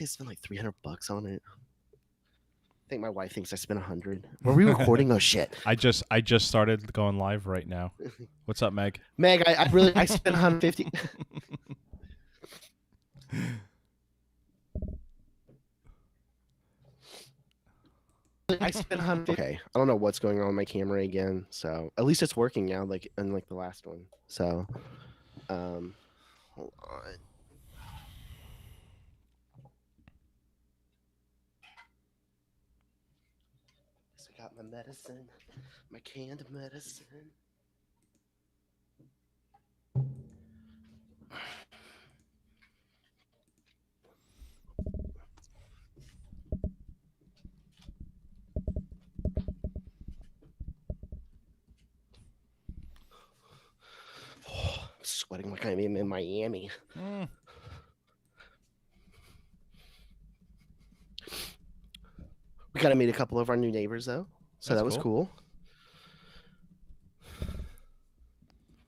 I spent like $300 on it. I think my wife thinks I spent $100. Were we recording? Oh shit! I just started going live right now. What's up, Meg? Meg, I spent $150. I spent $150. Okay, I don't know what's going on with my camera again. So at least it's working now, like unlike the last one. So, hold on. I got my medicine, my canned medicine. I'm sweating like I'm in Miami. We got to meet a couple of our new neighbors, though. So that was cool.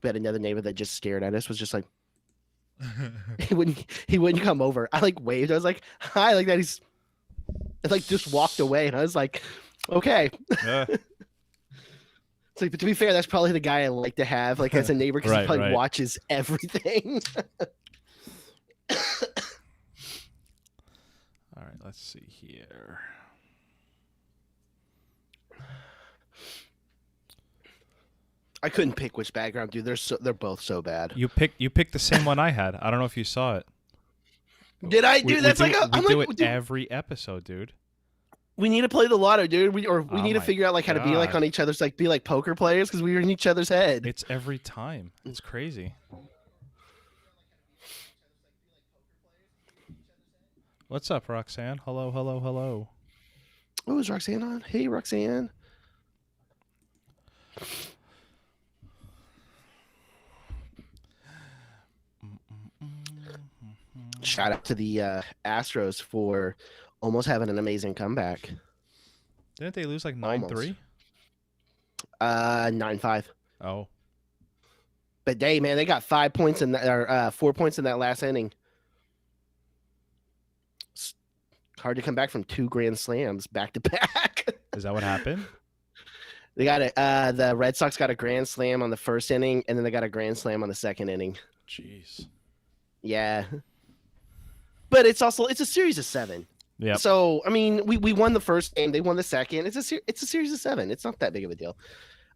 We had another neighbor that just stared at us, was just like, he wouldn't come over. I like waved. I was like, hi, like that. He's like just walked away. And I was like, okay. It's like, but to be fair, that's probably the guy I like to have like as a neighbor because he probably watches everything. All right, let's see here. I couldn't pick which background, dude. They're both so bad. You picked the same one I had. I don't know if you saw it. Did I, dude? That's like we do it every episode, dude. We need to play the lotto, dude. We need to figure out like how to be like on each other's be like poker players because we were in each other's head. It's every time. It's crazy. What's up, Roxanne? Hello, hello, hello. Oh, is Roxanne on? Hey, Roxanne. Shout out to the Astros for almost having an amazing comeback. Didn't they lose like 9-3? 9-5. Oh. But man, they got 5 points in that, or 4 points in that last inning. It's hard to come back from 2 grand slams back to back. Is that what happened? They got the Red Sox got a grand slam on the first inning, and then they got a grand slam on the second inning. Jeez. Yeah. But it's a series of 7. Yeah. So I mean, we won the first game, they won the second. It's a series of 7. It's not that big of a deal.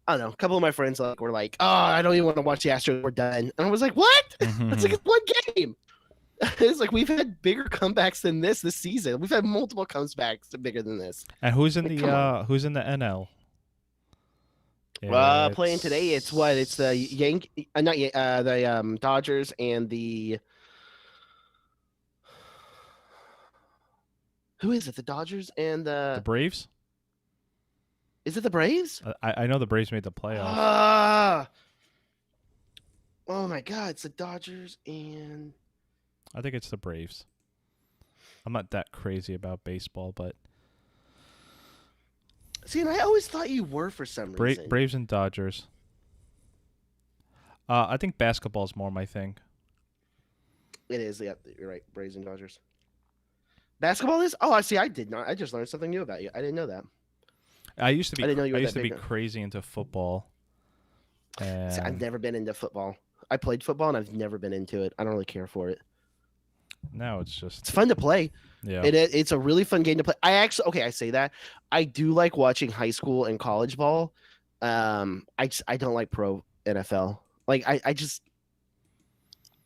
I don't know. A couple of my friends were like, "Oh, I don't even want to watch the Astros. We're done." And I was like, "What?" It's like it's one game. It's like we've had bigger comebacks than this season. We've had multiple comebacks bigger than this. And who's in the NL? Playing today, it's the Dodgers and the. Who is it? The Dodgers and the Braves? Is it the Braves? I know the Braves made the playoffs. Oh my God! It's the Dodgers and. I think it's the Braves. I'm not that crazy about baseball, but. See, and I always thought you were for some reason. Braves and Dodgers. I think basketball's more my thing. It is. Yeah, you're right. Braves and Dodgers. Basketball is? Oh, I see. I did not. I just learned something new about you. I didn't know that. I used to be. I didn't know you were I used that to be big. Crazy into football. And See, I've never been into football. I played football and I've never been into it. I don't really care for it. Now it's fun to play. Yeah. It's a really fun game to play. I say that. I do like watching high school and college ball. I don't like pro NFL. Like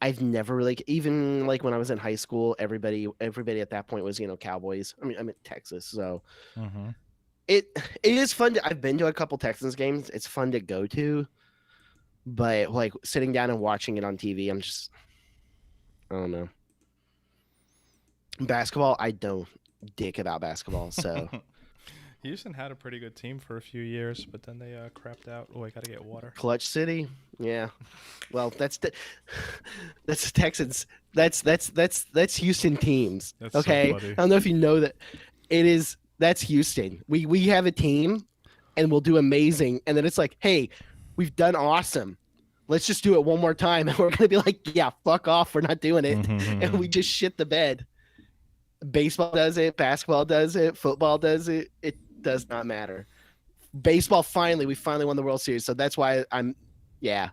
I've never really, even like when I was in high school, everybody at that point was, Cowboys. I mean, I'm in Texas, so it is fun. I've been to a couple Texans games. It's fun to go to, but like sitting down and watching it on TV, I don't know. Basketball, I don't dick about basketball, so. Houston had a pretty good team for a few years, but then they crapped out. Oh, I gotta get water. Clutch City, yeah. Well, that's Texans. That's Houston teams. That's okay, so funny. I don't know if you know that. That's Houston. We have a team, and we'll do amazing. And then it's like, hey, we've done awesome. Let's just do it one more time, and we're gonna be like, yeah, fuck off. We're not doing it, and we just shit the bed. Baseball does it, basketball does it, football does it. It does not matter. Baseball we finally won the World Series, so that's why yeah.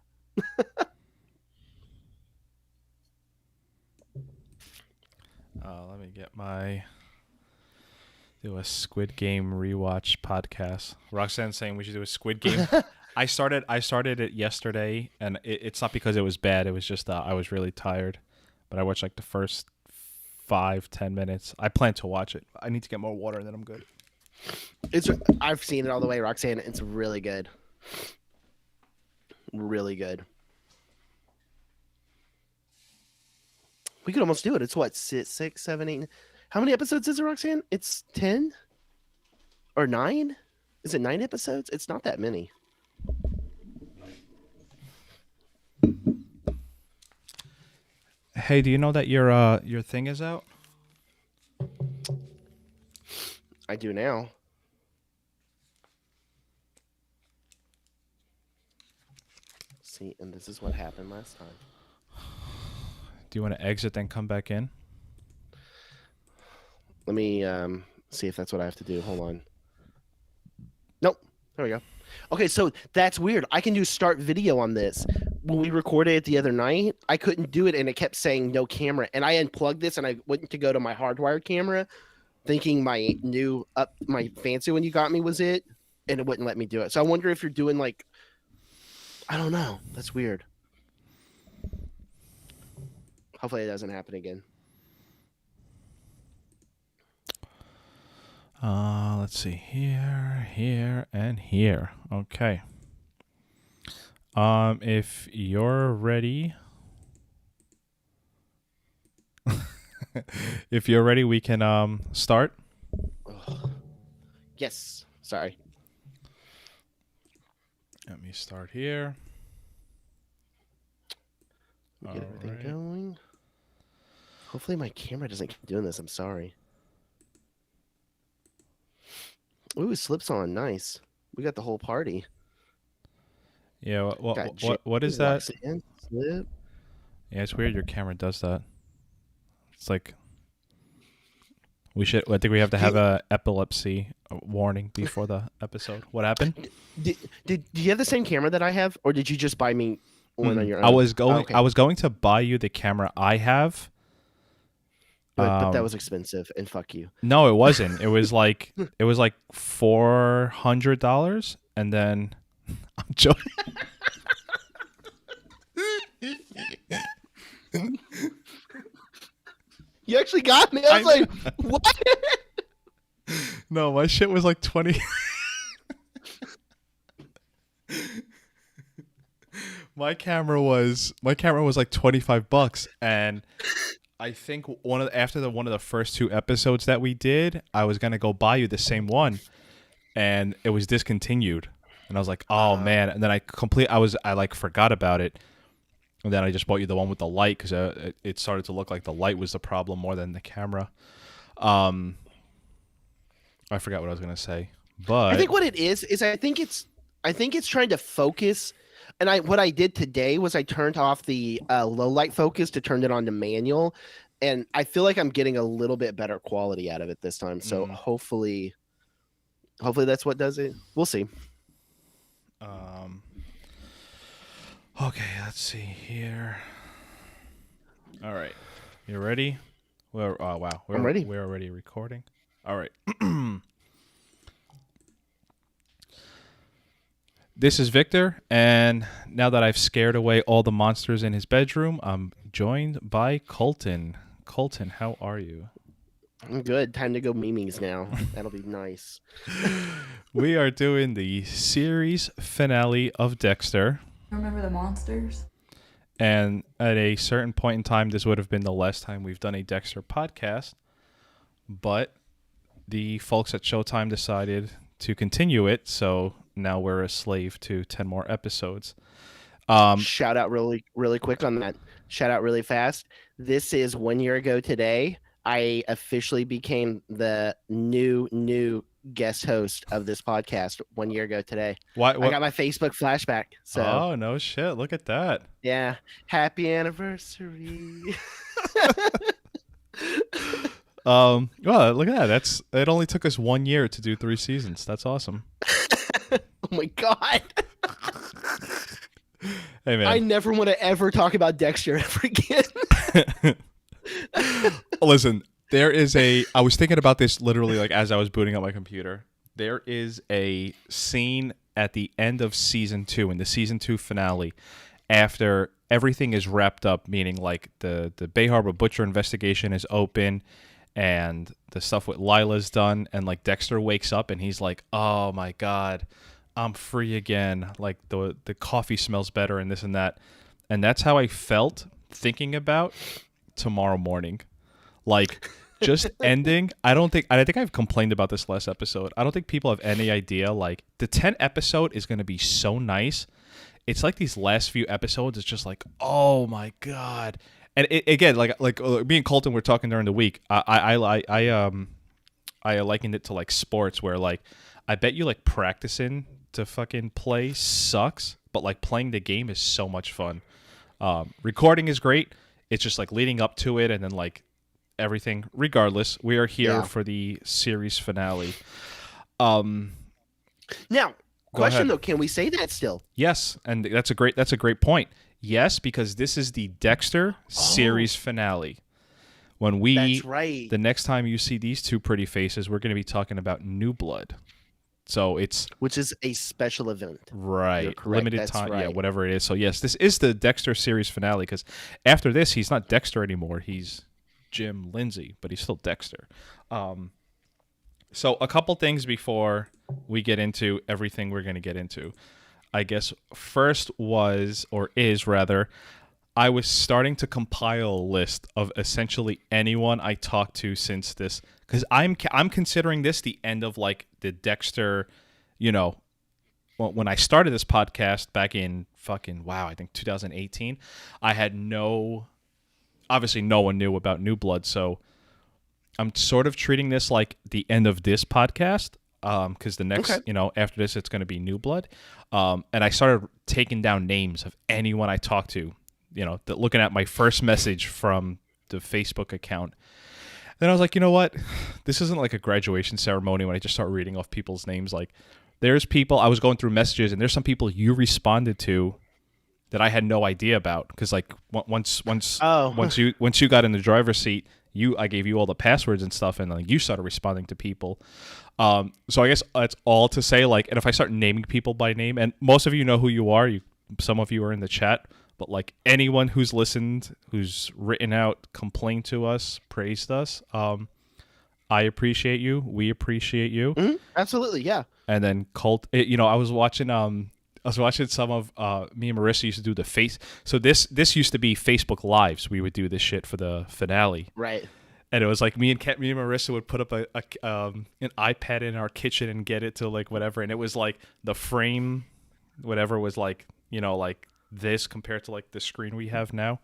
Let me do a Squid Game rewatch podcast. Roxanne's saying we should do a Squid Game. I started it yesterday, and it's not because it was bad. It was just I was really tired. But I watched like the first 5-10 minutes. I plan to watch it. I need to get more water, and then I'm good. I've seen it all the way, Roxanne. It's really good. Really good. We could almost do it. It's what, 6, 7, 8. How many episodes is it, Roxanne? It's 10 or 9? Is it 9 episodes? It's not that many. Hey, do you know that your thing is out? I do now. See, and this is what happened last time. Do you want to exit then come back in? Let me see if that's what I have to do. Hold on. Nope. There we go. Okay, so that's weird. I can do start video on this. When we recorded it the other night, I couldn't do it, and it kept saying no camera. And I unplugged this, and I went to go to my hardwired camera, thinking my fancy one you got me was it, and it wouldn't let me do it. So I wonder if you're doing like, I don't know. That's weird. Hopefully it doesn't happen again. Let's see. Here, and here. Okay. If you're ready... if you're ready, we can start. Ugh. Yes. Sorry. Let me start here. Let me get everything going. Hopefully my camera doesn't keep doing this. I'm sorry. Ooh, slips on. Nice. We got the whole party. Yeah, what is that? Slip. Yeah, it's weird your camera does that. It's like I think we have to have a epilepsy warning before the episode. What happened? Do you have the same camera that I have, or did you just buy me one on your own? I was going to buy you the camera I have. But that was expensive, and fuck you. No, it wasn't. It was like $400, and then I'm joking. You actually got me. I was like, what? No, my shit was like 20. My camera was like $25, and I think after one of the first 2 episodes that we did, I was gonna go buy you the same one, and it was discontinued, and I was like, oh man, and then I forgot about it, and then I just bought you the one with the light because it started to look like the light was the problem more than the camera. I forgot what I was gonna say, but I think what it is I think it's trying to focus. And what I did today was I turned off the low light focus to turn it on to manual, and I feel like I'm getting a little bit better quality out of it this time. So hopefully that's what does it. We'll see. Okay, let's see here. All right, you ready? Well, wow, I'm ready. We're already recording. All right. This is Victor, and now that I've scared away all the monsters in his bedroom, I'm joined by Colton. Colton, how are you? I'm good. Time to go memes now. That'll be nice. We are doing the series finale of Dexter. Remember the monsters? And at a certain point in time, this would have been the last time we've done a Dexter podcast, but the folks at Showtime decided to continue it, so now we're a slave to 10 more episodes. Shout out really quick on that. Shout out really fast. This is 1 year ago today. I officially became the new guest host of this podcast 1 year ago today. What? I got my Facebook flashback. So oh, no shit. Look at that. Yeah. Happy anniversary. Well, look at that. It only took us 1 year to do 3 seasons. That's awesome. Oh my god. Hey man. I never want to ever talk about Dexter ever again. Listen, I was thinking about this literally like as I was booting up my computer. There is a scene at the end of season 2, in the season 2 finale, after everything is wrapped up, meaning like the Bay Harbor Butcher investigation is open and the stuff with Lila's done, and like Dexter wakes up and he's like, oh my god, I'm free again. Like the coffee smells better and this and that. And that's how I felt thinking about tomorrow morning. Like just ending. I think I've complained about this last episode. I don't think people have any idea. Like the 10th episode is going to be so nice. It's like these last few episodes, it's just like, oh my god. And again, like me and Colton were talking during the week. I likened it to like sports, where like I bet you like practicing to fucking play sucks, but like playing the game is so much fun. Recording is great. It's just like leading up to it and then like everything. Regardless, we are here for the series finale. Now, question though, can we say that still? Yes, and that's a great point. Yes, because this is the Dexter series finale. When That's right. The next time you see these two pretty faces, we're going to be talking about New Blood. So which is a special event, right? Limited time, right. Yeah, whatever it is. So yes, this is the Dexter series finale, because after this, he's not Dexter anymore. He's Jim Lindsay, but he's still Dexter. So a couple things before we get into everything we're going to get into. I guess first is I was starting to compile a list of essentially anyone I talked to since this, because I'm considering this the end of like the Dexter, when I started this podcast back in I think 2018, I had obviously no one knew about New Blood, so I'm sort of treating this like the end of this podcast, because the next, after this, it's going to be New Blood. And I started taking down names of anyone I talked to, looking at my first message from the Facebook account. Then I was like, you know what? This isn't like a graduation ceremony when I just start reading off people's names. Like, there's people, I was going through messages, and there's some people you responded to that I had no idea about, because like once you got in the driver's seat, I gave you all the passwords and stuff, and like you started responding to people. So I guess that's all to say, like, and if I start naming people by name, and most of you know who you are, some of you are in the chat, but like anyone who's listened, who's written out, complained to us, praised us, I appreciate you. We appreciate you. Mm-hmm. Absolutely, yeah. And then I was watching some of me and Marissa used to do the face. So this used to be Facebook Lives. We would do this shit for the finale, right? And it was like me and Marissa would put up an iPad in our kitchen and get it to like whatever, and it was like the frame, whatever was like like this compared to like the screen we have now.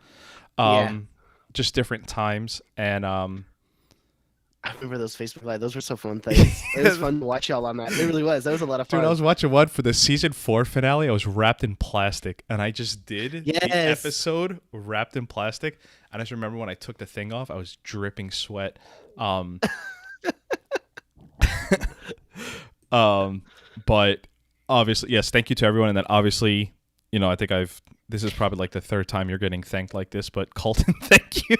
Just different times, and I remember those Facebook Live. Those were so fun things. It was fun to watch y'all on that. It really was. That was a lot of fun. Dude, I was watching one for the season 4 finale. I was wrapped in plastic, and I just did the episode wrapped in plastic. And I just remember when I took the thing off, I was dripping sweat. But obviously, yes, thank you to everyone. And then obviously, I think this is probably like the third time you're getting thanked like this, but Colton, thank you.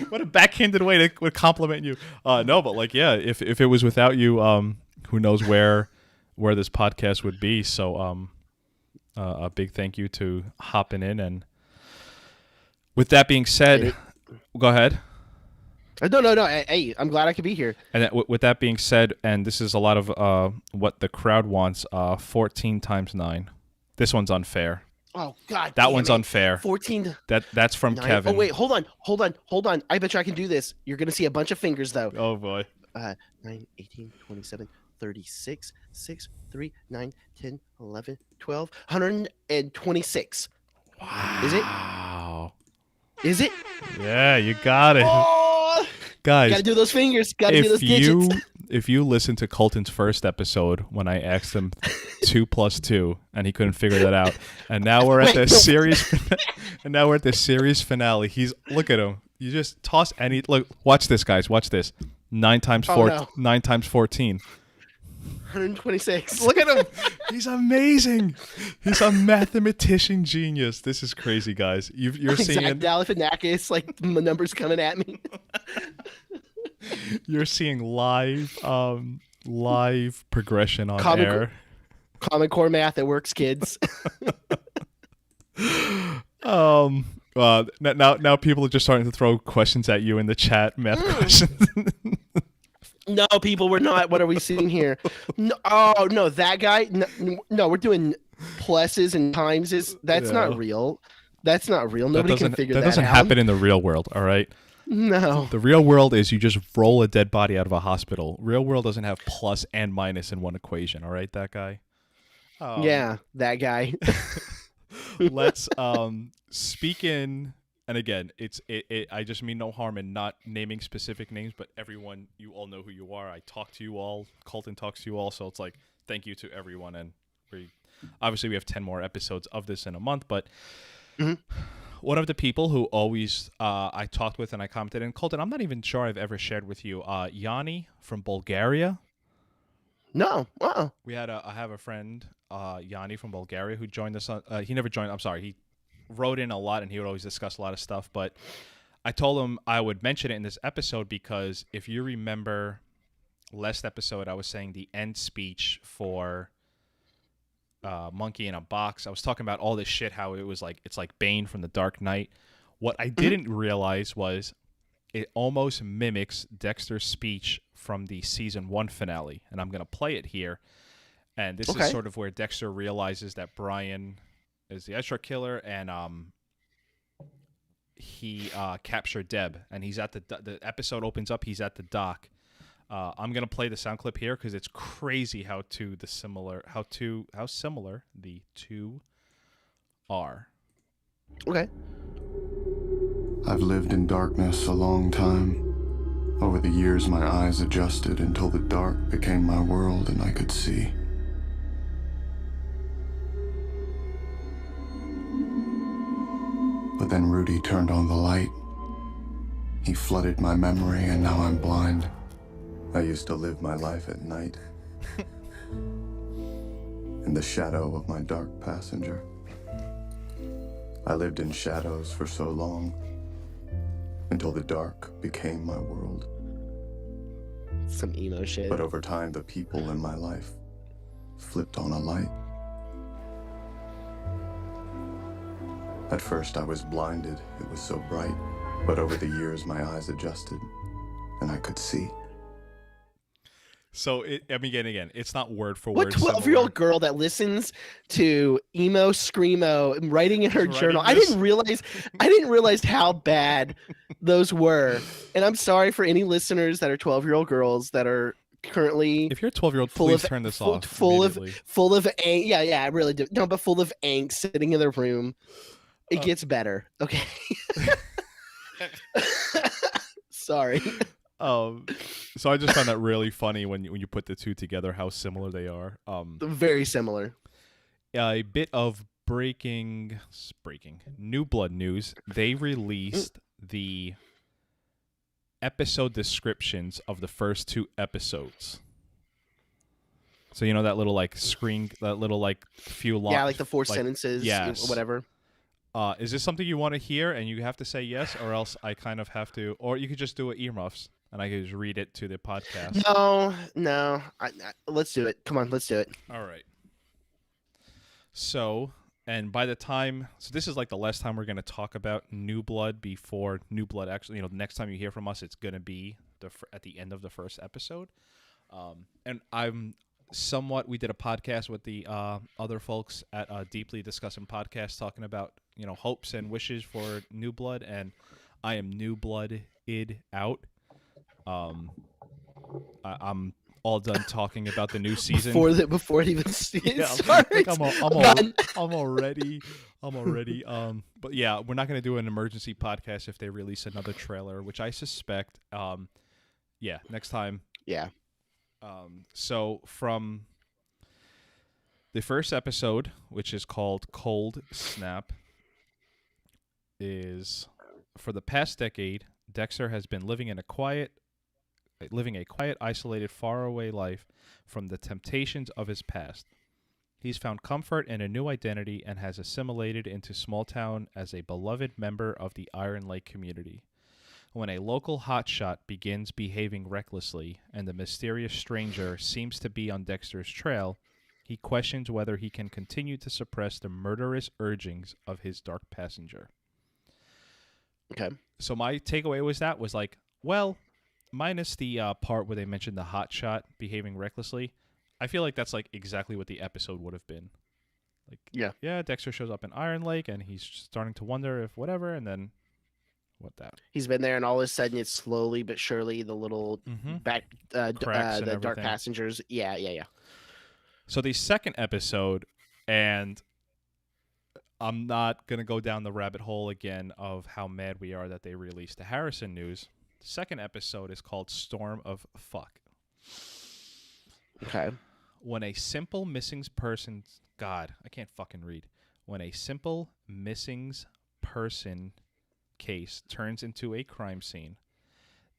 What a backhanded way to compliment you. No, but like, yeah, if it was without you, who knows where this podcast would be. So a big thank you to hopping in. And with that being said, go ahead. No. Hey, I'm glad I could be here. And with that being said, and this is a lot of what the crowd wants, 14 times 9. This one's unfair. Oh God! That one's unfair. 14. That's from 9. Kevin. Oh wait, hold on. I bet you I can do this. You're gonna see a bunch of fingers though. Oh boy. 9, 18, 27, 36, 6, 3, 9, 10, 11, 12, 126. Wow. Is it? Is it? Yeah, you got it. Oh! Guys, gotta do those fingers. Gotta do those digits. If you listen to Colton's first episode when I asked him 2 + 2 and he couldn't figure that out, and now we're at the series, and now we're at the series finale. Look at him. You just toss any. Look, watch this, guys. Watch this. 9 times Oh, 4. no. 9 times 14. 126. Look at him. He's amazing. He's a mathematician genius. This is crazy, guys. You're Zach seeing Galifianakis, like the numbers coming at me. you're seeing live progression on Common air. Common Core math that works, kids. Now people are just starting to throw questions at you in the chat, math questions. No, people, we're not. What are we seeing here? No, oh no, that guy. No, we're doing pluses and timeses. That's not real. That's not real. Nobody can figure that out. That doesn't happen in the real world. All right. No. The real world is you just roll a dead body out of a hospital. Real world doesn't have plus and minus in one equation. All right, that guy. Yeah, that guy. Let's speak in, and again, I just mean no harm in not naming specific names, but everyone, you all know who you are. I talk to you all. Colton talks to you all, so it's like thank you to everyone. And obviously we have 10 more episodes of this in a month, but one of the people who always I talked with and I commented, and Colton, I'm not even sure I've ever shared with you, Yanni from Bulgaria. No. Wow. I have a friend, Yanni from Bulgaria, who joined us. He never joined. I'm sorry. He wrote in a lot, and he would always discuss a lot of stuff. But I told him I would mention it in this episode because if you remember last episode, I was saying the end speech for Monkey in a Box. I was talking about all this shit, how it was like it's like Bane from the Dark Knight. What I didn't realize was it almost mimics Dexter's speech from the season 1 finale, and I'm going to play it here. And this is sort of where Dexter realizes that Brian is the extra killer, and he captured Deb, and he's at the episode opens up. He's at the dock. I'm going to play the sound clip here because it's crazy how similar the two are. Okay. I've lived in darkness a long time. Over the years, my eyes adjusted until the dark became my world and I could see. But then Rudy turned on the light. He flooded my memory and now I'm blind. I used to live my life at night. In the shadow of my dark passenger. I lived in shadows for so long. Until the dark became my world. Some emo shit. But over time, the people in my life flipped on a light. At first, I was blinded. It was so bright. But over the years, my eyes adjusted, and I could see. So, again, it's not word for What word. 12-year-old girl that listens to emo screamo writing in her journal? I didn't realize how bad those were. And I'm sorry for any listeners that are 12-year-old girls that are currently. If you're a 12-year-old, please turn this off. Full of angst. Yeah, I really do. No, but full of angst, sitting in their room. It gets better. Okay. Sorry. So I just found that really funny when you put the two together, how similar they are. Very similar. A bit of breaking New Blood news. They released the episode descriptions of the first 2 episodes. So you know that little like screen, that little like few lines. Yeah, like the 4 sentences, yes. Whatever. Is this something you want to hear and you have to say yes, or else I kind of have to, or you could just do it earmuffs and I could just read it to the podcast. No. Let's do it. Come on, let's do it. All right. So, and by the time, this is like the last time we're going to talk about New Blood before New Blood actually, the next time you hear from us, it's going to be at the end of the first episode. And we did a podcast with the other folks at Deeply Discussing Podcast talking about, hopes and wishes for New Blood, and I am New Blood-id out. I'm all done talking about the new season before it even starts. Like I'm already. But yeah, we're not gonna do an emergency podcast if they release another trailer, which I suspect. Next time. Yeah. So from the first episode, which is called Cold Snap, is for the past decade, Dexter has been living a quiet, isolated, faraway life from the temptations of his past. He's found comfort in a new identity and has assimilated into small town as a beloved member of the Iron Lake community. When a local hotshot begins behaving recklessly and the mysterious stranger seems to be on Dexter's trail, he questions whether he can continue to suppress the murderous urgings of his dark passenger. Okay. So my takeaway was like, well, minus the part where they mentioned the hotshot behaving recklessly, I feel like that's like exactly what the episode would have been. Like, yeah, Dexter shows up in Iron Lake and he's starting to wonder if whatever, and then what that? He's been there, and all of a sudden, it's slowly but surely the little back, Cracks and the dark everything. passengers. Yeah. So the second episode, and I'm not going to go down the rabbit hole again of how mad we are that they released the Harrison news. The second episode is called Storm of Fuck. Okay. When a simple missing person... God, I can't fucking read. When a simple missing person case turns into a crime scene,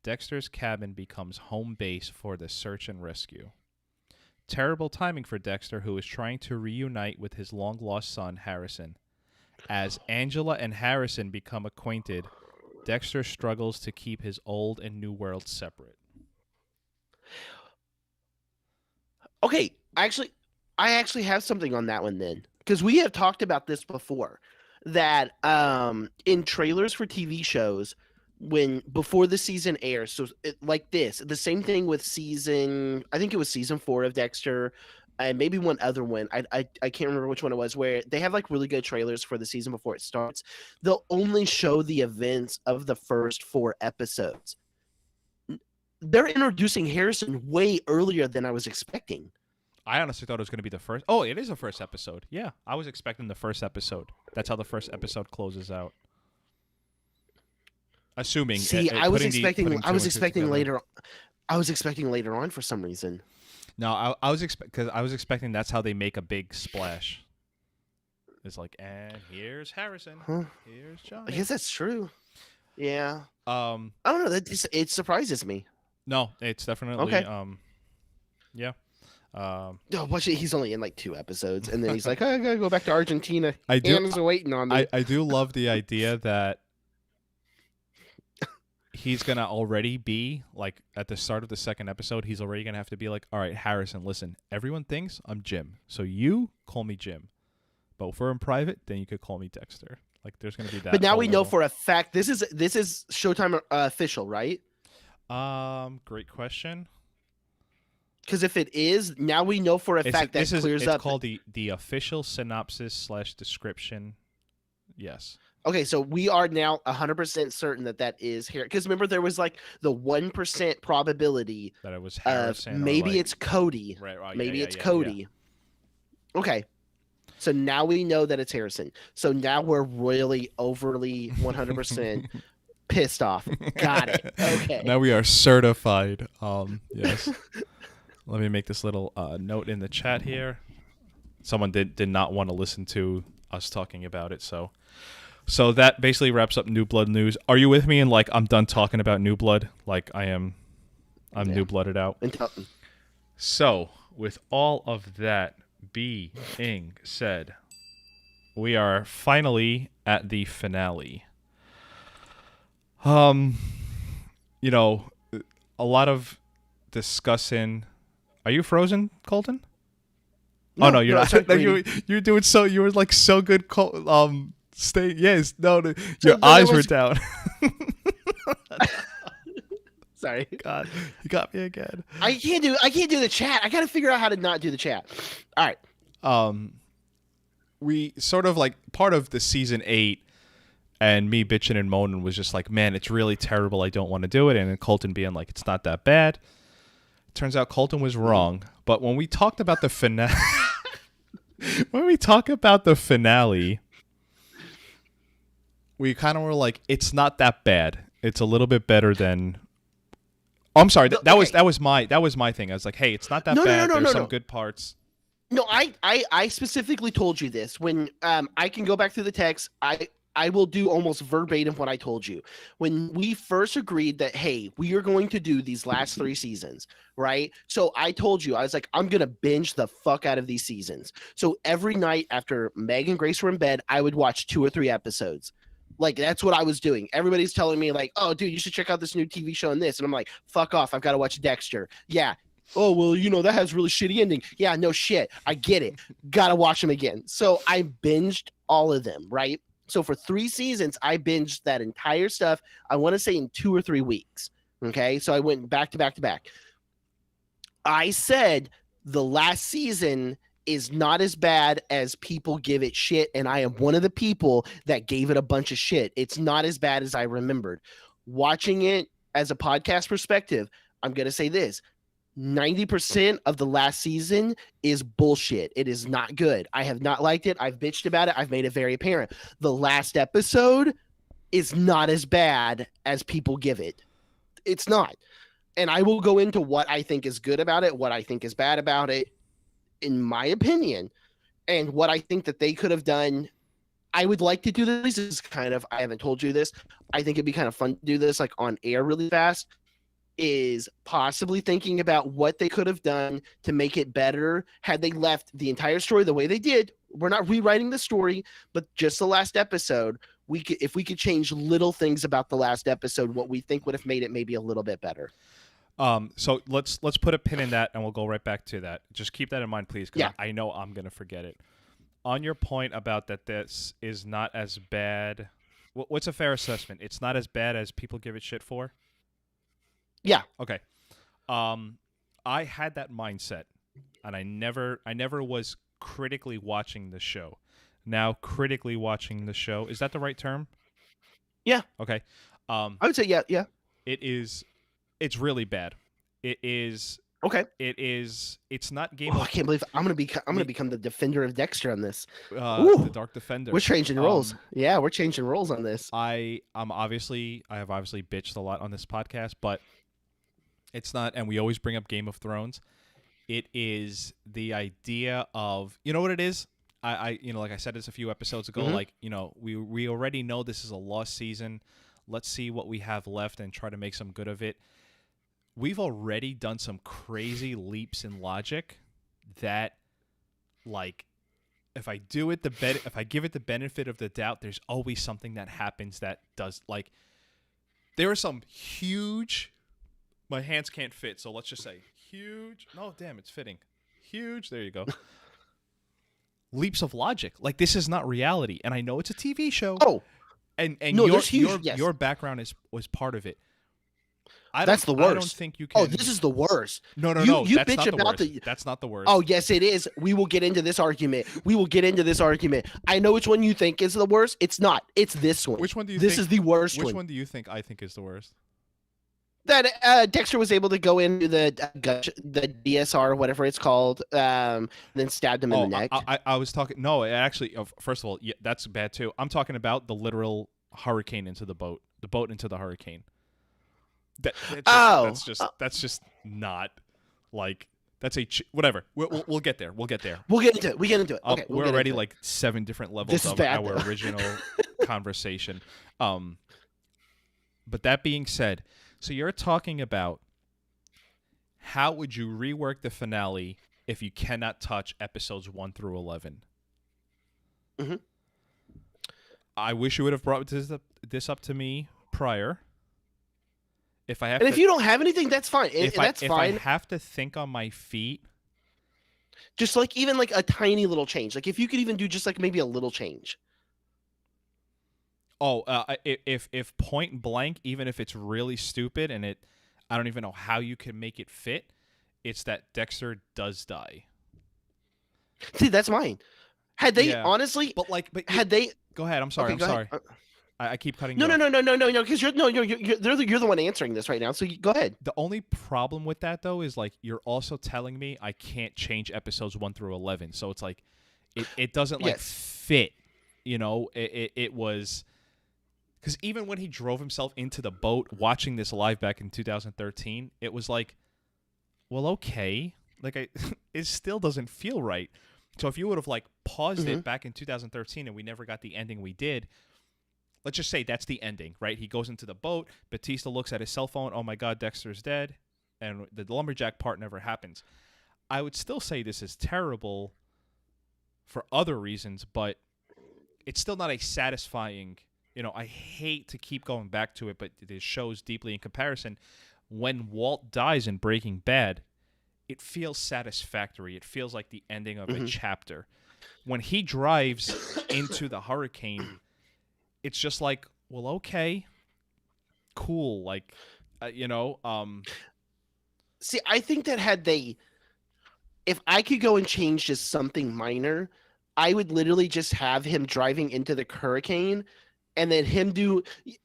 Dexter's cabin becomes home base for the search and rescue. Terrible timing for Dexter, who is trying to reunite with his long-lost son, Harrison. As Angela and Harrison become acquainted, Dexter struggles to keep his old and new world separate. Okay, I actually have something on that one then, because we have talked about this before, that in trailers for TV shows, before the season airs, so like this, the same thing with I think it was season 4 of Dexter, and maybe one other one. I can't remember which one it was, where they have like really good trailers for the season before it starts. They'll only show the events of the first 4 episodes. They're introducing Harrison way earlier than I was expecting. I honestly thought it was going to be the first. Oh, it is the first episode. Yeah, I was expecting the first episode. That's how the first episode closes out. Assuming. See, I was expecting later. I was expecting later on for some reason. No, I was expecting that's how they make a big splash. It's like, and here's Harrison. Huh. Here's John. I guess that's true. Yeah. I don't know. It surprises me. No, it's definitely okay. Yeah. No, watch it. He's only in like 2 episodes, and then he's like, I gotta go back to Argentina. Anna's waiting on me. I do love the idea that he's gonna already be like at the start of the second episode. He's already gonna have to be like, all right, Harrison, listen. Everyone thinks I'm Jim, so you call me Jim. But if we're in private, then you could call me Dexter. Like, there's gonna be that. But now we know for a fact this is Showtime official, right? Great question. Because if it is, now we know for a fact that clears up. It's called the official synopsis / description. Yes. Okay, so we are now 100% certain that is here. Because remember, there was like the 1% probability that it was Harrison. Maybe it's Cody. Right. Maybe it's Cody. Yeah. Okay. So now we know that it's Harrison. So now we're really overly 100% pissed off. Got it. Okay. Now we are certified. Yes. Let me make this little note in the chat here. Someone did not want to listen to us talking about it, so that basically wraps up New Blood news. Are you with me? And like, I'm done talking about New Blood. Like, I'm New Blooded out. So, with all of that being said, we are finally at the finale. You know, a lot of discussing. Are you frozen, Colton? No, oh no, you're not. You're doing so. You were like so good. Stay. Yes. No. Your eyes were down. Sorry. God, you got me again. I can't do the chat. I got to figure out how to not do the chat. All right. We sort of like part of the season 8, and me bitching and moaning was just like, man, it's really terrible. I don't want to do it, and then Colton being like, it's not that bad. Turns out Colton was wrong. But when we talked about the finale, we kind of were like, it's not that bad. It's a little bit better than. Oh, I'm sorry. That was my thing. I was like, hey, it's not that bad. There's some good parts. No, I specifically told you this when I can go back through the text. I will do almost verbatim what I told you. When we first agreed that, hey, we are going to do these last 3 seasons, right? So I told you, I was like, I'm going to binge the fuck out of these seasons. So every night after Meg and Grace were in bed, I would watch 2 or 3 episodes. Like, that's what I was doing. Everybody's telling me, like, oh, dude, you should check out this new TV show and this. And I'm like, fuck off. I've got to watch Dexter. Yeah. Oh, well, that has really shitty ending. Yeah, no shit. I get it. Gotta watch them again. So I binged all of them, right? So for 3 seasons, I binged that entire stuff. I want to say in 2 or 3 weeks. Okay. So I went back to back to back. I said the last season is not as bad as people give it shit. And I am one of the people that gave it a bunch of shit. It's not as bad as I remembered. Watching it as a podcast perspective, I'm going to say this. 90% of the last season is bullshit. It is not good. I have not liked it. I've bitched about it. I've made it very apparent. The last episode is not as bad as people give it. It's not. And I will go into what I think is good about it, what I think is bad about it, in my opinion, and what I think that they could have done. I would like to do this. This is kind of, I haven't told you this. I think it'd be kind of fun to do this like on air really fast. Is possibly thinking about what they could have done to make it better had they left the entire story the way they did. We're not rewriting the story, but just the last episode. If we could change little things about the last episode, what we think would have made it maybe a little bit better. So let's put a pin in that, and we'll go right back to that. Just keep that in mind, please, because I know I'm gonna forget it. On your point about that, this is not as bad. What's a fair assessment? It's not as bad as people give it shit for. Yeah. Okay. I had that mindset, and I never was critically watching the show. Now, critically watching the show, is that the right term? Yeah. Okay. I would say yeah. It's really bad. It is. Okay. It's not Game I of. can't believe I'm gonna become the defender of Dexter on this. The Dark Defender. We're changing roles. Yeah, we're changing roles on this. I have obviously bitched a lot on this podcast, but it's not, and we always bring up Game of Thrones. It is the idea of, you know what it is? I like I said this a few episodes ago, like, we already know this is a lost season. Let's see what we have left and try to make some good of it. We've already done some crazy leaps in logic that, like, if I give it the benefit of the doubt, there's always something that happens that does, like, there are some huge. My hands can't fit, so let's just say huge. No, damn, it's fitting. Huge. There you go. Leaps of logic. Like, this is not reality, and I know it's a TV show. Oh, and no, your background was part of it. That's the worst. I don't think you can. Oh, this is the worst. No. You That's bitch not about the worst. That's not the worst. Oh, yes, it is. We will get into this argument. I know which one you think is the worst. It's not. It's this one. Which one do you This think? is the worst one. Which one do you think I think is the worst? That Dexter was able to go into the DSR or whatever it's called, then stabbed him in the neck. I was talking. No, actually, first of all, yeah, that's bad too. I'm talking about the literal hurricane into the boat into the hurricane. That's just not like that's whatever. We'll get there. We'll get there. We'll get into it. Okay, we're already like 7 different levels of bad. our original conversation. But that being said. So you're talking about how would you rework the finale if you cannot touch episodes 1 through 11? Mm-hmm. I wish you would have brought this up to me prior. If you don't have anything, that's fine. That's fine. If I have to think on my feet, just like even like a tiny little change, like if you could even do just like maybe a little change. Oh, if point blank, even if it's really stupid and I don't even know how you can make it fit, it's that Dexter does die. See, that's mine. Had they honestly, had they go ahead. I'm sorry. Okay, I'm sorry. I keep cutting. No, because you're the one answering this right now. So go ahead. The only problem with that though is like you're also telling me I can't change episodes 1 through 11. So it's like it doesn't like fit. It was. Because even when he drove himself into the boat watching this live back in 2013, it was like, well, okay. Like, it still doesn't feel right. So if you would have, like, paused it back in 2013 and we never got the ending we did, let's just say that's the ending, right? He goes into the boat. Batista looks at his cell phone. Oh my God, Dexter's dead, and the lumberjack part never happens. I would still say this is terrible for other reasons, but it's still not a satisfying. I hate to keep going back to it, but it shows deeply in comparison. When Walt dies in Breaking Bad, it feels satisfactory. It feels like the ending of a chapter. When he drives into the hurricane, it's just like, well, okay, cool. Like, See, I think that if I could go and change just something minor, I would literally just have him driving into the hurricane, and then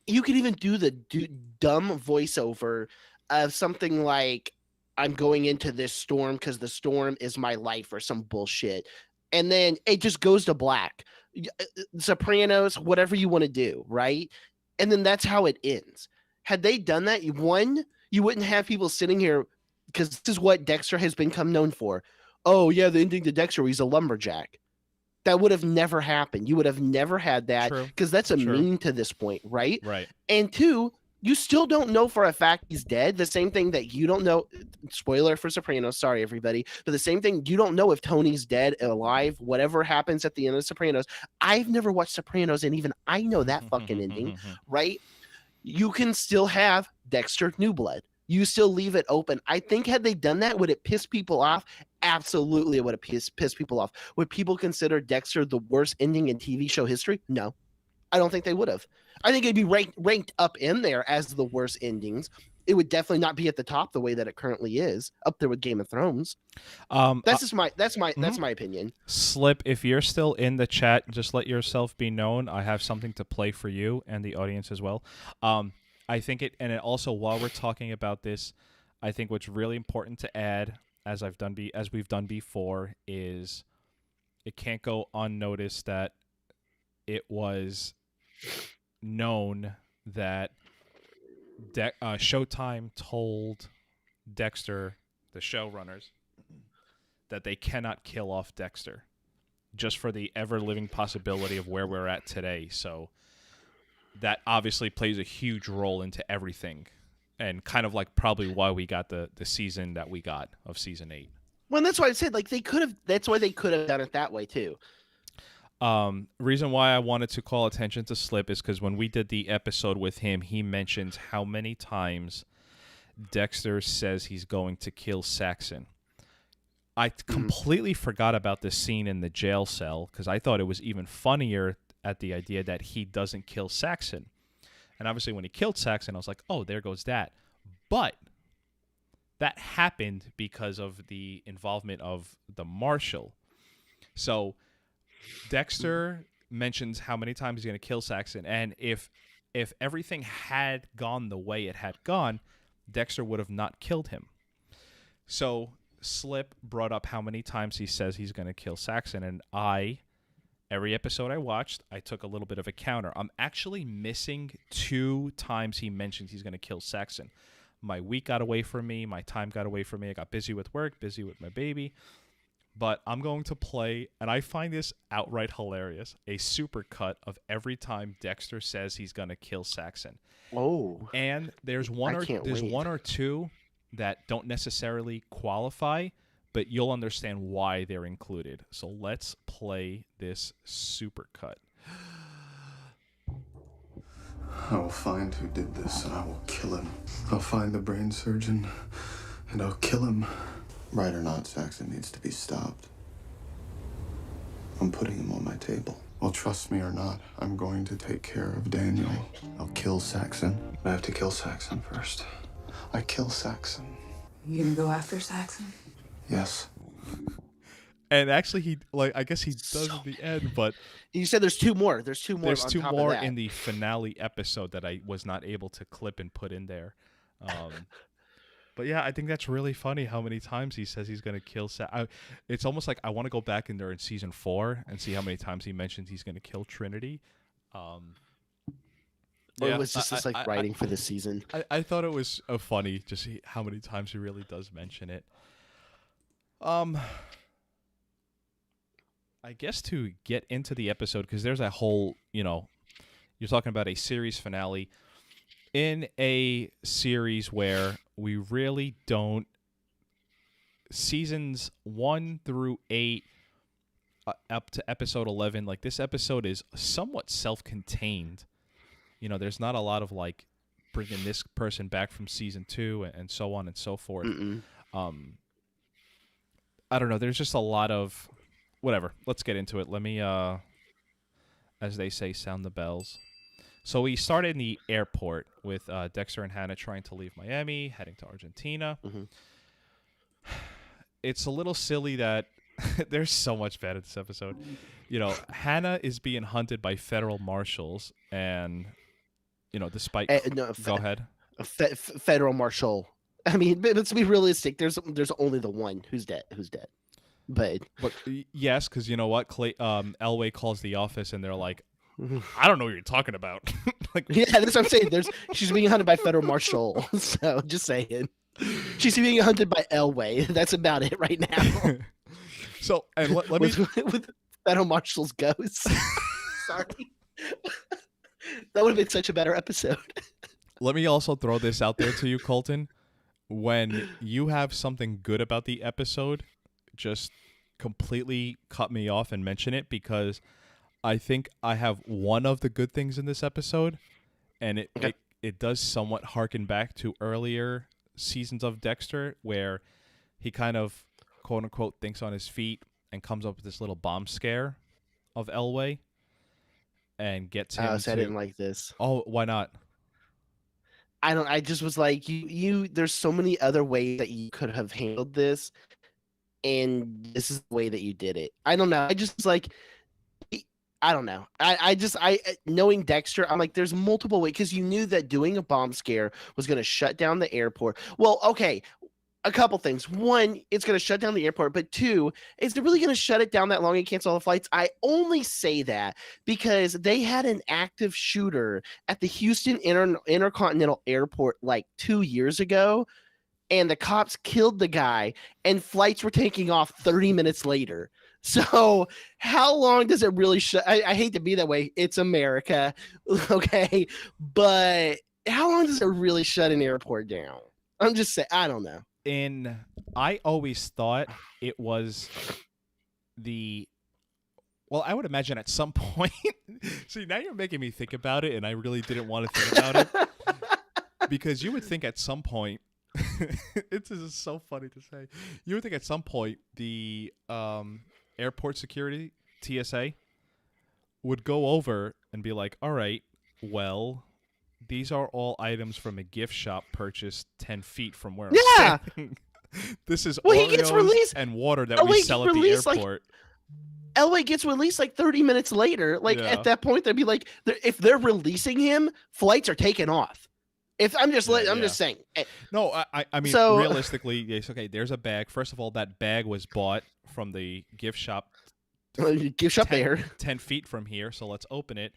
you could even do the dumb voiceover of something like, I'm going into this storm because the storm is my life, or some bullshit. And then it just goes to black. Sopranos, whatever you want to do, right? And then that's how it ends. Had they done that, you wouldn't have people sitting here, because this is what Dexter has become known for. Oh, yeah, the ending to Dexter, he's a lumberjack. That would have never happened. You would have never had that, because that's a meme to this point, right? Right. And two, you still don't know for a fact he's dead. The same thing that you don't know. Spoiler for Sopranos. Sorry, everybody. But the same thing, you don't know if Tony's dead, alive, whatever happens at the end of Sopranos. I've never watched Sopranos, and even I know that fucking ending, right? You can still have Dexter New Blood. You still leave it open. I think had they done that, would it piss people off? Absolutely, it would have pissed people off. Would people consider Dexter the worst ending in TV show history? No. I don't think they would have. I think it'd be ranked up in there as the worst endings. It would definitely not be at the top the way that it currently is, up there with Game of Thrones. That's my opinion. Slip, if you're still in the chat, just let yourself be known. I have something to play for you and the audience as well. I think it also, while we're talking about this, I think what's really important to add, as we've done before, is it can't go unnoticed that it was known that Showtime told Dexter, the showrunners, that they cannot kill off Dexter, just for the ever-living possibility of where we're at today. So that obviously plays a huge role into everything, and kind of like probably why we got the season that we got of season 8. Well, that's why I said, like, that's why they could have done it that way too. Reason why I wanted to call attention to Slip is because when we did the episode with him, he mentions how many times Dexter says he's going to kill Saxon. I completely forgot about the scene in the jail cell, because I thought it was even funnier at the idea that he doesn't kill Saxon. And obviously when he killed Saxon, I was like, oh, there goes that. But that happened because of the involvement of the marshal. So Dexter mentions how many times he's going to kill Saxon, and if everything had gone the way it had gone, Dexter would have not killed him. So Slip brought up how many times he says he's going to kill Saxon, and every episode I watched, I took a little bit of a counter. I'm actually missing 2 times he mentions he's going to kill Saxon. My week got away from me. My time got away from me. I got busy with work, busy with my baby. But I'm going to play, and I find this outright hilarious, a supercut of every time Dexter says he's going to kill Saxon. Oh. And there's one or two that don't necessarily qualify, but you'll understand why they're included. So let's play this supercut. I will find who did this, and I will kill him. I'll find the brain surgeon, and I'll kill him. Right or not, Saxon needs to be stopped. I'm putting him on my table. Well, trust me or not, I'm going to take care of Daniel. I'll kill Saxon. I have to kill Saxon first. I kill Saxon. You gonna go after Saxon? Yes. And actually, I guess he does at the end, but You said there's 2 more. There's 2 more. there's on 2 top more of that. in the finale episode that I was not able to clip and put in there. But yeah, I think that's really funny how many times he says he's going to kill it's almost like I want to go back in there in season 4 and see how many times he mentions he's going to kill Trinity. Or it was just writing for the season. I thought it was funny just how many times he really does mention it. I guess to get into the episode, because there's a whole, You're talking about a series finale in a series where we really don't. Seasons 1 through 8, up to episode 11, like this episode is somewhat self-contained. You know, there's not a lot of like bringing this person back from season 2 and so on and so forth. I don't know. There's just a lot of whatever. Let's get into it. Let me, as they say, sound the bells. So we started in the airport with Dexter and Hannah trying to leave Miami, heading to Argentina. It's a little silly that there's so much bad in this episode. You know, Hannah is being hunted by federal marshals, and you know, despite go ahead, federal marshal. I mean, let's be realistic. There's only the one who's dead. But yes, because you know what, Elway calls the office, and they're like, I don't know what you're talking about. Like, yeah, that's what I'm saying. She's being hunted by federal marshal. So just saying. She's being hunted by Elway. That's about it right now. So, and let me with federal marshals ghosts. Sorry, that would have been such a better episode. Let me also throw this out there to you, Colton. When you have something good about the episode, just completely cut me off and mention it, because I think I have one of the good things in this episode, and it does somewhat harken back to earlier seasons of Dexter, where he kind of quote unquote thinks on his feet and comes up with this little bomb scare of Elway and gets him So I didn't like this. Oh, why not? I just was like, you there's so many other ways that you could have handled this, and this is the way that you did it. I don't know. I just like, I don't know. I knowing Dexter, I'm like, there's multiple ways, because you knew that doing a bomb scare was going to shut down the airport. Well, okay, a couple things. One, it's going to shut down the airport, but two, is it really going to shut it down that long and cancel all the flights? I only say that because they had an active shooter at the Houston Intercontinental Airport like 2 years ago, and the cops killed the guy, and flights were taking off 30 minutes later. So how long does it really shut? I hate to be that way. It's America. Okay. But how long does it really shut an airport down? I'm just saying, I don't know. And I always thought it was well, I would imagine at some point. See, now you're making me think about it, and I really didn't want to think about it. Because you would think at some point, this is so funny to say, you would think at some point the airport security, TSA, would go over and be like, all right, well, these are all items from a gift shop purchased 10 feet from where I'm staying. This is Oreos and water that we sell at the airport. Elway gets released like 30 minutes later. Like at that point, they'd be like, if they're releasing him, flights are taking off. If I'm just saying. No, I mean, so, realistically, yes, okay, there's a bag. First of all, that bag was bought from the gift shop. There. 10 feet from here, so let's open it.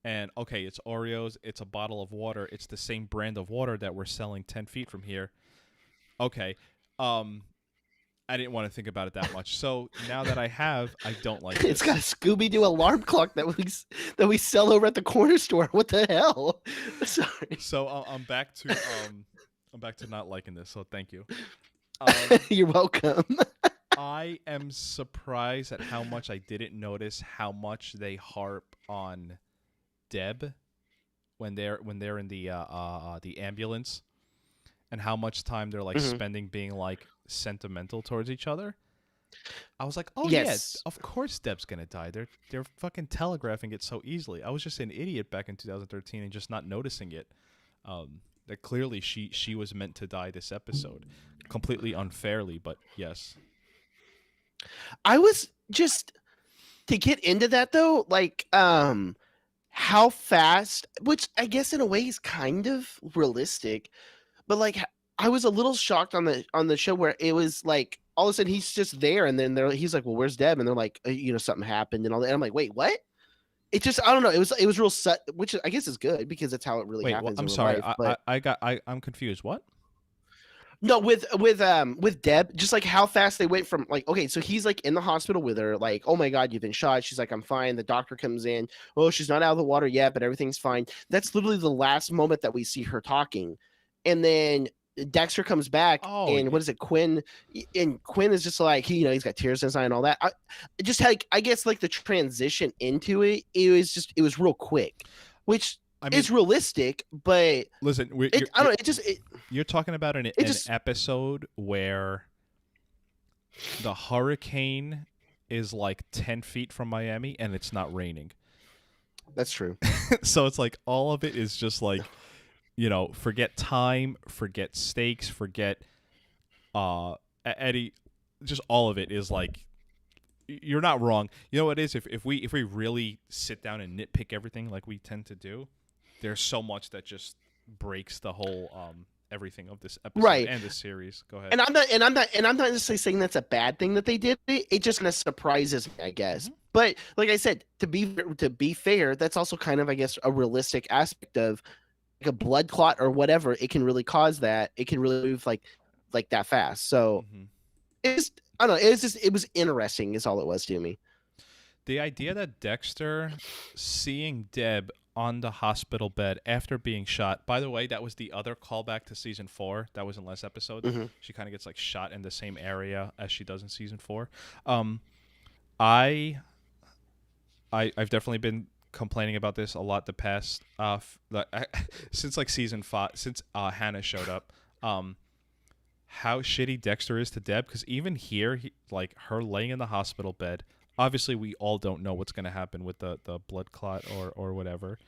And, okay, it's Oreos. It's a bottle of water. It's the same brand of water that we're selling 10 feet from here. Okay. I didn't want to think about it that much. So now that I have, I don't like it. It's got a Scooby-Doo alarm clock that we sell over at the corner store. What the hell? Sorry. So I'm back to not liking this. So thank you. You're welcome. I am surprised at how much I didn't notice how much they harp on Deb when they're in the ambulance, and how much time they're like spending being like sentimental towards each other. I was like, oh yes, of course Deb's gonna die. They're fucking telegraphing it so easily. I was just an idiot back in 2013 and just not noticing it. That clearly she was meant to die this episode, completely unfairly, but yes. I was just to get into that though, like how fast, which I guess in a way is kind of realistic, but like I was a little shocked on the show where it was like all of a sudden he's just there, and then he's like, well, where's Deb? And they're like, something happened and all that. And I'm like, wait, what? It just, I don't know. It was real which I guess is good because that's how it really happens. Well, I'm sorry. I'm confused. What? No, with Deb, just like how fast they went from like, okay, so he's like in the hospital with her, like, oh my God, you've been shot. She's like, I'm fine. The doctor comes in. Oh, she's not out of the water yet, but everything's fine. That's literally the last moment that we see her talking. And then Dexter comes back, Oh, and what is it, Quinn? And Quinn is just like, he's got tears in his eye and all that. Just like, I guess like the transition into it was real quick, which I mean, is realistic, but listen, I don't know, you're talking about an just episode where the hurricane is like 10 feet from Miami and it's not raining. that's true. So it's like all of it is just like, forget time, forget stakes, forget Eddie. Just all of it is like, you're not wrong. You know what it is? If we really sit down and nitpick everything like we tend to do, there's so much that just breaks the whole everything of this episode Right. and this series. Go ahead. And I'm not necessarily saying that's a bad thing that they did. It just kind of surprises me, I guess. Mm-hmm. But like I said, to be fair, that's also kind of, I guess, a realistic aspect of like a blood clot or whatever. It can really cause that. It can really move like that fast. So Mm-hmm. it's, I don't know. It was interesting. Is all it was to me. The idea that Dexter seeing Deb on the hospital bed after being shot. By the way, that was the other callback to season 4. That was in last episode. Mm-hmm. She kind of gets like shot in the same area as she does in season 4. I've definitely been complaining about this a lot the past since like season 5, since Hannah showed up. How shitty Dexter is to Deb, because even here, like her laying in the hospital bed. Obviously, we all don't know what's going to happen with the blood clot or whatever.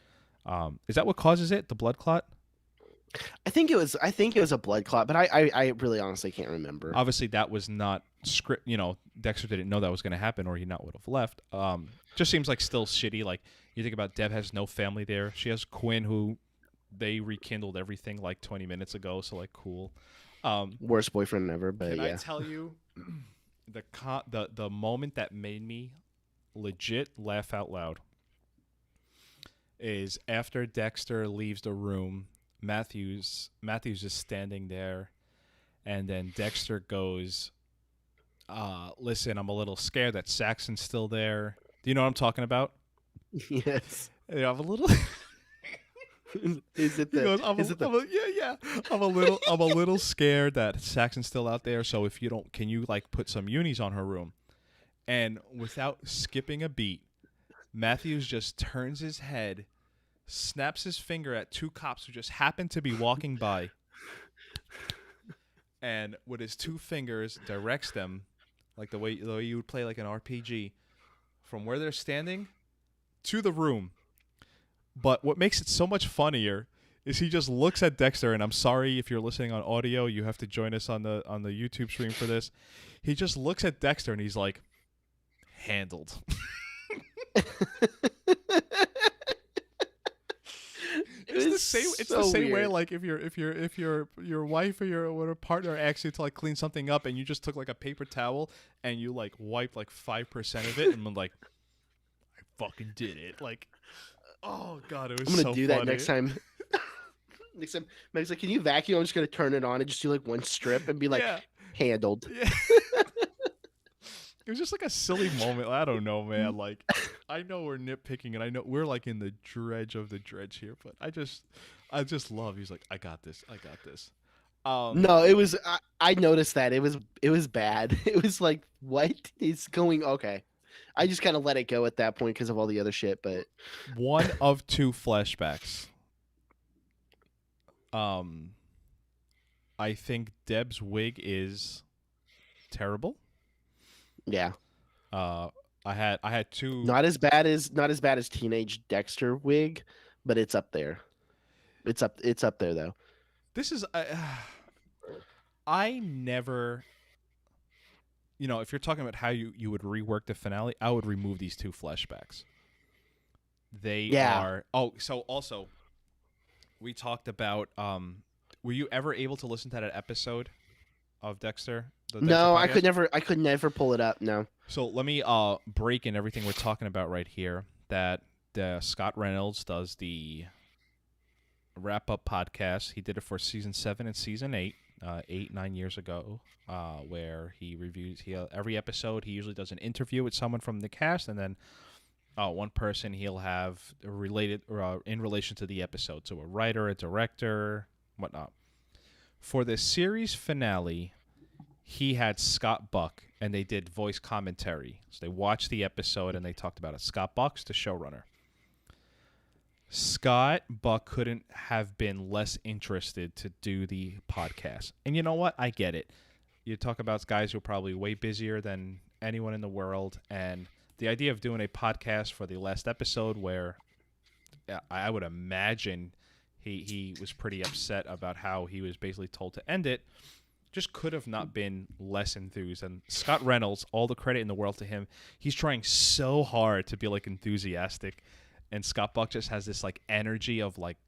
Is that what causes it? The blood clot? I think it was a blood clot, but I really honestly can't remember. Obviously, that was not script. Dexter didn't know that was going to happen, or he not would have left. Just seems like still shitty. Like you think about Deb has no family there. She has Quinn, who they rekindled everything like 20 minutes ago. So like cool. Worst boyfriend ever, but Can yeah. I tell you the moment that made me legit laugh out loud is after Dexter leaves the room. Matthews is standing there, and then Dexter goes, listen, I'm a little scared that Saxon's still there. Do you know what I'm talking about? Yes. Yeah, I'm a little Is it He the? goes, Is it the? yeah. I'm a little scared that Saxon's still out there. So if you don't, can you like put some unis on her room? And without skipping a beat, Matthews just turns his head, snaps his finger at 2 cops who just happen to be walking by, and with his 2 fingers directs them, like the way you would play like an RPG, from where they're standing to the room. But what makes it so much funnier is he just looks at Dexter, and I'm sorry if you're listening on audio, you have to join us on the YouTube stream for this. He just looks at Dexter and he's like, handled. It's the same. It's so the same way. weird. Like if your wife or your partner asks you to like clean something up, and you just took like a paper towel and you like wiped like 5% of it, and I'm like, I fucking did it. Like, oh god, it was. I'm gonna so do funny. that next time. Next time, Meg's like, "Can you vacuum?" I'm just gonna turn it on and just do like one strip and be like, Yeah. "Handled." Yeah. It was just like a silly moment. I don't know, man. Like, I know we're nitpicking, and I know we're like in the dredge of the dredge here, but I just love. He's like, I got this. No, it was. I noticed that it was bad. It was like, what is going? Okay, I just kind of let it go at that point because of all the other shit. But one of 2 flashbacks. I think Deb's wig is terrible. yeah, I had 2. not as bad as teenage Dexter wig, but it's up there. It's up there though. This is I never, if you're talking about how you would rework the finale, I would remove these 2 flashbacks. They are. Oh, so also, we talked about. Were you ever able to listen to that episode of Dexter? No, I podcast? I could never pull it up. No. So let me break in everything we're talking about right here. That Scott Reynolds does the wrap up podcast. He did it for season 7 and season 8. 8-9 years ago, where he reviews. Every episode he usually does an interview with someone from the cast, and then one person he'll have related or in relation to the episode. So a writer, a director, whatnot. For the series finale, he had Scott Buck, and they did voice commentary. So they watched the episode and they talked about it. Scott Buck's the showrunner. Scott Buck couldn't have been less interested to do the podcast. And you know what? I get it. You talk about guys who are probably way busier than anyone in the world, and the idea of doing a podcast for the last episode where I would imagine he was pretty upset about how he was basically told to end it, just could have not been less enthused. And Scott Reynolds, all the credit in the world to him. He's trying so hard to be like enthusiastic, and Scott Buck just has this like energy of like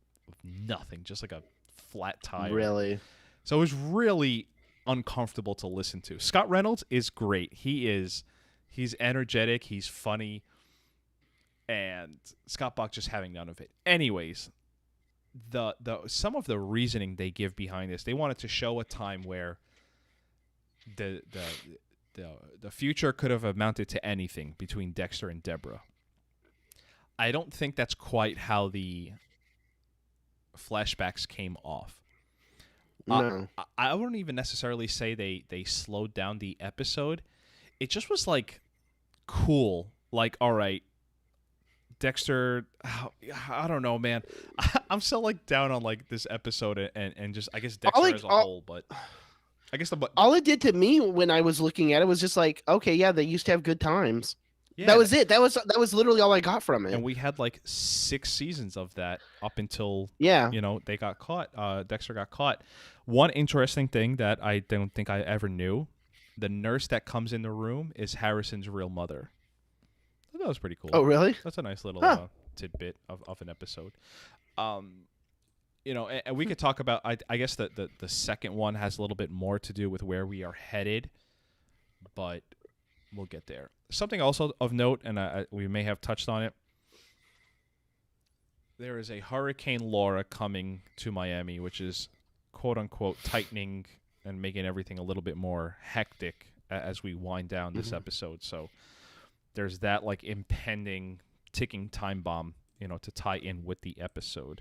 nothing, just like a flat tire. Really? So it was really uncomfortable to listen to. Scott Reynolds is great. He's energetic, he's funny, and Scott Buck just having none of it. Anyways, the some of the reasoning they give behind this, they wanted to show a time where the future could have amounted to anything between Dexter and Deborah. I don't think that's quite how the flashbacks came off. No. I wouldn't even necessarily say they slowed down the episode. It just was like cool. Like, all right, Dexter, I don't know, man. I'm so like down on like this episode and just I guess Dexter as a whole, but I guess all it did to me when I was looking at it was just like, okay, yeah, they used to have good times. yeah, That was it. That was literally all I got from it. and we had like 6 seasons of that up until Yeah. they got caught. Dexter got caught. One interesting thing that I don't think I ever knew: the nurse that comes in the room is Harrison's real mother. I thought that was pretty cool. Oh, really? That's a nice little Huh. tidbit of an episode. And we could talk about. I guess the second one has a little bit more to do with where we are headed, but we'll get there. Something also of note, and we may have touched on it. There is a Hurricane Laura coming to Miami, which is quote unquote tightening and making everything a little bit more hectic as we wind down this episode. So there's that like impending ticking time bomb, to tie in with the episode.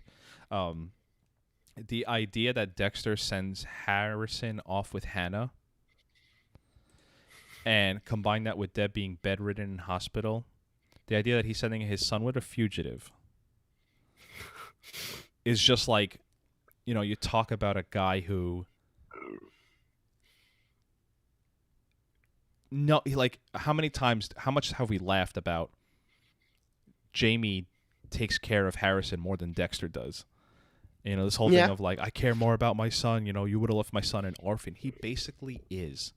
The idea that Dexter sends Harrison off with Hannah and combine that with Deb being bedridden in hospital, the idea that he's sending his son with a fugitive is just like, you talk about a guy who how much have we laughed about Jamie takes care of Harrison more than Dexter does? This whole thing of like, I care more about my son, you would have left my son an orphan. He basically is.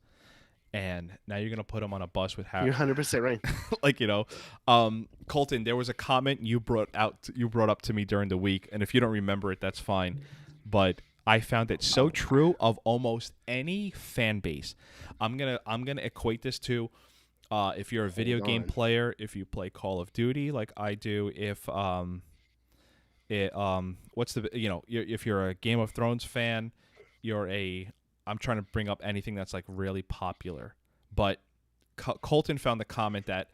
And now you're going to put him on a bus with Harry. You're 100% right. Colton, there was a comment you brought up to me during the week, and if you don't remember it, that's fine. But I found it so true of almost any fan base. I'm gonna equate this to if you're a video game player, if you play Call of Duty like I do, if if you're a Game of Thrones fan, I'm trying to bring up anything that's like really popular, but Colton found the comment that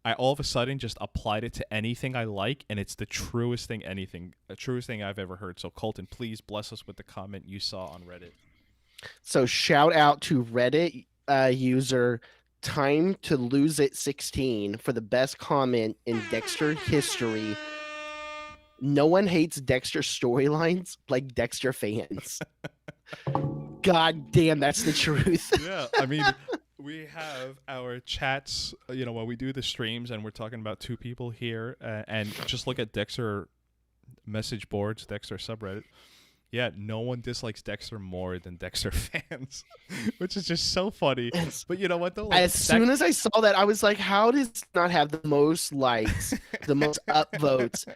I all of a sudden just applied it to anything I like, and it's the truest thing I've ever heard. So Colton, please bless us with the comment you saw on Reddit. So shout out to Reddit user Time to Lose It 16 for the best comment in Dexter history. No one hates Dexter storylines like Dexter fans. God damn, that's the truth. Yeah, I mean, we have our chats, when we do the streams, and we're talking about 2 people here, and just look at Dexter message boards, Dexter subreddit. Yeah, no one dislikes Dexter more than Dexter fans, which is just so funny. But you know what, though? Like, as soon as I saw that, I was like, how does it not have the most likes, the most upvotes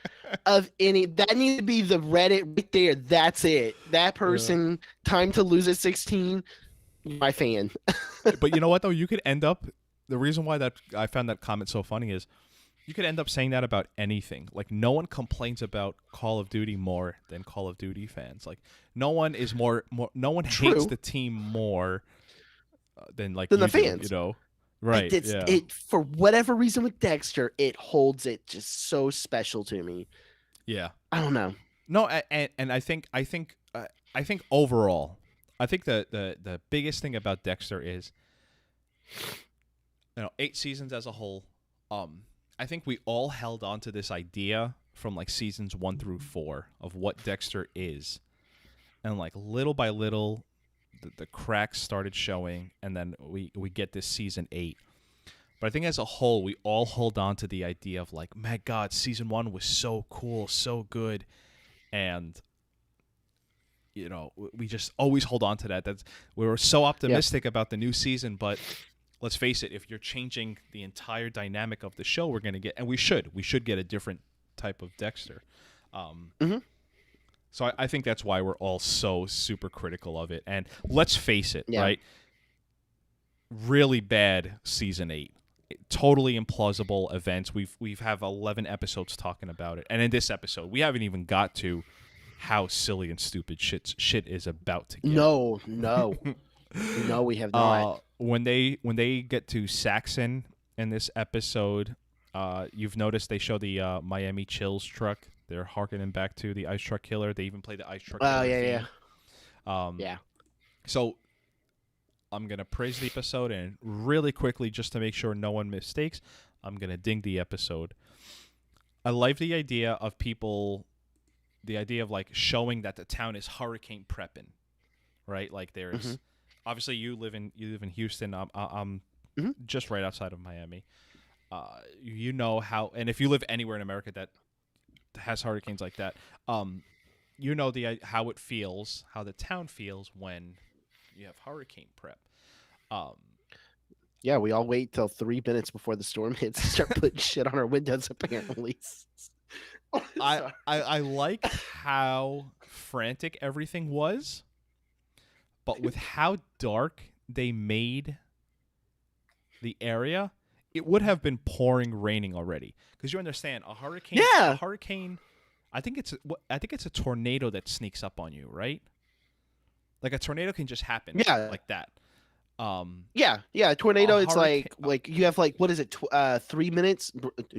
of any? That needs to be the Reddit right there. That's it. That person, Time to Lose It 16, my fan. But you know what, though? You could end up, the reason why that I found that comment so funny is You could end up saying that about anything. Like, no one complains about Call of Duty more than Call of Duty fans. Like, no one is more no one True. hates the team more than Than you the do, fans. you know? Right. Yeah. It for whatever reason with Dexter, it holds it just so special to me. Yeah. I don't know. No, and I think overall, I think the biggest thing about Dexter is, 8 seasons as a whole. I think we all held on to this idea from like seasons 1 through 4 of what Dexter is, and like little by little, the cracks started showing, and then we get this season 8. But I think as a whole, we all hold on to the idea of like, my God, season 1 was so cool, so good, and we just always hold on to that. We were so optimistic about the new season, but let's face it, if you're changing the entire dynamic of the show, we're going to get, and we should get a different type of Dexter. So I think that's why we're all so super critical of it. And let's face it, right? Really bad season 8. Totally implausible events. We've have 11 episodes talking about it, and in this episode, we haven't even got to how silly and stupid shit is about to get. No, we have not. When they get to Saxon in this episode, you've noticed they show the Miami Chills truck. They're harkening back to the Ice Truck Killer. They even play the Ice Truck Killer. Oh, yeah. So I'm going to praise the episode, and really quickly, just to make sure no one mistakes, I'm going to ding the episode. I like the idea of like showing that the town is hurricane prepping, right? Like there's obviously you live in Houston. I'm just right outside of Miami. You know how, and if you live anywhere in America that has hurricanes like that, you know how it feels, how the town feels when you have hurricane prep. Yeah, we all wait till 3 minutes before the storm hits to start putting shit on our windows, apparently. I like how frantic everything was, but with how dark they made the area, it would have been raining already. Because you understand, a hurricane. Yeah. A hurricane. I think it's a tornado that sneaks up on you, right? Like a tornado can just happen. Yeah. Like that. A tornado. It's like you have what is it? 3 minutes.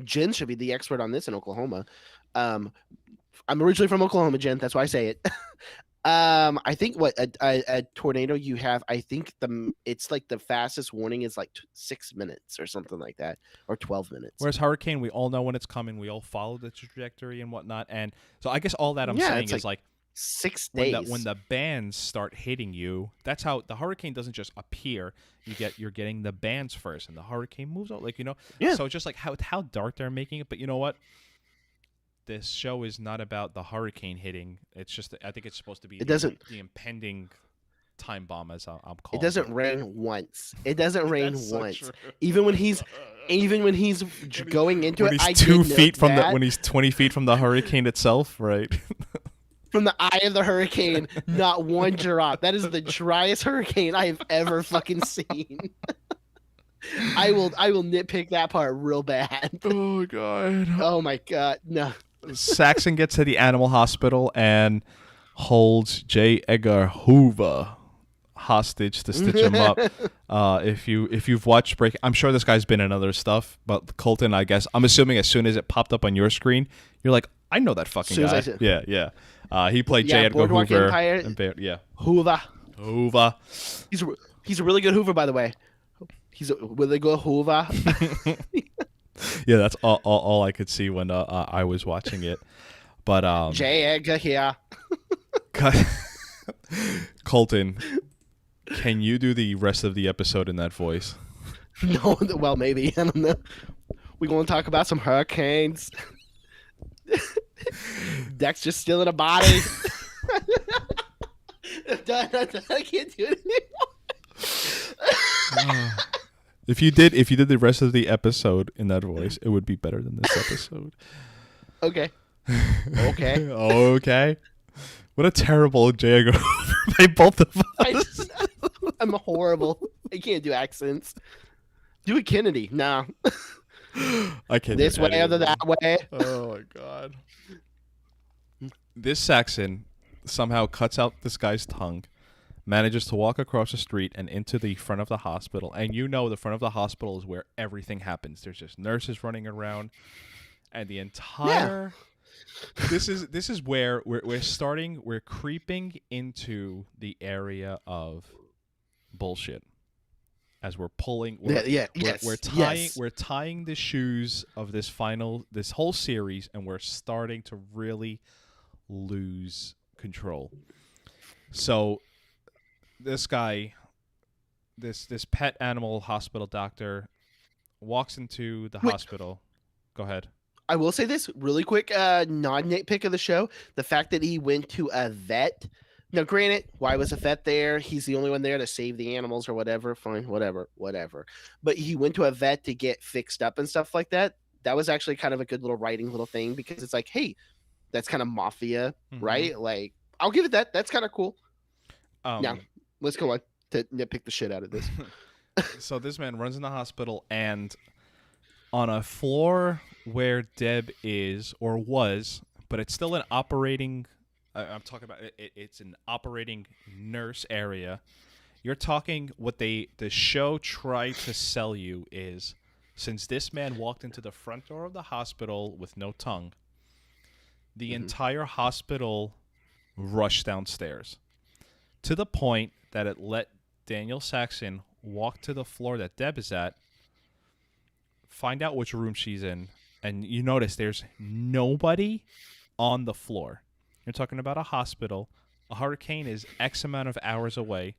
Jen should be the expert on this in Oklahoma. I'm originally from Oklahoma, Jen. That's why I say it. I think a tornado you have. I think it's like the fastest warning is like 6 minutes or something like that, or 12 minutes. Whereas hurricane, we all know when it's coming. We all follow the trajectory and whatnot. And so I guess all that I'm saying is like 6 days. When the bands start hitting you, that's how the hurricane doesn't just appear. You're getting the bands first, and the hurricane moves out. So it's just like how dark they're making it. But you know what? This show is not about the hurricane hitting. It's just I think it's supposed to be the impending time bomb, as I'm calling it. It doesn't rain once. It doesn't rain once. So even when he's going into when it, he's 2 feet from when he's 20 feet from the hurricane itself, right? From the eye of the hurricane, not one drop. That is the driest hurricane I have ever fucking seen. I will nitpick that part real bad. Oh god. Oh my god. No. Saxon gets to the animal hospital and holds J. Edgar Hoover hostage to stitch him up. If you've watched Breaking, I'm sure this guy's been in other stuff, but Colton, I guess I'm assuming as soon as it popped up on your screen, you're like, I know that fucking guy. Yeah. He played J. Edgar Boardwalk Hoover. Empire, Hoover. He's a really good Hoover, by the way. He's a really good Hoover. Yeah, that's all I could see when I was watching it. But J. Edgar here. Colton, can you do the rest of the episode in that voice? No, well, maybe. I don't know. We're going to talk about some hurricanes. Dex just still in a body. I can't do it anymore. If you did the rest of the episode in that voice, it would be better than this episode. Okay. Okay. What a terrible J. Edgar by both of us. I'm horrible. I can't do accents. Do a Kennedy. Nah. I can't This do way any or of that them. way. Oh my god. This Saxon somehow cuts out this guy's tongue, manages to walk across the street and into the front of the hospital. And you know the front of the hospital is where everything happens. There's just nurses running around, and the entire this is where we're creeping into the area of bullshit. As we're pulling, we're tying the shoes of this whole series, and we're starting to really lose control. So this guy, this pet animal hospital doctor, walks into the hospital. Go ahead. I will say this really quick, non-nitpick of the show. The fact that he went to a vet. Now, granted, why was a vet there? He's the only one there to save the animals or whatever. Fine, whatever. But he went to a vet to get fixed up and stuff like that. That was actually kind of a good little writing little thing because it's like, hey, that's kind of mafia, right? Like, I'll give it that. That's kind of cool. Now, let's go on to nitpick the shit out of this. So this man runs in the hospital, and on a floor where Deb is or was, but it's still an operating. I'm talking about it's an operating nurse area. You're talking what the show tried to sell you is, since this man walked into the front door of the hospital with no tongue, the entire hospital rushed downstairs to the point that it let Daniel Saxon walk to the floor that Deb is at, find out which room she's in, and you notice there's nobody on the floor. You're talking about a hospital. A hurricane is X amount of hours away.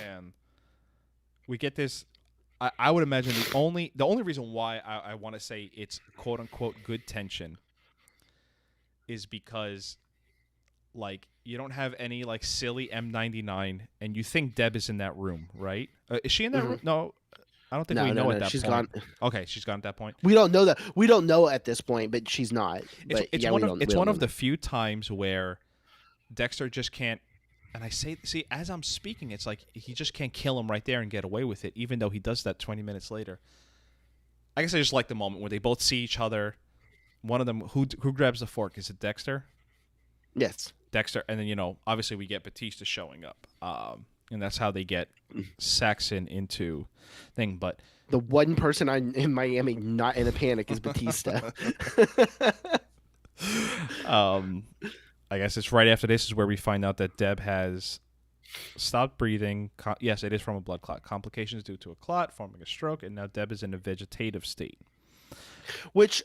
And we get this. I would imagine the only reason why I want to say it's quote unquote good tension is because, like, you don't have any like silly M99, and you think Deb is in that room, right? Is she in that room? No, I don't think we know at that she's point. Gone. Okay, she's gone at that point. We don't know that. We don't know at this point, but she's not. But It's one of the few times where Dexter just can't. And I see, as I'm speaking, it's like he just can't kill him right there and get away with it, even though he does that 20 minutes later. I guess I just like the moment where they both see each other. One of them, who grabs the fork? Is it Dexter? Yes. Dexter, and then obviously we get Batista showing up, and that's how they get Saxon into thing. But the one person in Miami not in a panic is Batista. I guess it's right after this is where we find out that Deb has stopped breathing. Yes, it is from a blood clot. Complications due to a clot forming a stroke, and now Deb is in a vegetative state. Which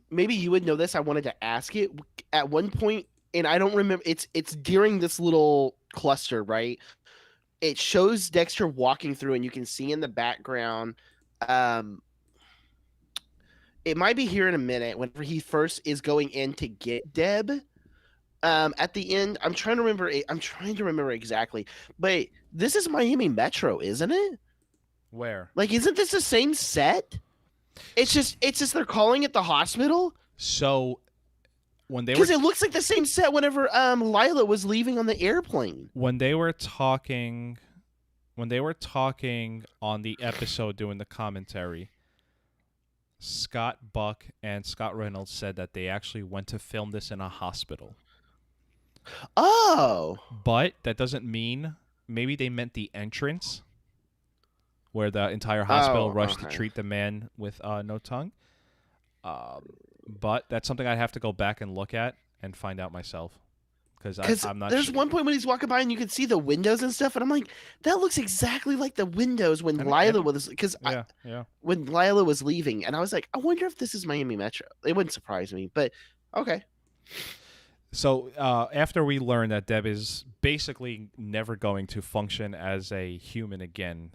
maybe you would know this. I wanted to ask it at one point, and I don't remember. It's during this little cluster, right? It shows Dexter walking through, and you can see in the background. It might be here in a minute. Whenever he first is going in to get Deb. At the end, I'm trying to remember exactly. But this is Miami Metro, isn't it? Where? Like, isn't this the same set? It's just they're calling it the hospital. So when they because it looks like the same set whenever Lila was leaving on the airplane. When they were talking on the episode doing the commentary, Scott Buck and Scott Reynolds said that they actually went to film this in a hospital. Oh. But that doesn't mean, maybe they meant the entrance where the entire hospital rushed to treat the man with no tongue. But that's something I'd have to go back and look at and find out myself. Because I'm not there's sure. one point when he's walking by and you can see the windows and stuff, and I'm like, that looks exactly like the windows when Lila was, because when Lila was leaving, and I was like, I wonder if this is Miami Metro. It wouldn't surprise me, but okay. So after we learn that Deb is basically never going to function as a human again,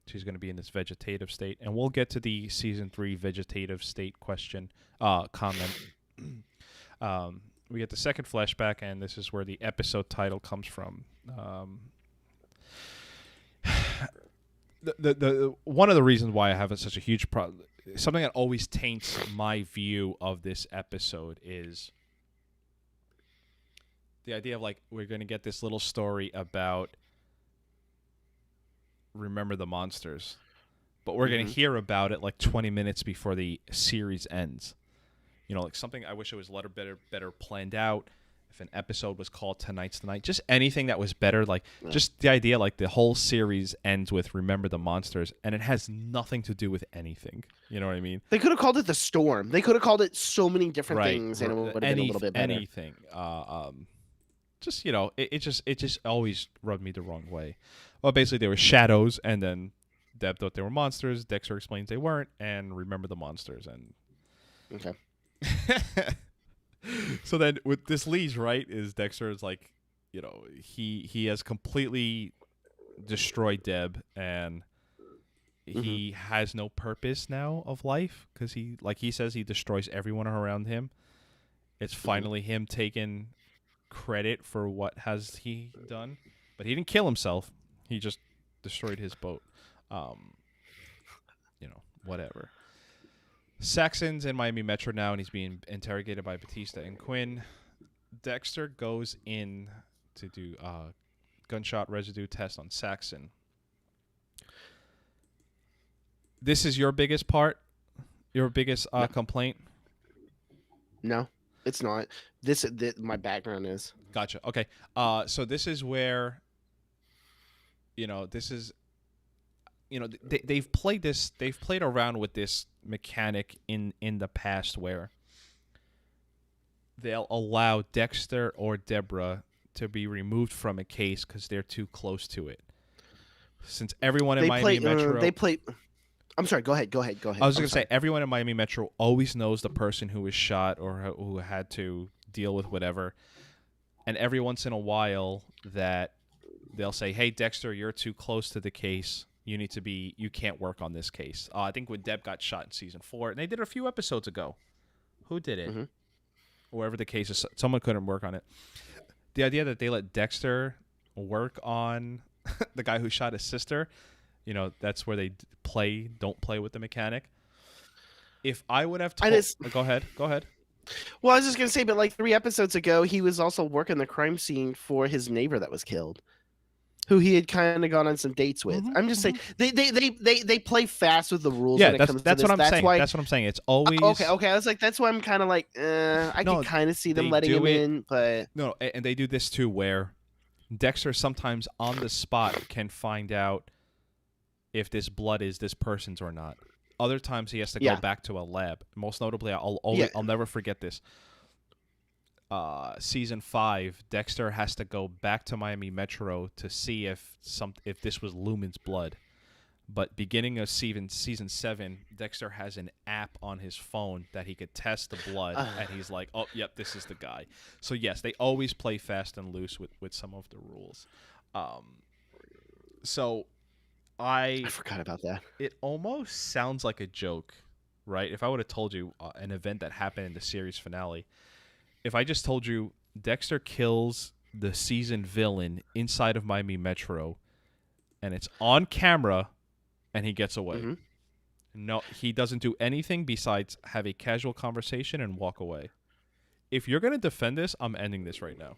she's going to be in this vegetative state, and we'll get to the season 3 vegetative state comment. We get the second flashback, and this is where the episode title comes from. The one of the reasons why I have such a huge problem, something that always taints my view of this episode, is the idea of, like, we're going to get this little story about Remember the Monsters. but we're going to hear about it like 20 minutes before the series ends. You know, like something I wish it was better planned out. If an episode was called Tonight's the Night, just anything that was better, like just the idea, like the whole series ends with Remember the Monsters, and it has nothing to do with anything. You know what I mean? They could have called it The Storm. They could have called it so many different things, and it would have been a little bit better. Anything. Just, you know, it just always rubbed me the wrong way. Well, basically, they were shadows, and then Deb thought they were monsters. Dexter explains they weren't, and Remember the Monsters. And Okay. So then with this leads, right, is Dexter is like, you know, he has completely destroyed Deb, and he has no purpose now of life because he says he destroys everyone around him. It's finally him taking credit for what has he done, but he didn't kill himself. He just destroyed his boat. You know, whatever. Saxon's in Miami Metro now, and he's being interrogated by Batista and Quinn. Dexter goes in to do gunshot residue test on Saxon. This is your biggest part? Your biggest complaint? No, it's not. My background is. Gotcha. Okay. So this is where, you know, they've played around with this mechanic in the past where they'll allow Dexter or Deborah to be removed from a case because they're too close to it. Since everyone in Miami Metro, I'm sorry. Go ahead. I was going to say everyone in Miami Metro always knows the person who was shot or who had to deal with whatever, and every once in a while that they'll say, "Hey, Dexter, you're too close to the case. You can't work on this case." I think when Deb got shot in season 4, and they did it a few episodes ago. Who did it? Wherever the case is, someone couldn't work on it. The idea that they let Dexter work on the guy who shot his sister, you know, that's where they don't play with the mechanic. If I would have told... Go ahead. Well, I was just going to say, but like 3 episodes ago, he was also working the crime scene for his neighbor that was killed, who he had kind of gone on some dates with. I'm just saying they play fast with the rules. Yeah, when it comes to that's this. what I'm saying. That's what I'm saying. It's always okay. I was like, that's why I'm kind of like, I can kind of see them letting him in, but no. And they do this too, where Dexter sometimes on the spot can find out if this blood is this person's or not. Other times he has to go back to a lab. Most notably, I'll never forget this. Season 5, Dexter has to go back to Miami Metro to see if this was Lumen's blood. But beginning of season 7, Dexter has an app on his phone that he could test the blood, and he's like, "Oh, yep, this is the guy." So yes, they always play fast and loose with some of the rules. So I forgot about that. It almost sounds like a joke, right? If I would have told you an event that happened in the series finale. If I just told you Dexter kills the season villain inside of Miami Metro, and it's on camera, and he gets away. No, he doesn't do anything besides have a casual conversation and walk away. If you're going to defend this, I'm ending this right now.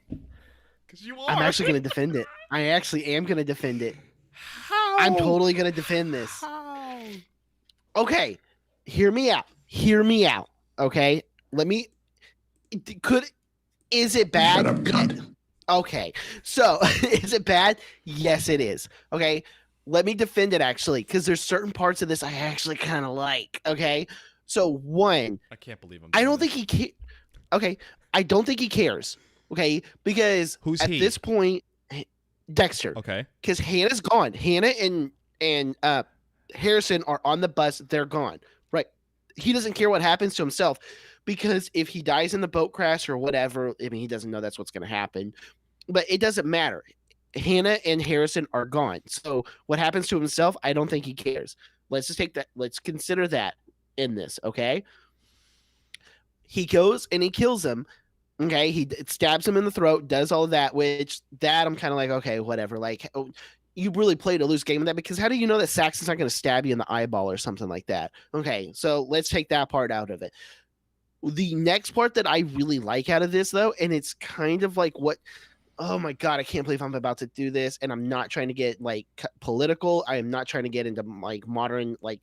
Because you are. I'm actually going to defend it. I actually am going to defend it. How? I'm totally going to defend this. How? Okay. Hear me out. Okay? Is it bad? Shut up, cunt. Okay. So, is it bad? Yes, it is. Okay. Let me defend it actually, because there's certain parts of this I actually kind of like. Okay. So, one, I can't believe I don't think he Okay. I don't think he cares. Okay. Because at this point, Dexter. Okay. Because Hannah's gone. Hannah and Harrison are on the bus. They're gone. Right. He doesn't care what happens to himself. Because if he dies in the boat crash or whatever, I mean, he doesn't know that's what's going to happen. But it doesn't matter. Hannah and Harrison are gone. So what happens to himself, I don't think he cares. Let's just take that. Let's consider that in this, okay? He goes and he kills him. Okay, he stabs him in the throat, does all of that, which that I'm kind of like, okay, whatever. Like, you really played a loose game with that, because how do you know that Saxon's not going to stab you in the eyeball or something like that? Okay, so let's take that part out of it. The next part that I really like out of this, though, and it's kind of like what oh my god, I can't believe I'm about to do this, and I'm not trying to get like political. I am not trying to get into like modern like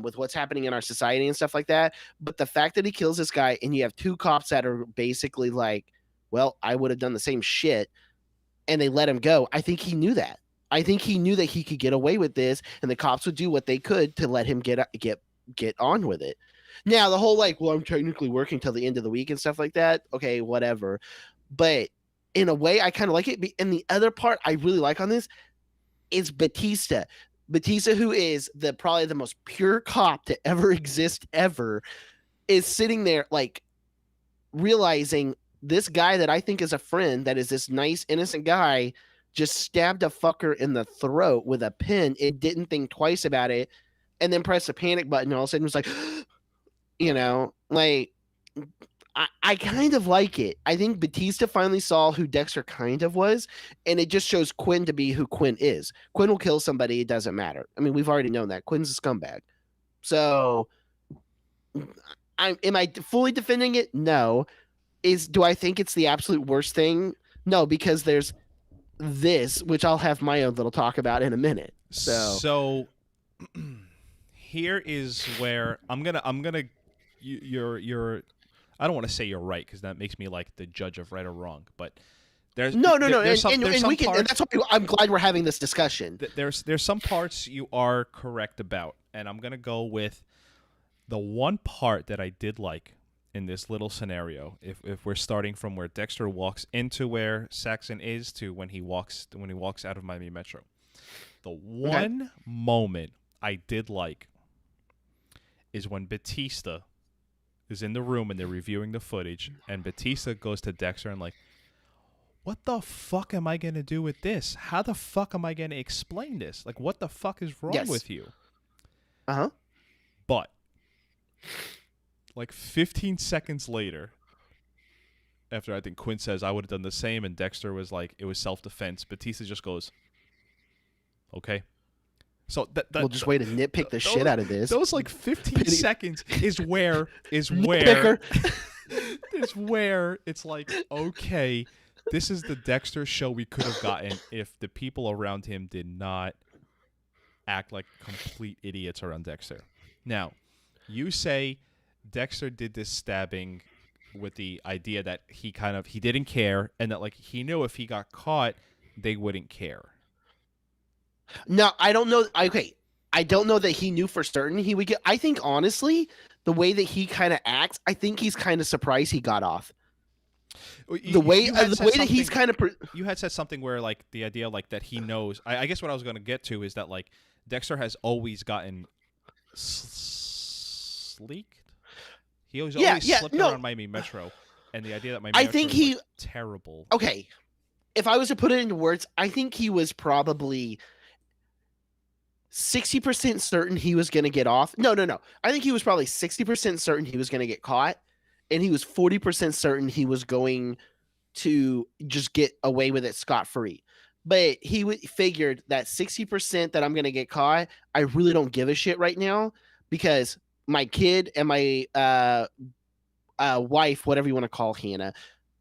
with what's happening in our society and stuff like that. But the fact that he kills this guy, and you have two cops that are basically like, well, I would have done the same shit, and they let him go. I think he knew that. I think he knew that he could get away with this, and the cops would do what they could to let him get on with it. Now the whole like, well, I'm technically working till the end of the week and stuff like that. Okay, whatever. But in a way, I kind of like it. And the other part I really like on this is Batista. Batista, who is probably the most pure cop to ever exist ever, is sitting there like realizing this guy that I think is a friend, that is this nice, innocent guy, just stabbed a fucker in the throat with a pin. It didn't think twice about it, and then pressed the panic button. And all of a sudden, it was like, like I kind of like it. I think Batista finally saw who Dexter kind of was, and it just shows Quinn to be who Quinn is. Quinn will kill somebody. It doesn't matter. I mean, we've already known that. Quinn's a scumbag. So, am I fully defending it? No. Do I think it's the absolute worst thing? No, because there's this, which I'll have my own little talk about in a minute. So here is where I'm gonna you're I don't want to say you're right, because that makes me like the judge of right or wrong, but there's no, there's some and that's why I'm glad we're having this discussion. There's some parts you are correct about, and I'm gonna go with the one part that I did like in this little scenario. If we're starting from where Dexter walks into where Saxon is to when he walks out of Miami Metro, the one moment I did like is when Batista is in the room and they're reviewing the footage, and Batista goes to Dexter and like, what the fuck am I going to do with this? How the fuck am I going to explain this? Like, what the fuck is wrong with you? Uh-huh. But like 15 seconds later, after I think Quinn says I would have done the same and Dexter was like, it was self-defense, Batista just goes, okay. So we'll just wait to nitpick the shit out of this. Those like 15 seconds is where it's like, okay, this is the Dexter show we could have gotten if the people around him did not act like complete idiots around Dexter. Now, you say Dexter did this stabbing with the idea that he didn't care, and that like he knew if he got caught, they wouldn't care. No, I don't know. Okay, I don't know that he knew for certain he would get. I think honestly, the way that he kind of acts, I think he's kind of surprised he got off. The way that he's kind of you had said something where like the idea like that he knows. I guess what I was going to get to is that like Dexter has always gotten sleeked. He always slipped around Miami Metro, and the idea that Miami Metro was terrible. Okay, if I was to put it into words, I think he was probably 60% certain he was going to get off. No. I think he was probably 60% certain he was going to get caught, and he was 40% certain he was going to just get away with it scot-free. But he figured that 60% that I'm going to get caught, I really don't give a shit right now, because my kid and my wife, whatever you want to call Hannah,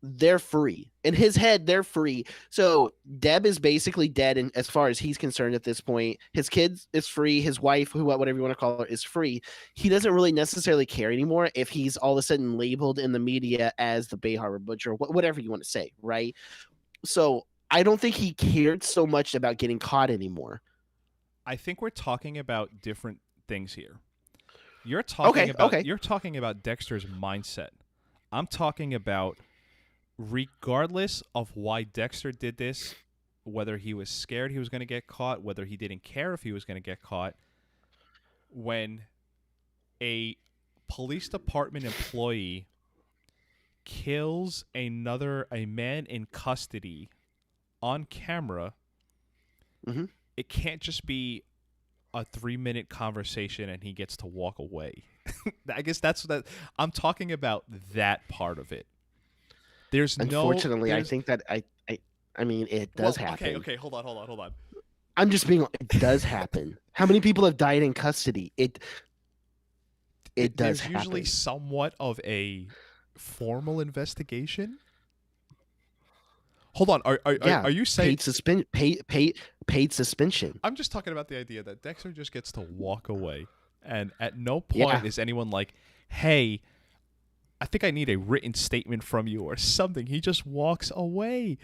they're free. In his head, they're free. So Deb is basically dead, and as far as he's concerned at this point, his kid is free. His wife, whatever you want to call her, is free. He doesn't really necessarily care anymore if he's all of a sudden labeled in the media as the Bay Harbor Butcher, whatever you want to say, right? So I don't think he cared so much about getting caught anymore. I think we're talking about different things here. You're talking about Dexter's mindset. I'm talking about, regardless of why Dexter did this, whether he was scared he was going to get caught, whether he didn't care if he was going to get caught, when a police department employee kills a man in custody on camera, it can't just be a 3-minute conversation and he gets to walk away. I guess that's that. I'm talking about that part of it. Unfortunately, I think that I mean, it does happen. Okay, hold on. I'm just being. It does happen. How many people have died in custody? It does There's happen. usually somewhat of a formal investigation. Hold on. Are you saying paid suspension? I'm just talking about the idea that Dexter just gets to walk away, and at no point Yeah. is anyone like, "Hey, I think I need a written statement from you or something." He just walks away,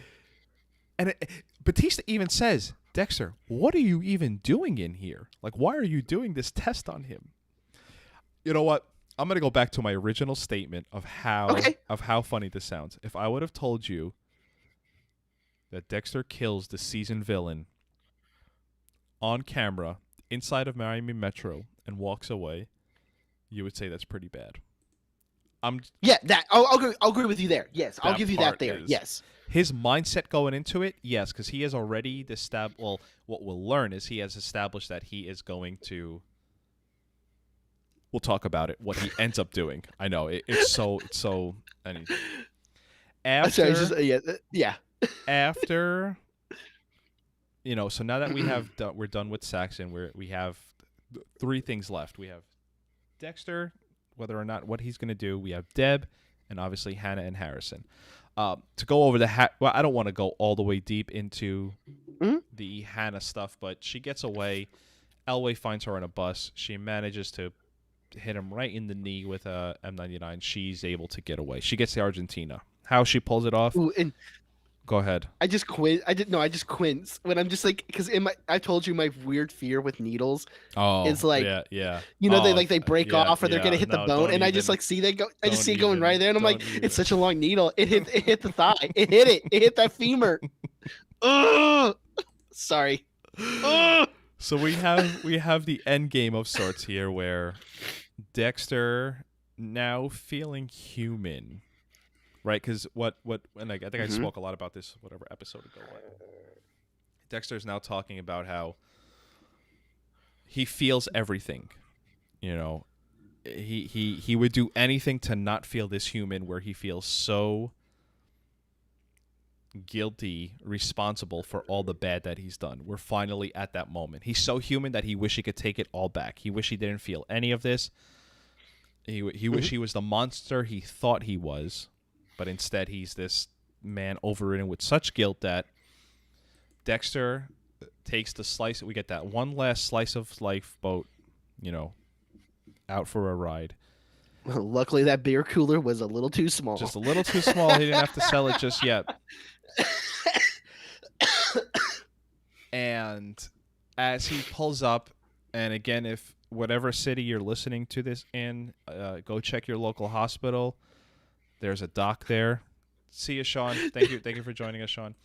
and Batista even says, "Dexter, what are you even doing in here? Like, why are you doing this test on him?" You know what? I'm gonna go back to my original statement of how funny this sounds. If I would have told you that Dexter kills the season villain on camera inside of Miami Metro and walks away, you would say that's pretty bad. Yeah, I'll agree with you there. Yes, I'll give you that there. Yes. His mindset going into it, yes, because he has already established. Well, what we'll learn is he has established that he is going to. We'll talk about it. What he ends up doing. I know it's so. Anyway. After, yeah. After, so now that we're done with Saxon, we have three things left. We have Dexter, whether or not what he's going to do. We have Deb, and obviously Hannah and Harrison. To go over well, I don't want to go all the way deep into the Hannah stuff, but she gets away. Elway finds her on a bus. She manages to hit him right in the knee with a M99. She's able to get away. She gets to Argentina. How she pulls it off? Ooh, and go ahead. I just quince when I'm just like, because I told you my weird fear with needles. Oh, it's like, yeah. They break off or they're gonna hit the bone, and I just see they go. I just see it going right there, and I'm like, it's such a long needle. It hit the thigh. It hit that femur. Ugh! Sorry. Ugh! So we have the end game of sorts here, where Dexter now feeling human. Right, because and I think I spoke a lot about this whatever episode ago. Dexter's now talking about how he feels everything. He would do anything to not feel this human, where he feels so guilty, responsible for all the bad that he's done. We're finally at that moment. He's so human that he wish he could take it all back. He wish he didn't feel any of this. He wish he was the monster he thought he was. But instead, he's this man overridden with such guilt that Dexter takes the slice. We get that one last slice of life boat, out for a ride. Well, luckily, that beer cooler was a little too small. Just a little too small. He didn't have to sell it just yet. And as he pulls up, and again, if whatever city you're listening to this in, go check your local hospital. There's a doc there. See you, Sean. Thank you for joining us, Sean.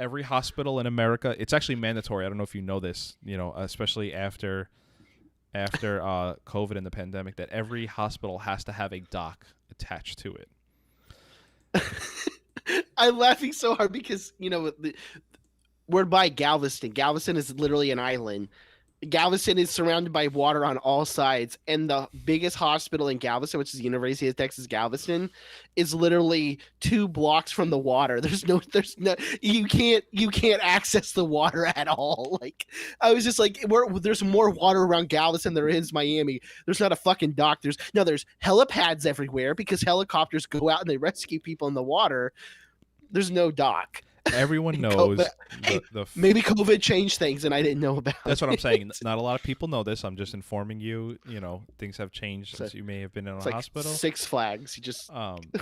Every hospital in America, it's actually mandatory. I don't know if you know this, especially after COVID and the pandemic, that every hospital has to have a doc attached to it. I'm laughing so hard because, we're by Galveston. Galveston is literally an island. Galveston is surrounded by water on all sides, and the biggest hospital in Galveston, which is the University of Texas Galveston, is literally 2 blocks from the water. There's no you can't access the water at all. Like, I was just like, there's more water around Galveston than there is Miami. There's not a fucking dock. There's helipads everywhere because helicopters go out and they rescue people in the water. There's no dock. Everyone knows. Maybe COVID changed things and I didn't know about. That's what I'm saying. Not a lot of people know this. I'm just informing you. Things have changed since you may have been in a hospital. Six Flags. You just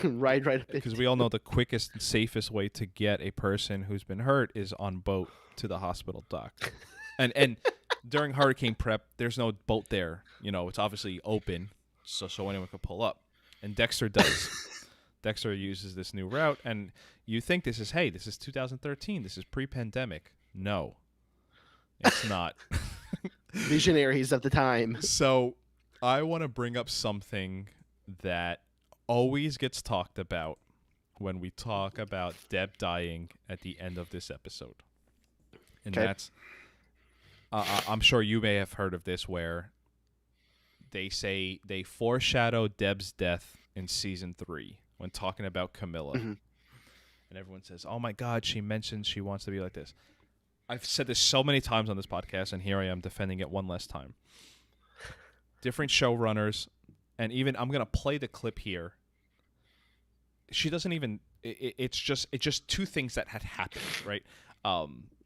ride up. Because we all know the quickest and safest way to get a person who's been hurt is on boat to the hospital dock. And during hurricane prep, there's no boat there. It's obviously open, so anyone could pull up. And Dexter does. Dexter uses this new route, and you think this is 2013. This is pre-pandemic. No, it's not. Visionaries of the time. So I want to bring up something that always gets talked about when we talk about Deb dying at the end of this episode. And that's, I'm sure you may have heard of this, where they say they foreshadow Deb's death in season 3 when talking about Camilla. Mm-hmm. And everyone says, oh my God, she mentions she wants to be like this. I've said this so many times on this podcast, and here I am defending it one last time. Different showrunners, and even I'm going to play the clip here. She doesn't even, it's just two things that had happened, right?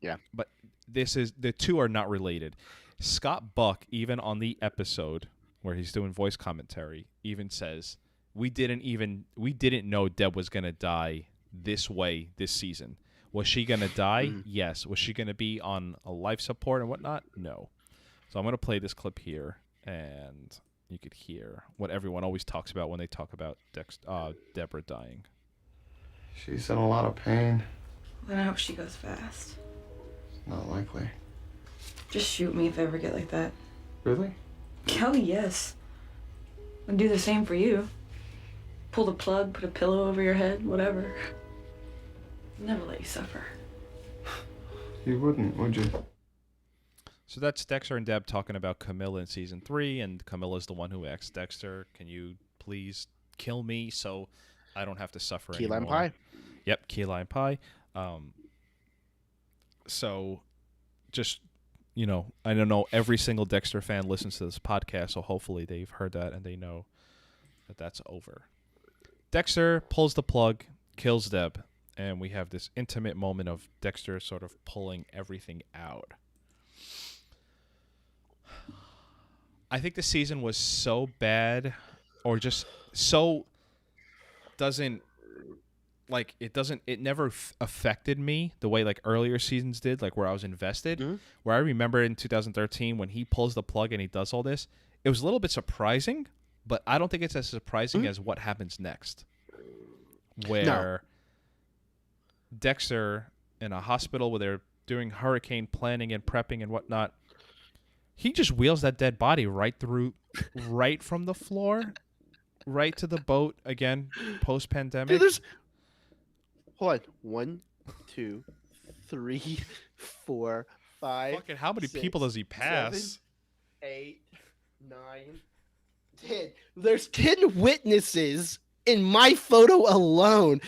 Yeah. But the two are not related. Scott Buck, even on the episode where he's doing voice commentary, even says we didn't know Deb was gonna die this way this season. Was she gonna die? Yes. Was she gonna be on a life support and whatnot? No. So I'm gonna play this clip here, and you could hear what everyone always talks about when they talk about Deborah dying. She's in a lot of pain. Then I hope she goes fast. Not likely. Just shoot me if I ever get like that. Really? Hell yes. I'd do the same for you. Pull the plug, put a pillow over your head, whatever. Never let you suffer. You wouldn't, would you? So that's Dexter and Deb talking about Camilla in season 3, and Camilla's the one who asks Dexter, "Can you please kill me so I don't have to suffer Key anymore?" lime pie. Yep, key lime pie. So just, I don't know, every single Dexter fan listens to this podcast, so hopefully they've heard that and they know that that's over. Dexter pulls the plug, kills Deb, and we have this intimate moment of Dexter sort of pulling everything out. I think the season was so bad, or just so it never affected me the way like earlier seasons did, like where I was invested. Mm-hmm. Where I remember in 2013 when he pulls the plug and he does all this, it was a little bit surprising, but I don't think it's as surprising as what happens next. Where Dexter in a hospital where they're doing hurricane planning and prepping and whatnot, he just wheels that dead body right from the floor, right to the boat again, post-pandemic. Dude, there's... Hold on. 1, 2, 3, 4, 5. Fucking how many 6, people does he pass? 7, 8, 9, 10. There's 10 witnesses in my photo alone.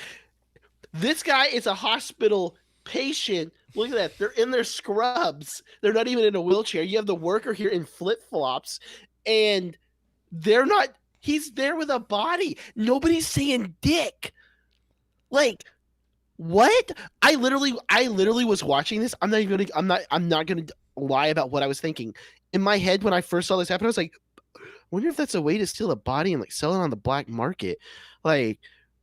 This guy is a hospital patient. Look at that. They're in their scrubs. They're not even in a wheelchair. You have the worker here in flip-flops, and they're not. He's there with a body. Nobody's saying dick. Like, what? I literally was watching this. I'm not gonna lie about what I was thinking. In my head, when I first saw this happen, I was like, I wonder if that's a way to steal a body and like sell it on the black market. Like,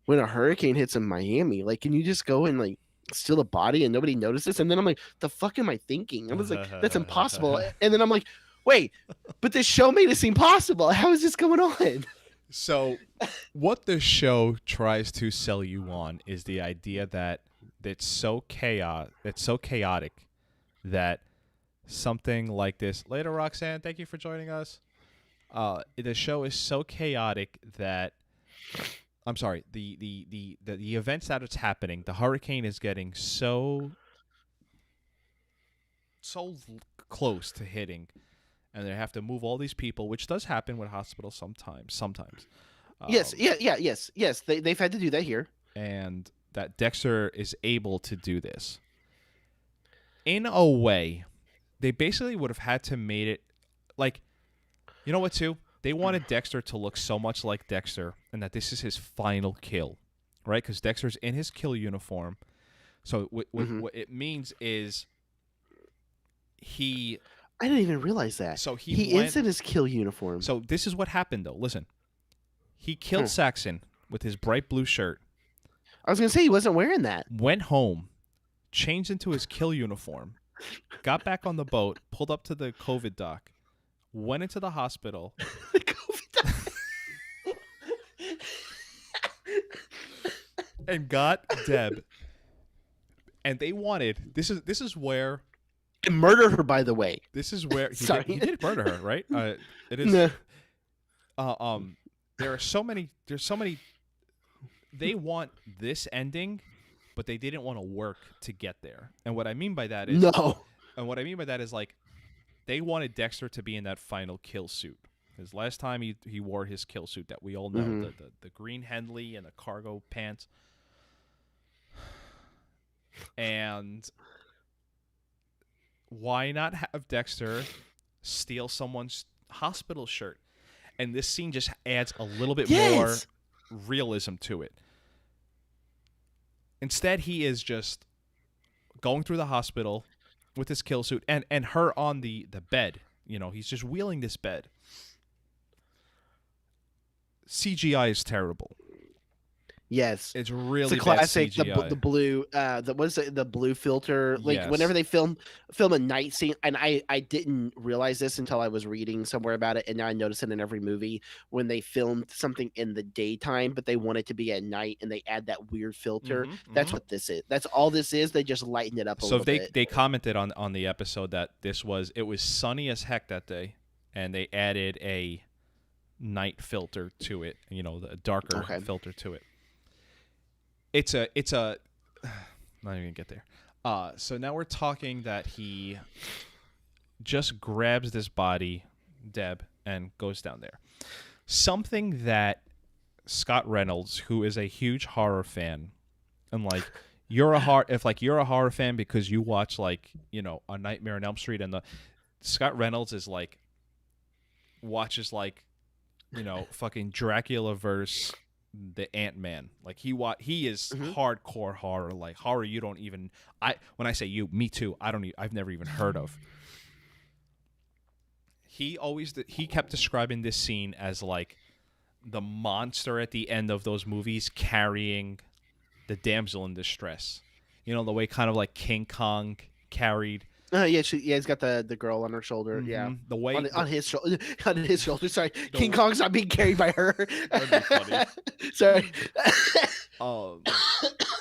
when a hurricane hits in Miami, like, can you just go and like steal a body and nobody notices? And then I'm like, the fuck am I thinking? I was like, that's impossible. And then I'm like, wait, but this show made it seem possible. How is this going on? So what the show tries to sell you on is the idea that it's so chaotic that something like this. Later, Roxanne, thank you for joining us. The show is so chaotic that I'm sorry, the events that it's happening, the hurricane is getting so close to hitting, and they have to move all these people, which does happen with hospitals sometimes. Yes. They've had to do that here. And that Dexter is able to do this. In a way, they basically would have had to made it like, you know what, too? They wanted Dexter to look so much like Dexter, and that this is his final kill, right? Because Dexter's in his kill uniform. So what it means is I didn't even realize that. So he is in his kill uniform. So this is what happened, though. Listen. He killed Saxon with his bright blue shirt. I was going to say he wasn't wearing that. Went home, changed into his kill uniform, got back on the boat, pulled up to the COVID dock, went into the hospital. The COVID dock. And got Deb. And they wanted, this is where... And murdered her, by the way. This is where... Sorry. He did murder her, right? It is... Nah. There's so many. They want this ending, but they didn't want to work to get there. And what I mean by that is no. And what I mean by that is like, they wanted Dexter to be in that final kill suit. His last time he wore his kill suit that we all know, the green Henley and the cargo pants. And why not have Dexter steal someone's hospital shirt? And this scene just adds a little bit more realism to it. Instead, he is just going through the hospital with his kill suit and her on the bed. You know, he's just wheeling this bed. CGI is terrible. Yes. It's really It's a classic. bad CGI. The blue, the blue filter. Like Yes. whenever they film a night scene, and I didn't realize this until I was reading somewhere about it, and now I notice it in every movie when they filmed something in the daytime, but they want it to be at night, and they add that weird filter. That's what this is. That's all this is. They just lighten it up a So little bit. they commented on the episode that it was sunny as heck that day, and they added a night filter to it. You know, the darker filter to it. It's a not even gonna get there. So now we're talking that he just grabs this body, Deb, and goes down there. Something that Scott Reynolds, who is a huge horror fan, and like you're a horror fan because you watch like, you know, A Nightmare on Elm Street, and Scott Reynolds is like watches like, you know, fucking Dracula verse the Ant-Man. Like he is hardcore horror, like horror you don't even when I say you, me too, I've never even heard of. He kept describing this scene as like the monster at the end of those movies carrying the damsel in distress. You know, the way kind of like King Kong carried. He's got the girl on her shoulder. Yeah, The way on his shoulder. Sorry, King Kong's not being carried by her. That'd be funny. Sorry.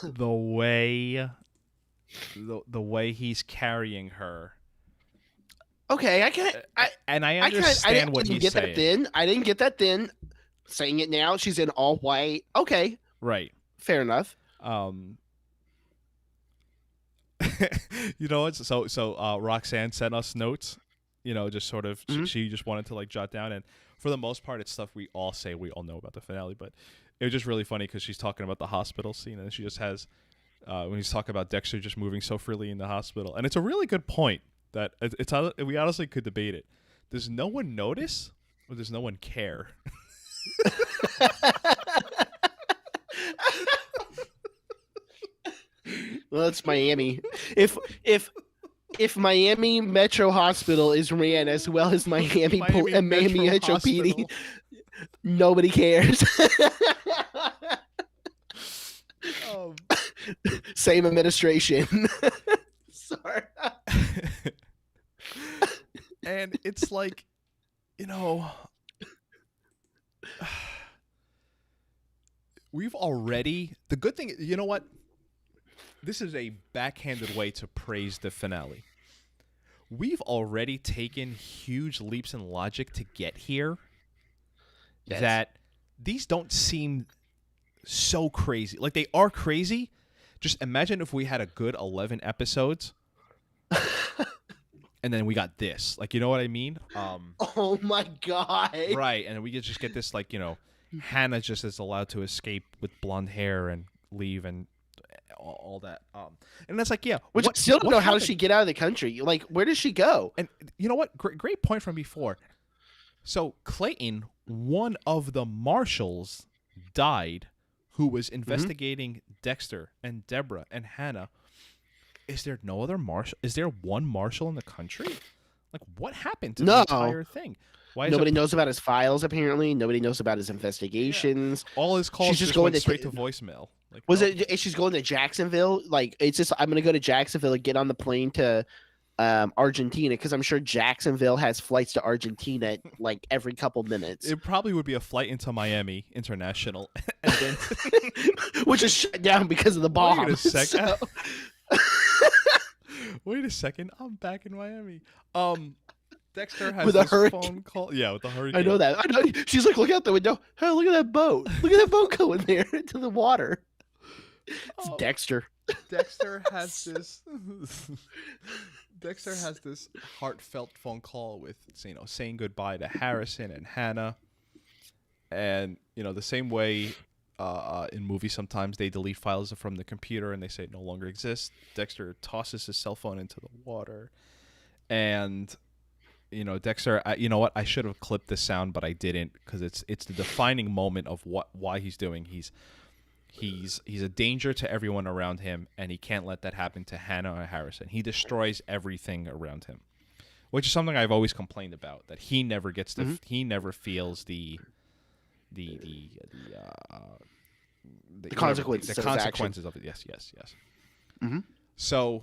The way he's carrying her. Okay, I understand what he's saying. I didn't get that then. Saying it now, she's in all white. Okay, right. Fair enough. You know what? So Roxanne sent us notes. You know, just sort of she just wanted to like jot down, and for the most part, it's stuff we all know about the finale. But it was just really funny because she's talking about the hospital scene, and she just has when he's talking about Dexter just moving so freely in the hospital, and it's a really good point that we honestly could debate it. Does no one notice, or does no one care? Well, it's Miami. If Miami Metro Hospital is ran as well as Miami Metro PD, nobody cares. Same administration. Sorry. And it's like, you know, the good thing, you know what? This is a backhanded way to praise the finale. We've already taken huge leaps in logic to get here. Yes. That these don't seem so crazy. Like, they are crazy. Just imagine if we had a good 11 episodes and then we got this. Like, you know what I mean? Oh my God. Right. And we could just get this, like, you know, Hannah just is allowed to escape with blonde hair and leave and all that. And that's like, yeah. Which I still don't know how does she get out of the country? Like, where does she go? And you know what? Great point from before. So Clayton, one of the marshals, died, who was investigating Dexter and Deborah and Hannah. Is there no other marshal? Is there one marshal in the country? Like, what happened to the entire thing? Why nobody knows about his files, apparently. Nobody knows about his investigations. Yeah. All his calls just went straight to voicemail. Like, she's going to Jacksonville? Like, it's just, I'm going to go to Jacksonville and get on the plane to Argentina, because I'm sure Jacksonville has flights to Argentina like every couple minutes. It probably would be a flight into Miami International. And then which is shut down because of the bomb. Wait a second. Wait a second. I'm back in Miami. Dexter has this phone call. Yeah, with the hurricane. I know that. I know. She's like, look out the window. Hey, look at that boat. Look at that boat going there into the water. It's Dexter. Dexter has this. Dexter has this heartfelt phone call with, you know, saying goodbye to Harrison and Hannah, and you know, the same way in movies sometimes they delete files from the computer and they say it no longer exists. Dexter tosses his cell phone into the water, and you know, Dexter. You know what? I should have clipped the sound, but I didn't, because it's the defining moment of why he's doing. He's a danger to everyone around him, and he can't let that happen to Hannah or Harrison. He destroys everything around him, which is something I've always complained about. That he never gets to, he never feels the consequences. The consequences of it. Yes. So,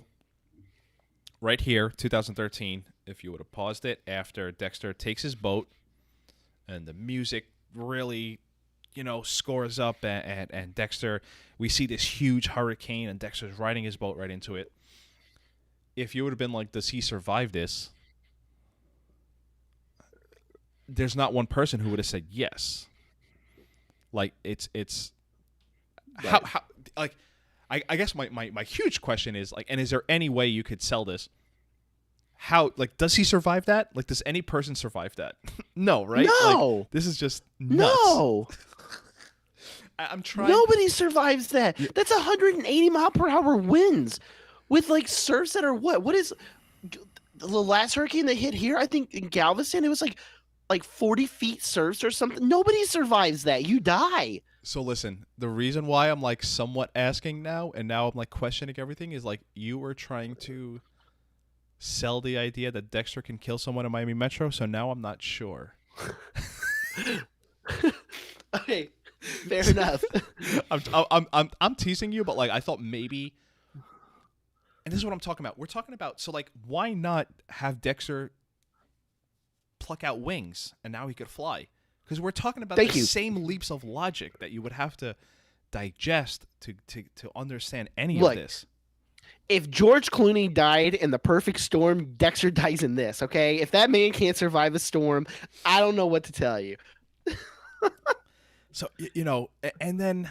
right here, 2013. If you would have paused it after Dexter takes his boat, and the music really, scores up, and Dexter, we see this huge hurricane, and Dexter's riding his boat right into it. If you would have been like, does he survive this? There's not one person who would have said yes. Like, it's right. how like, I guess my huge question is, like, and is there any way you could sell this? How, like, does he survive that? Like, does any person survive that? No, right? No. Like, this is just nuts. No. I'm trying. Nobody survives that. That's 180 mile per hour winds with like surfs that are what is the last hurricane that hit here? I think in Galveston, it was like 40 feet surfs or something. Nobody survives that. You die. So listen, the reason why I'm like somewhat asking now, and now I'm like questioning everything, is like you were trying to sell the idea that Dexter can kill someone in Miami Metro. So now I'm not sure. Okay. Fair enough. I'm teasing you, but like I thought maybe, and this is what I'm talking about. We're talking about, so like, why not have Dexter pluck out wings and now he could fly? Because we're talking about the same leaps of logic that you would have to digest to understand any of this. If George Clooney died in The Perfect Storm, Dexter dies in this. Okay, if that man can't survive a storm, I don't know what to tell you. So, and then,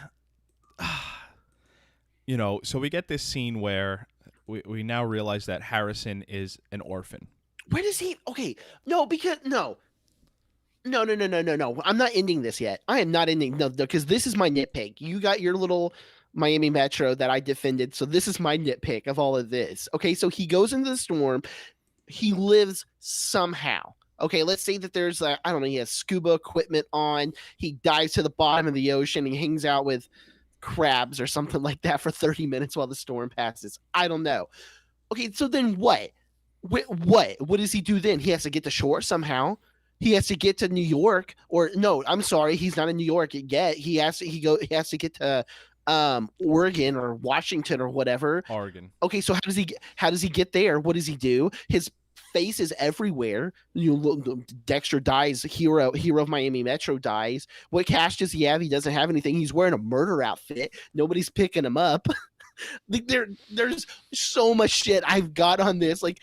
so we get this scene where we now realize that Harrison is an orphan. Where does he? Okay, no, because no. I'm not ending this yet. I am not ending because this is my nitpick. You got your little Miami Metro that I defended, so this is my nitpick of all of this. Okay, so he goes into the storm. He lives somehow. Okay, let's say that there's I don't know, he has scuba equipment on. He dives to the bottom of the ocean. He hangs out with crabs or something like that for 30 minutes while the storm passes. I don't know. Okay, so then what? What does he do then? He has to get to shore somehow. He has to get to New York, or no, I'm sorry, he's not in New York yet. He has to get to Oregon or Washington or whatever. Oregon. Okay, so how does he get there? What does he do? His face is everywhere. Dexter dies. Hero of Miami Metro dies. What cash does he have? He doesn't have anything. He's wearing a murder outfit. Nobody's picking him up. There's so much shit I've got on this, like,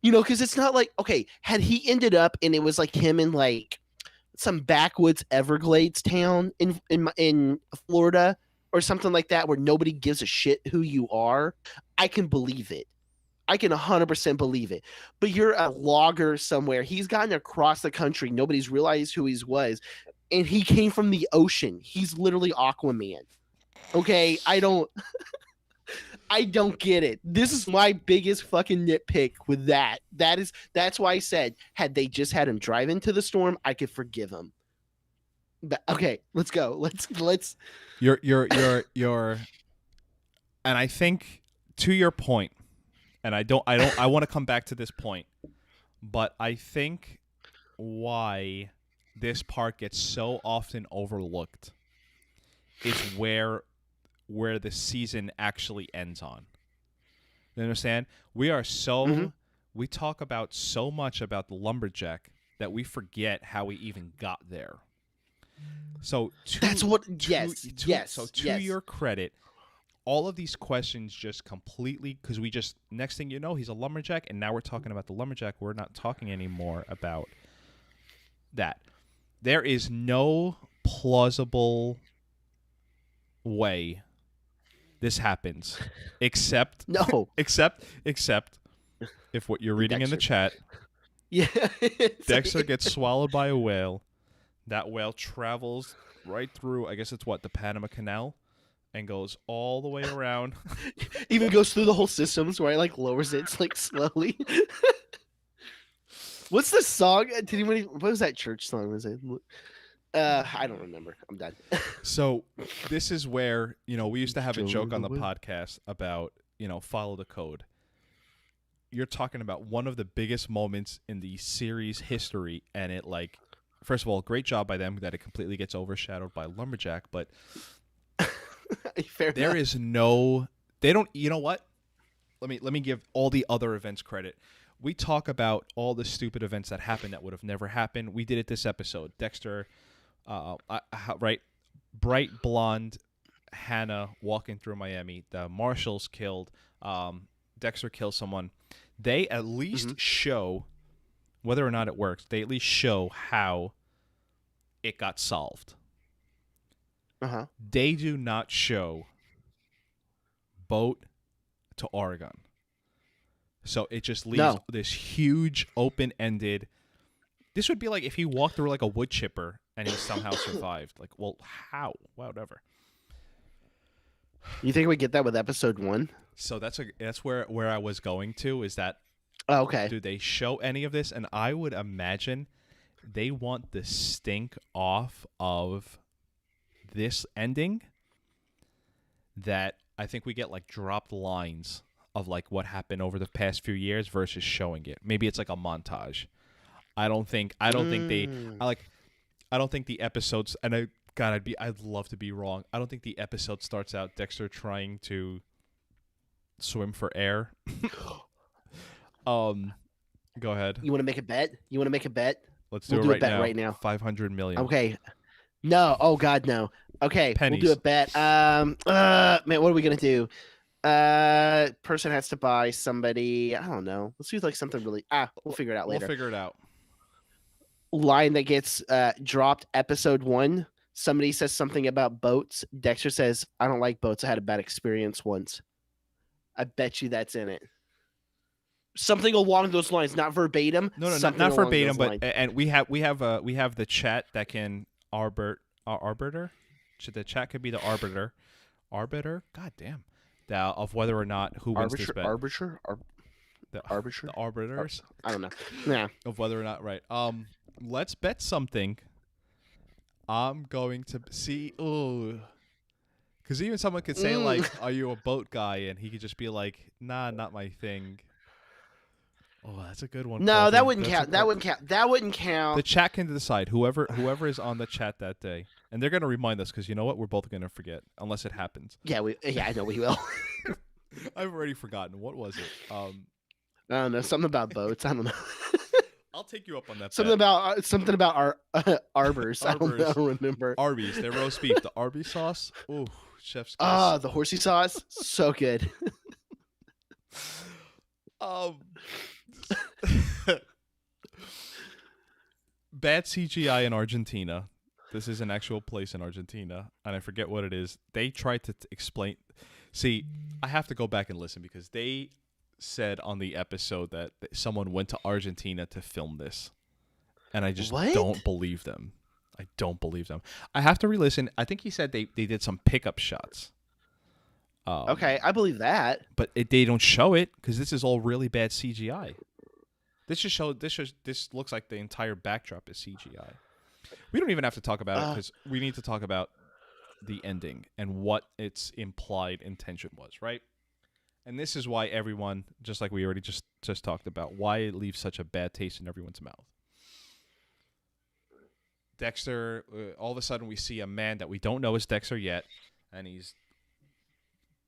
because it's not like, okay, had he ended up and it was like him in like some backwoods Everglades town in Florida or something like that where nobody gives a shit who you are, I can believe it. I can 100% believe it. But you're a logger somewhere. He's gotten across the country. Nobody's realized who he was. And he came from the ocean. He's literally Aquaman. Okay, I don't get it. This is my biggest fucking nitpick with that. That's why I said, had they just had him drive into the storm, I could forgive him. But, okay, let's go. Let's. You're, and I think to your point, and I want to come back to this point, but I think why this part gets so often overlooked is where the season actually ends on. You understand? We are so we talk about so much about the lumberjack that we forget how we even got there. So to your credit, all of these questions just completely, because we just, next thing you know, he's a lumberjack, and now we're talking about the lumberjack. We're not talking anymore about that. There is no plausible way this happens, except if what you're reading in the chat, Dexter gets swallowed by a whale. That whale travels right through, I guess it's the Panama Canal, and goes all the way around. Even goes through the whole systems where it lowers it slowly. What's the song? What was that church song? Was it I don't remember. I'm done. So this is where, we used to have a joke on the Jungle. podcast about, follow the code. You're talking about one of the biggest moments in the series history, and it first of all, great job by them that it completely gets overshadowed by Lumberjack, but Fair there enough. is no, they don't, you know what? Let me give all the other events credit. We talk about all the stupid events that happened that would have never happened. We did it this episode. Dexter, right? Bright blonde Hannah walking through Miami. The marshals killed. Dexter kills someone. They at least show, whether or not it works, they at least show how it got solved. Uh-huh. They do not show boat to Oregon. So it just leaves this huge open-ended. This would be like if he walked through like a wood chipper and he somehow survived. Like, well, how? Whatever. You think we get that with episode 1? So that's where I was going to, is that Oh, okay. do they show any of this? And I would imagine they want the stink off of this ending, that I think we get like dropped lines of like what happened over the past few years versus showing it. Maybe it's like a montage. I don't think they I don't think the episodes, and I'd love to be wrong. I don't think the episode starts out Dexter trying to swim for air. Go ahead. You want to make a bet? Let's do We'll it do a bet right now. right now. 500 million. Okay. No. Oh God, no. Okay. Pennies. We'll do a bet. Man, what are we gonna do? Person has to buy somebody. I don't know. Let's do like something really. We'll figure it out later. We'll figure it out. Line that gets dropped. Episode 1. Somebody says something about boats. Dexter says, "I don't like boats. I had a bad experience once." I bet you that's in it. Something along those lines, not verbatim. No, something not along verbatim, those but lines. and we have the chat that can arbiter. The chat could be the arbiter. God damn. Of whether or not who wins this bet. Arbiter. The arbiters I don't know. Yeah. of whether or not right. Let's bet something. I'm going to see. Oh, because even someone could say like, "Are you a boat guy?" and he could just be like, "Nah, not my thing." Oh, that's a good one. No, Colton. that wouldn't That's a count. That wouldn't count. That wouldn't The count. chat can decide. Whoever is on the chat that day, and they're gonna remind us because you know what, we're both gonna forget unless it happens. Yeah, I know we will. I've already forgotten. What was it? I don't know. Something about boats. I don't know. I'll take you up on that. Something bet. about our arbors. I Arbors. don't remember. Arby's, their roast beef, the Arby's sauce. Ooh, chef's kiss. The horsey sauce, so good. Bad CGI in Argentina. This is an actual place in Argentina, and I forget what it is. They tried to explain. See, I have to go back and listen because they said on the episode that someone went to Argentina to film this, and I just What? don't believe them. I don't believe them. I have to re-listen. I think he said they did some pickup shots. Okay, I believe that. But they don't show it because this is all really bad CGI. This looks like the entire backdrop is CGI. We don't even have to talk about it because we need to talk about the ending and what its implied intention was, right? And this is why everyone, just like we already just talked about, why it leaves such a bad taste in everyone's mouth. Dexter, all of a sudden we see a man that we don't know is Dexter yet, and he's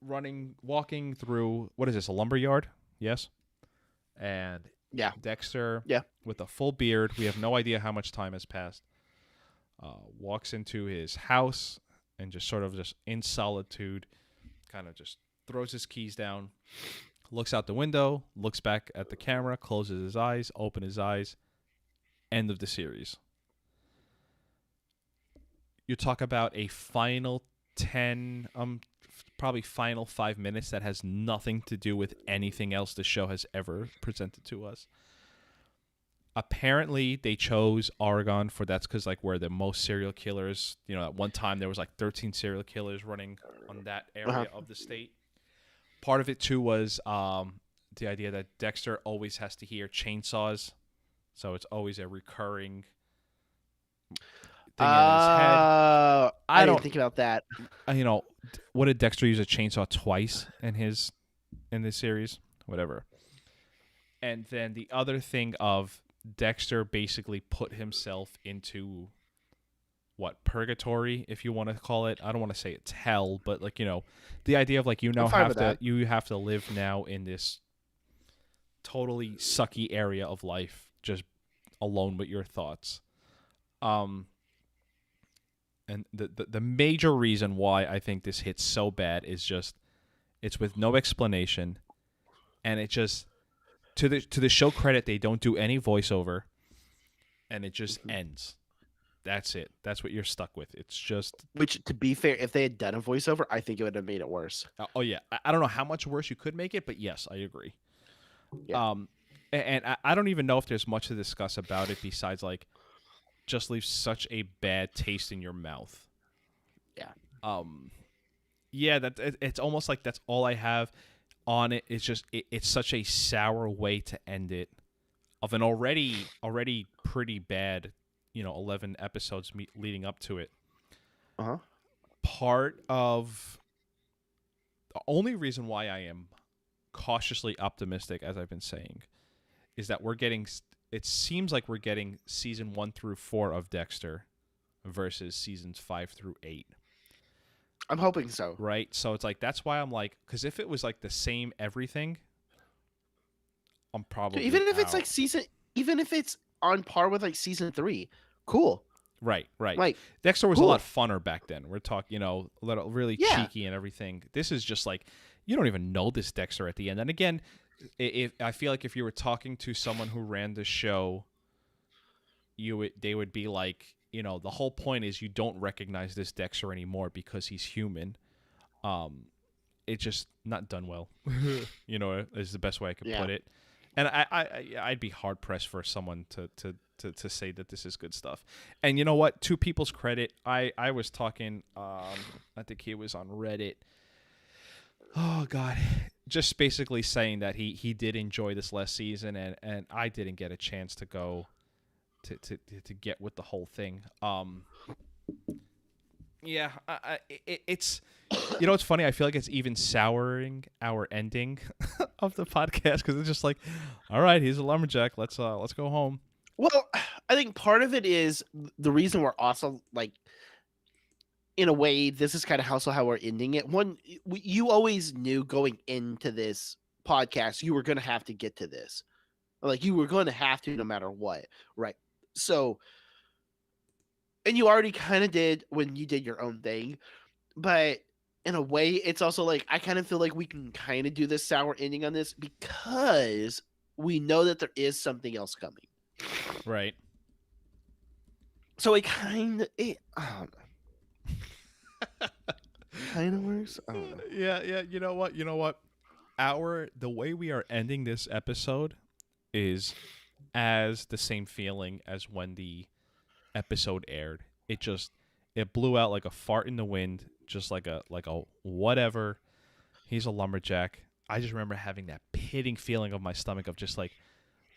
walking through, what is this, a lumber yard? Yes? And Yeah. Dexter, Yeah. with a full beard, we have no idea how much time has passed, walks into his house and just sort of just in solitude, kind of just throws his keys down, looks out the window, looks back at the camera, closes his eyes, opens his eyes, end of the series. You talk about a final 10, probably final 5 minutes that has nothing to do with anything else the show has ever presented to us. Apparently, they chose Oregon for that's because like where the most serial killers. You know, at one time there was like 13 serial killers running on that area of the state. Part of it too was the idea that Dexter always has to hear chainsaws, so it's always a recurring thing in his head. I I didn't don't, think about that. what did Dexter use a chainsaw twice in this series? Whatever. And then the other thing of Dexter basically put himself into purgatory, if you want to call it. I don't want to say it's hell, but the idea of you I'm fine with you have to live now in this totally sucky area of life, just alone with your thoughts. And the major reason why I think this hits so bad is just it's with no explanation, and it just to the show credit, they don't do any voiceover, and it just ends. That's it. That's what you're stuck with. It's just Which, to be fair, if they had done a voiceover, I think it would have made it worse. oh yeah. I don't know how much worse you could make it, but yes, I agree. Yeah. And I don't even know if there's much to discuss about it besides just leaves such a bad taste in your mouth. Yeah. Yeah, it's almost like that's all I have on it. It's just it's such a sour way to end it of an already pretty bad, 11 episodes leading up to it. Uh-huh. Part of the only reason why I am cautiously optimistic, as I've been saying, is that it seems like we're getting season 1 through 4 of Dexter versus seasons 5 through 8. I'm hoping so. Right? So it's that's why I'm because if it was the same everything, I'm probably Even if out. it's even if it's on par with season 3, cool. Right. Dexter was a lot funner back then. We're talking, a little really Yeah. cheeky and everything. This is just you don't even know this Dexter at the end. And again, if I feel like if you were talking to someone who ran the show, they would be the whole point is you don't recognize this Dexter anymore because he's human. It's just not done well. Is the best way I could put it. And I'd be hard pressed for someone to say that this is good stuff. And you know what? To people's credit, I was talking. I think he was on Reddit. Oh God, just basically saying that he did enjoy this last season, and I didn't get a chance to go to get with the whole thing. Yeah, it's it's funny. I feel like it's even souring our ending of the podcast because it's just all right, he's a lumberjack. Let's go home. Well, I think part of it is the reason we're also in a way, this is kind of how we're ending it. One, you always knew going into this podcast you were going to have to get to this, you were going to have to no matter what, right? So, and you already kind of did when you did your own thing, but in a way, it's also I kind of feel like we can kind of do this sour ending on this because we know that there is something else coming. Right. So it kind of, I don't know. Kind of works. I don't know. Yeah. You know what? The way we are ending this episode is as the same feeling as when the episode aired. It blew out like a fart in the wind, just like a whatever. He's a lumberjack. I just remember having that pitting feeling of my stomach of just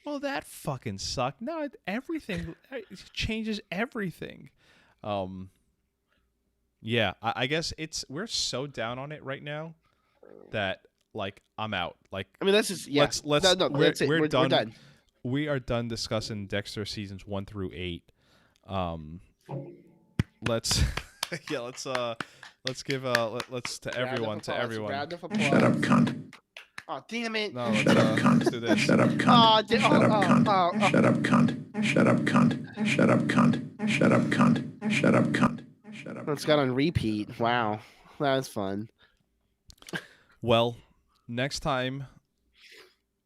well, that fucking sucked. No, everything it changes everything. Yeah, I guess we're so down on it right now that I'm out. I mean, that's just let's no, that's it. We're done. We are done discussing Dexter seasons 1 through 8. Let's let's give let's to everyone. Round of applause. Shut up, cunt. Oh, damn it. No, Shut up, cunt. let's do this. Shut up, cunt. Shut up, cunt. Shut up, cunt. Shut up, cunt. Shut up, cunt. Shut up, cunt. Shut up, cunt. Shut up. It's got on repeat. Wow, that was fun. Well, next time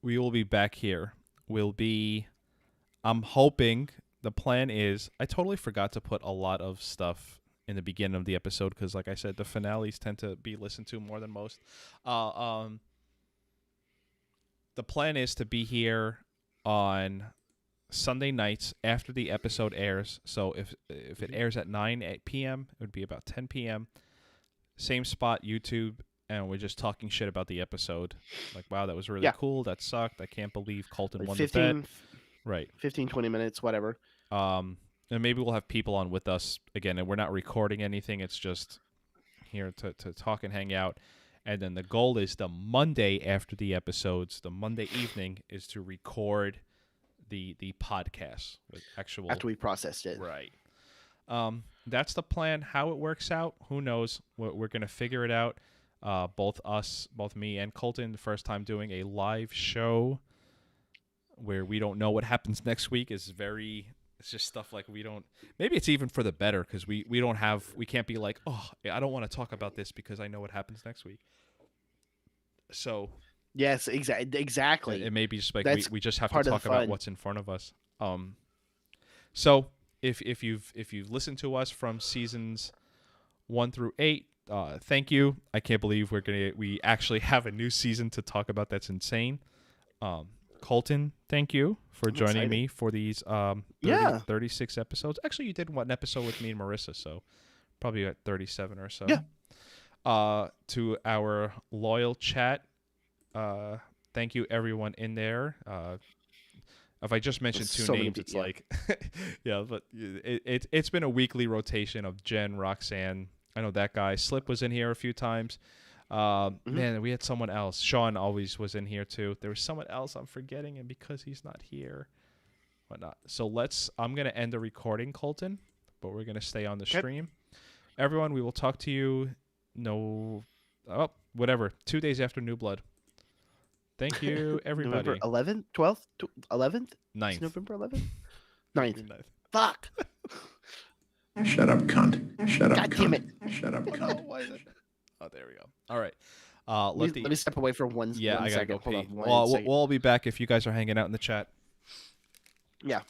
we will be back here. I'm hoping the plan is, I totally forgot to put a lot of stuff in the beginning of the episode because, like I said, the finales tend to be listened to more than most. The plan is to be here on Sunday nights after the episode airs. So if it airs at 8 p.m., it would be about 10 p.m. Same spot, YouTube, and we're just talking shit about the episode. Wow, that was really cool. That sucked. I can't believe Colton won the bet. Right. 15, 20 minutes, whatever. and maybe we'll have people on with us again. And we're not recording anything; it's just here to talk and hang out. And then the goal is the Monday after the episodes, the Monday evening, is to record the podcast with actual After we processed it. right. That's the plan. How it works out, who knows? We're gonna figure it out. Both me and Colton, the first time doing a live show where we don't know what happens next week is very. It's just stuff like we don't. Maybe it's even for the better because we can't be like, oh, I don't want to talk about this because I know what happens next week. So Yes, exactly. it may be just like That's we just have to part of talk the about fun. what's in front of us. So if you've listened to us from seasons 1 through 8, thank you. I can't believe we actually have a new season to talk about. That's insane. Colton, thank you for joining me for these 36 episodes. Actually, you did one episode with me and Marissa, so probably at 37 or so. Yeah. To our loyal chat, thank you everyone in there. If I just mentioned two So many names, it's yeah. like, yeah, but it's been a weekly rotation of Jen, Roxanne. I know that guy. Slip was in here a few times. Man, we had someone else. Sean always was in here too. There was someone else I'm forgetting, and because he's not here, whatnot. So I'm gonna end the recording, Colton, but we're gonna stay on the stream. Everyone, we will talk to you. Whatever. 2 days after New Blood. Thank you, everybody. November 11th, 12th, 11th? 9th. It's November 11th? 9th. 9th. Fuck. Shut up, cunt. Shut up, God cunt. damn it. Shut up, cunt. Why is it? Oh, there we go. All right. Let me step away for one Yeah, I gotta second. go Hold pee. on. Well, Second. we'll all be back if you guys are hanging out in the chat. Yeah.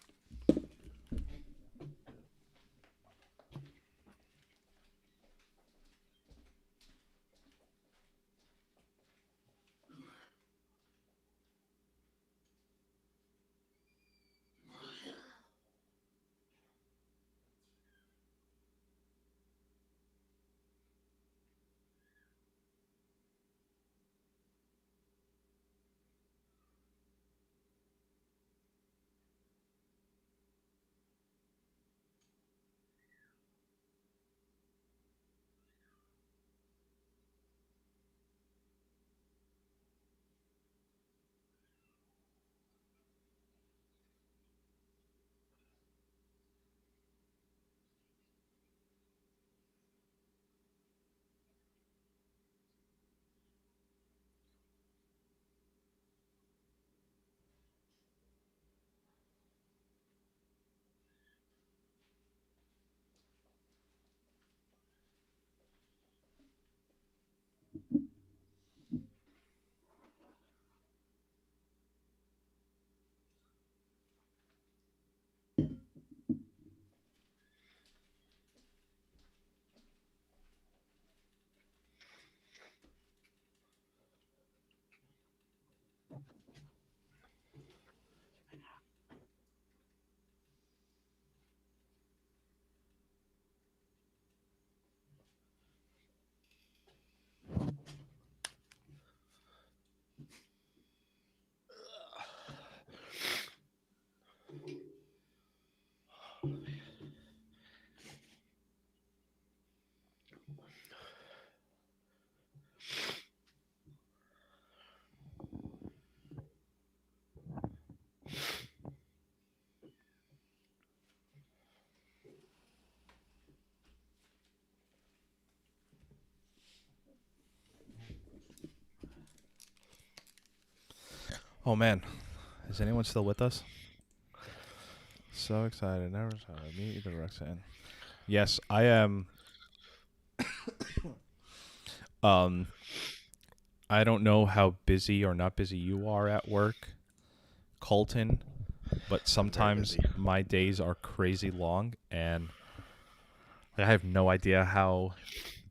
Oh man, is anyone still with us? So excited! Never saw me either, Roxanne. Yes, I am. I don't know how busy or not busy you are at work, Colton, but sometimes busy. my days are crazy long, and I have no idea how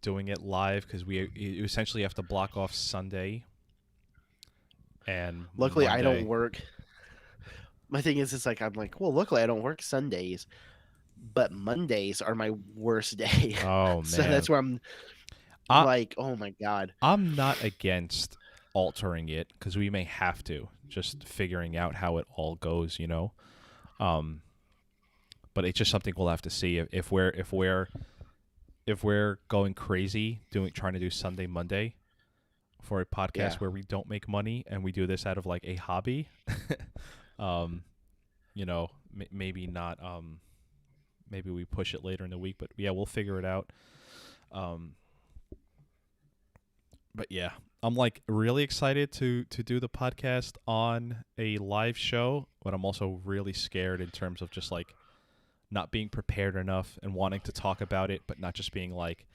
doing it live because you essentially have to block off Sunday. And Luckily, I Monday. don't work. My thing is, it's like, I'm like, well, luckily, I don't work Sundays, but Mondays are my worst day. Oh, So man. that's where I'm like, oh my God. I'm not against altering it because we may have to, just figuring out how it all goes, you know? but it's just something we'll have to see if we're going crazy trying to do Sunday Monday for a podcast Yeah. where we don't make money and we do this out of like a hobby. Maybe not. Maybe we push it later in the week, but yeah, we'll figure it out. But yeah, I'm like really excited to do the podcast on a live show, but I'm also really scared in terms of just like not being prepared enough and wanting to talk about it, but not just being like,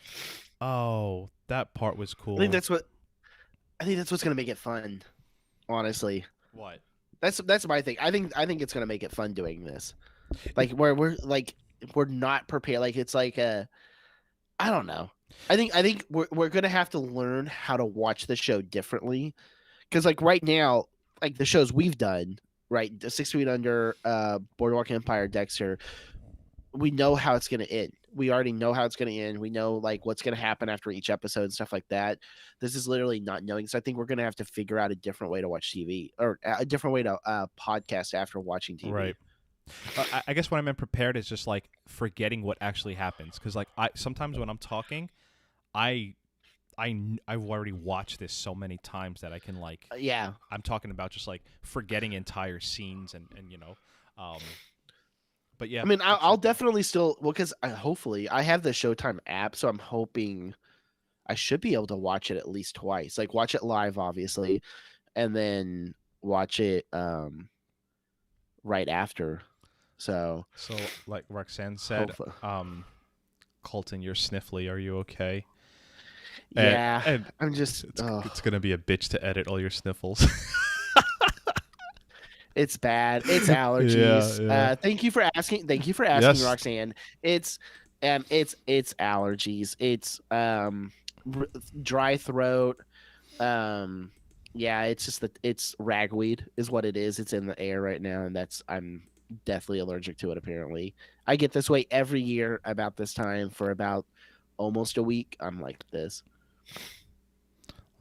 oh, that part was cool. I think that's what's gonna make it fun. Honestly, what. that's my thing. I think it's gonna make it fun doing this. Like we're not prepared. Like it's like I don't know. I think we're gonna have to learn how to watch the show differently, because like right now, like the shows we've done, right, the 6 Feet Under, Boardwalk Empire, Dexter, we know how it's gonna end. We already know how it's gonna end. We know like what's gonna happen after each episode and stuff like that. This is literally not knowing. So I think we're gonna have to figure out a different way to watch TV, or a different way to podcast after watching TV. Right. I guess what I meant prepared is just like forgetting what actually happens, because like sometimes when I'm talking, I've already watched this so many times that I can like Yeah. I'm talking about just like forgetting entire scenes and but yeah. I mean, I'll definitely still, well, because hopefully I have the Showtime app, so I'm hoping I should be able to watch it at least twice. Like watch it live, obviously, and then watch it right after. So like Roxanne said, hopefully. Colton, you're sniffly. Are you okay? Yeah, and I'm just. It's gonna be a bitch to edit all your sniffles. It's bad. It's allergies. Yeah. Thank you for asking. Thank you for Yes. Roxanne. It's allergies. It's dry throat. Yeah, it's just that it's ragweed is what it is. It's in the air right now, and I'm deathly allergic to it. Apparently, I get this way every year about this time for about almost a week. I'm like this.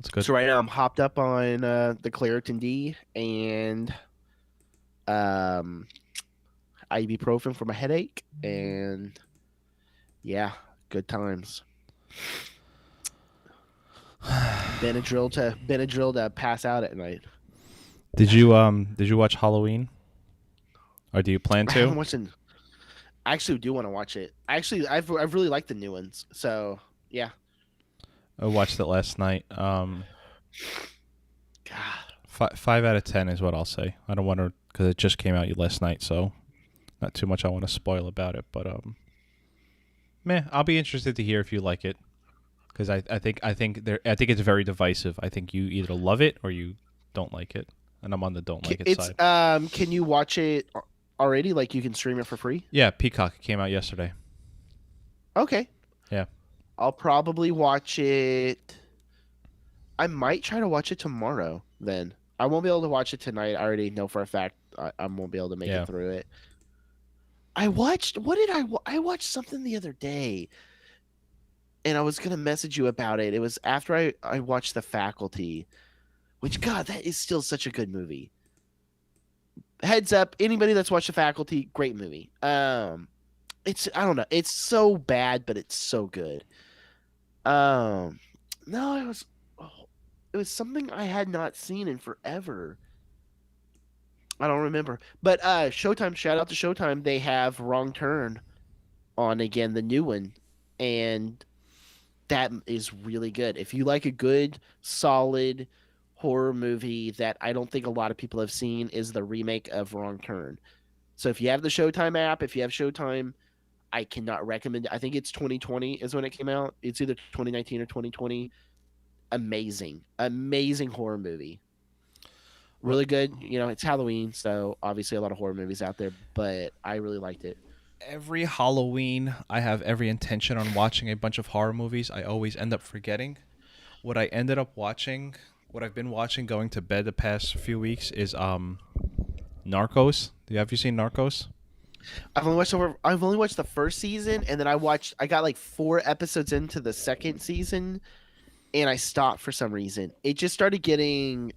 That's good. So right now I'm hopped up on the Claritin D and ibuprofen for my headache, and yeah, good times. Benadryl to pass out at night. Did you watch Halloween? Or do you plan I haven't to? watched it. I actually do want to watch it. I've really liked the new ones. So yeah. I watched it last night. God. 5 out of 10 is what I'll say. I don't want to, because it just came out last night, so not too much I want to spoil about it. But I'll be interested to hear if you like it, because I think it's very divisive. I think you either love it or you don't like it, and I'm on the don't like it side. Can you watch it already? Like you can stream it for free? Yeah, Peacock came out yesterday. Okay. Yeah. I'll probably watch it. I might try to watch it tomorrow then. I won't be able to watch it tonight. I already know for a fact I won't be able to make it through it. I watched something the other day, and I was going to message you about it. It was after I watched The Faculty, which, God, that is still such a good movie. Heads up, anybody that's watched The Faculty, great movie. I don't know. It's so bad, but it's so good. No, it was something I had not seen in forever. I don't remember. But Showtime, shout out to Showtime. They have Wrong Turn on again, the new one. And that is really good. If you like a good, solid horror movie that I don't think a lot of people have seen, is the remake of Wrong Turn. So if you have the Showtime app, if you have Showtime, I cannot recommend it. I think it's 2020 is when it came out. It's either 2019 or 2020. Amazing horror movie. Really good. You know, it's Halloween, so obviously a lot of horror movies out there, but I really liked it. Every Halloween, I have every intention on watching a bunch of horror movies. I always end up forgetting. What I ended up watching, what I've been watching going to bed the past few weeks is Narcos. Have you seen Narcos? I've only watched the first season, and then I got like 4 episodes into the second season, and I stopped for some reason. It just started getting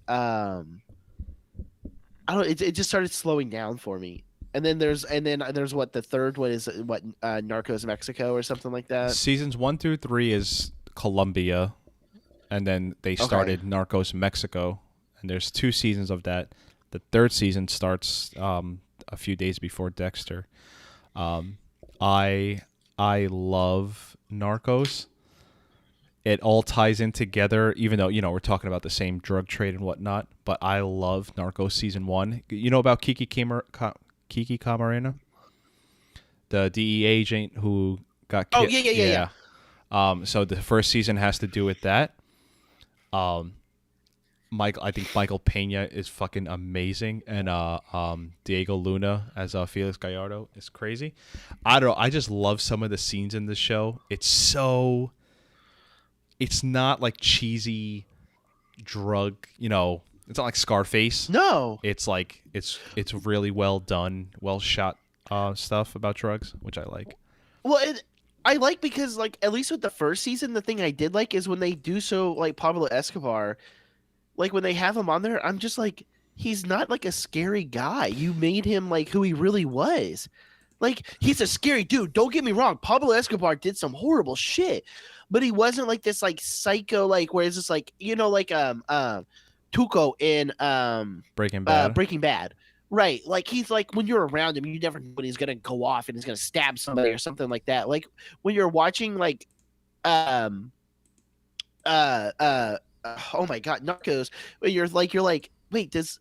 it just started slowing down for me. And then there's what the third one is, what Narcos Mexico or something like that. Seasons 1 through 3 is Colombia, and then they started Narcos Mexico, and there's 2 seasons of that. The third season starts a few days before Dexter. I love Narcos. It all ties in together, even though we're talking about the same drug trade and whatnot. But I love Narcos season 1. You know about Kiki Camarena, the DEA agent who got killed. Oh yeah. So the first season has to do with that. I think Michael Pena is fucking amazing, and Diego Luna as Felix Gallardo is crazy. I don't know. I just love some of the scenes in the show. It's not like cheesy drug. It's not like Scarface. No. It's like it's really well done, well shot stuff about drugs, which I like. Well, I like because like at least with the first season, the thing I did like is when they do so like Pablo Escobar. Like, when they have him on there, I'm just like, he's not, like, a scary guy. You made him, like, who he really was. Like, he's a scary dude. Don't get me wrong. Pablo Escobar did some horrible shit. But he wasn't, like, this, like, psycho, like, where it's just, like, like, Tuco in Breaking Bad. Right. Like, he's, like, when you're around him, you never know when he's going to go off and he's going to stab somebody or something like that. Like, when you're watching, like, oh my god, Narcos, you're like, wait, does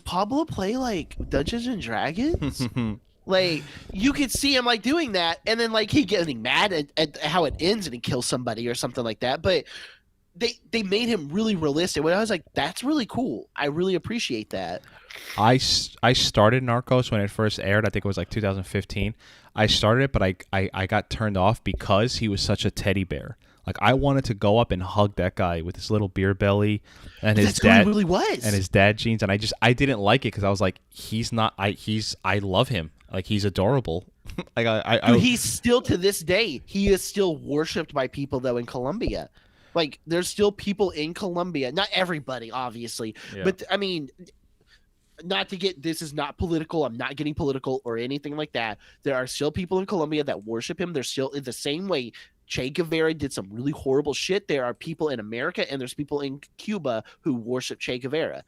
Pablo play like Dungeons and Dragons? Like, you could see him like doing that, and then like he getting mad at how it ends and he kills somebody or something like that. But they made him really realistic. When I was like, that's really cool. I really appreciate that. I started Narcos when it first aired. I think it was like 2015. I started it, but I got turned off because he was such a teddy bear. Like, I wanted to go up and hug that guy with his little beer belly and his dad really was. And his dad jeans, and I didn't like it because I was like, I love him. Like, he's adorable. Like Dude, he's still to this day, he is still worshipped by people though in Colombia. Like, there's still people in Colombia, not everybody obviously, but I mean, this is not political. I'm not getting political or anything like that. There are still people in Colombia that worship him. They're still in the same way Che Guevara did some really horrible shit. There are people in America and there's people in Cuba who worship Che Guevara.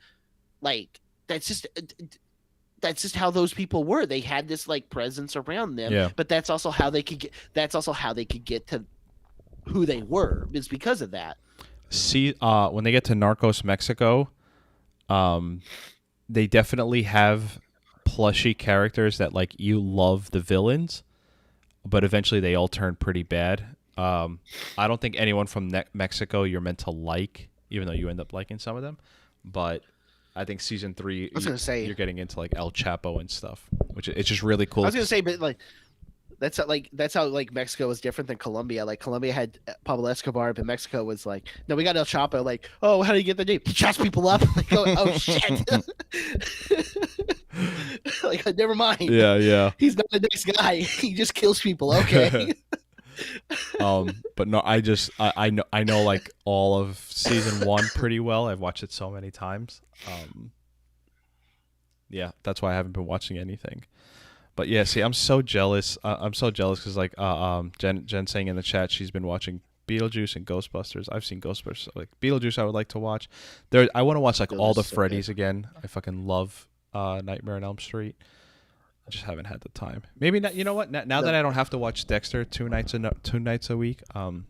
Like, that's just how those people were. They had this like presence around them, but that's also how they could get to who they were. It's because of that. See, when they get to Narcos Mexico, they definitely have plushy characters that like you love the villains, but eventually they all turn pretty bad. I don't think anyone from Mexico you're meant to like, even though you end up liking some of them. But I think season 3, I was gonna say, you're getting into like El Chapo and stuff, which it's just really cool. I was gonna say, but like that's how Mexico was different than Colombia. Like, Colombia had Pablo Escobar, but Mexico was like, no, we got El Chapo. Like, oh, how do you get the name? He chops people up. Like, oh shit. Like, never mind. Yeah. He's not a nice guy. He just kills people. Okay. But no, I know like all of season 1 pretty well. I've watched it so many times. Yeah, that's why I haven't been watching anything. But yeah, see, I'm so jealous. I'm so jealous because like Jen saying in the chat she's been watching Beetlejuice and Ghostbusters. I've seen Ghostbusters. Like, Beetlejuice, I would like to watch. I want to watch like all the Freddys again. I fucking love Nightmare on Elm Street. I just haven't had the time. Maybe not. You know what? Now that I don't have to watch Dexter 2 nights a week,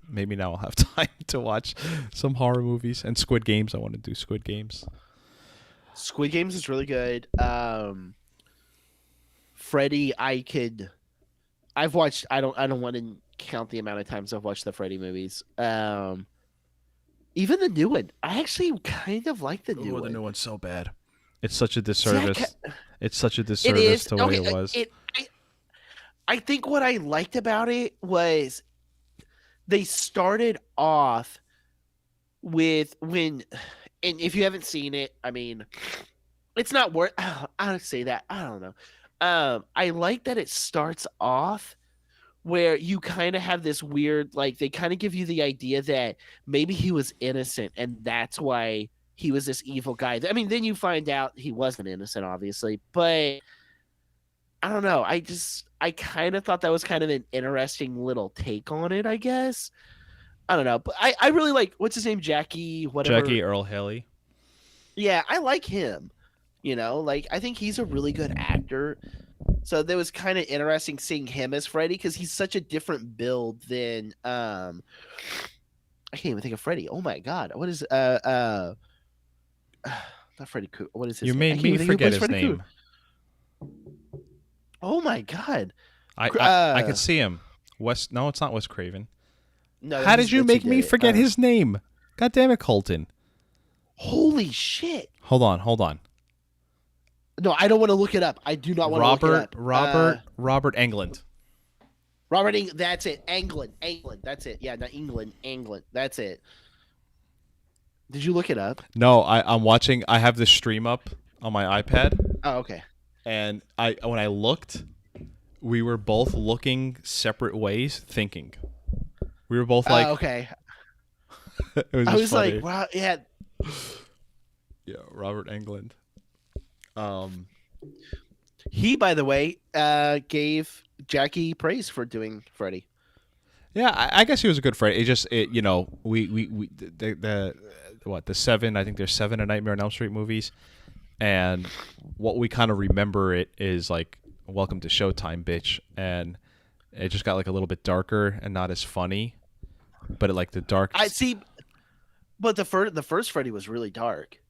maybe now I'll have time to watch some horror movies and Squid Games. I want to do Squid Games. Squid Games is really good. Freddy, I've watched. I don't want to count the amount of times I've watched the Freddy movies. Even the new one, I actually kind of like the new one. The new one's so bad. It's such a disservice. It's such a disservice to the way it was. I think what I liked about it was they started off with and if you haven't seen it, I mean, it's not worth. I would say that. I don't know. I like that it starts off where you kind of have this weird, like, they kind of give you the idea that maybe he was innocent and that's why he was this evil guy. I mean, then you find out he wasn't innocent, obviously, but I don't know. I kind of thought that was kind of an interesting little take on it, I guess. I don't know, but I really like what's his name, Jackie, whatever. Jackie Earl Haley. Yeah, I like him. Like I think he's a really good actor. So that was kind of interesting seeing him as Freddy because he's such a different build than I can't even think of Freddy. Oh my god, what is not Freddy Krueger. What is his You name? I made can't me even think who forget plays his Freddy name. Krueger. Oh my god. I could see him. No, it's not Wes Craven. No, How did you that's make who me did it. forget his name? God damn it, Colton. Holy shit. Hold on. No, I don't want to look it up. I do not want to look it up. Robert Englund. That's it. England. That's it. Yeah, not England. That's it. Did you look it up? No, I'm watching. I have this stream up on my iPad, Oh, okay. and when I looked, we were both looking separate ways, thinking. We were both like, okay. it was I just was funny. like, wow, yeah. Yeah, Robert Englund. He, by the way, gave Jackie praise for doing Freddy. Yeah, I guess he was a good friend. We the seven. I think there's 7 of Nightmare on Elm Street movies, and what we kind of remember it is like Welcome to Showtime, bitch, and it just got like a little bit darker and not as funny, but like the dark. I see, but the first Freddy was really dark.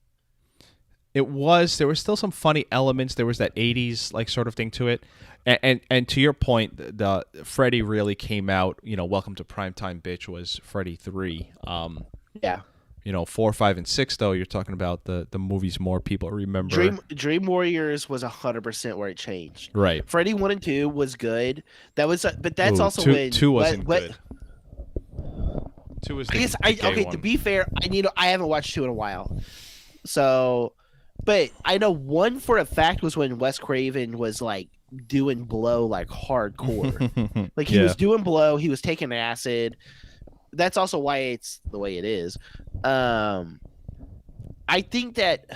It was. There was still some funny elements. There was that 80s like sort of thing to it. And to your point, the Freddy really came out. Welcome to Primetime, bitch was Freddy 3. Yeah. 4, 5, and 6 though. You're talking about the movies more people remember. Dream Warriors was 100% where it changed. Right. Freddy 1 and 2 was good. That was, but that's Ooh, also two, 2 wasn't good. 2 was. To be fair, I haven't watched 2 in a while, so. But I know 1 for a fact was when Wes Craven was like doing blow like hardcore. Like he was doing blow, he was taking acid. That's also why it's the way it is. I think that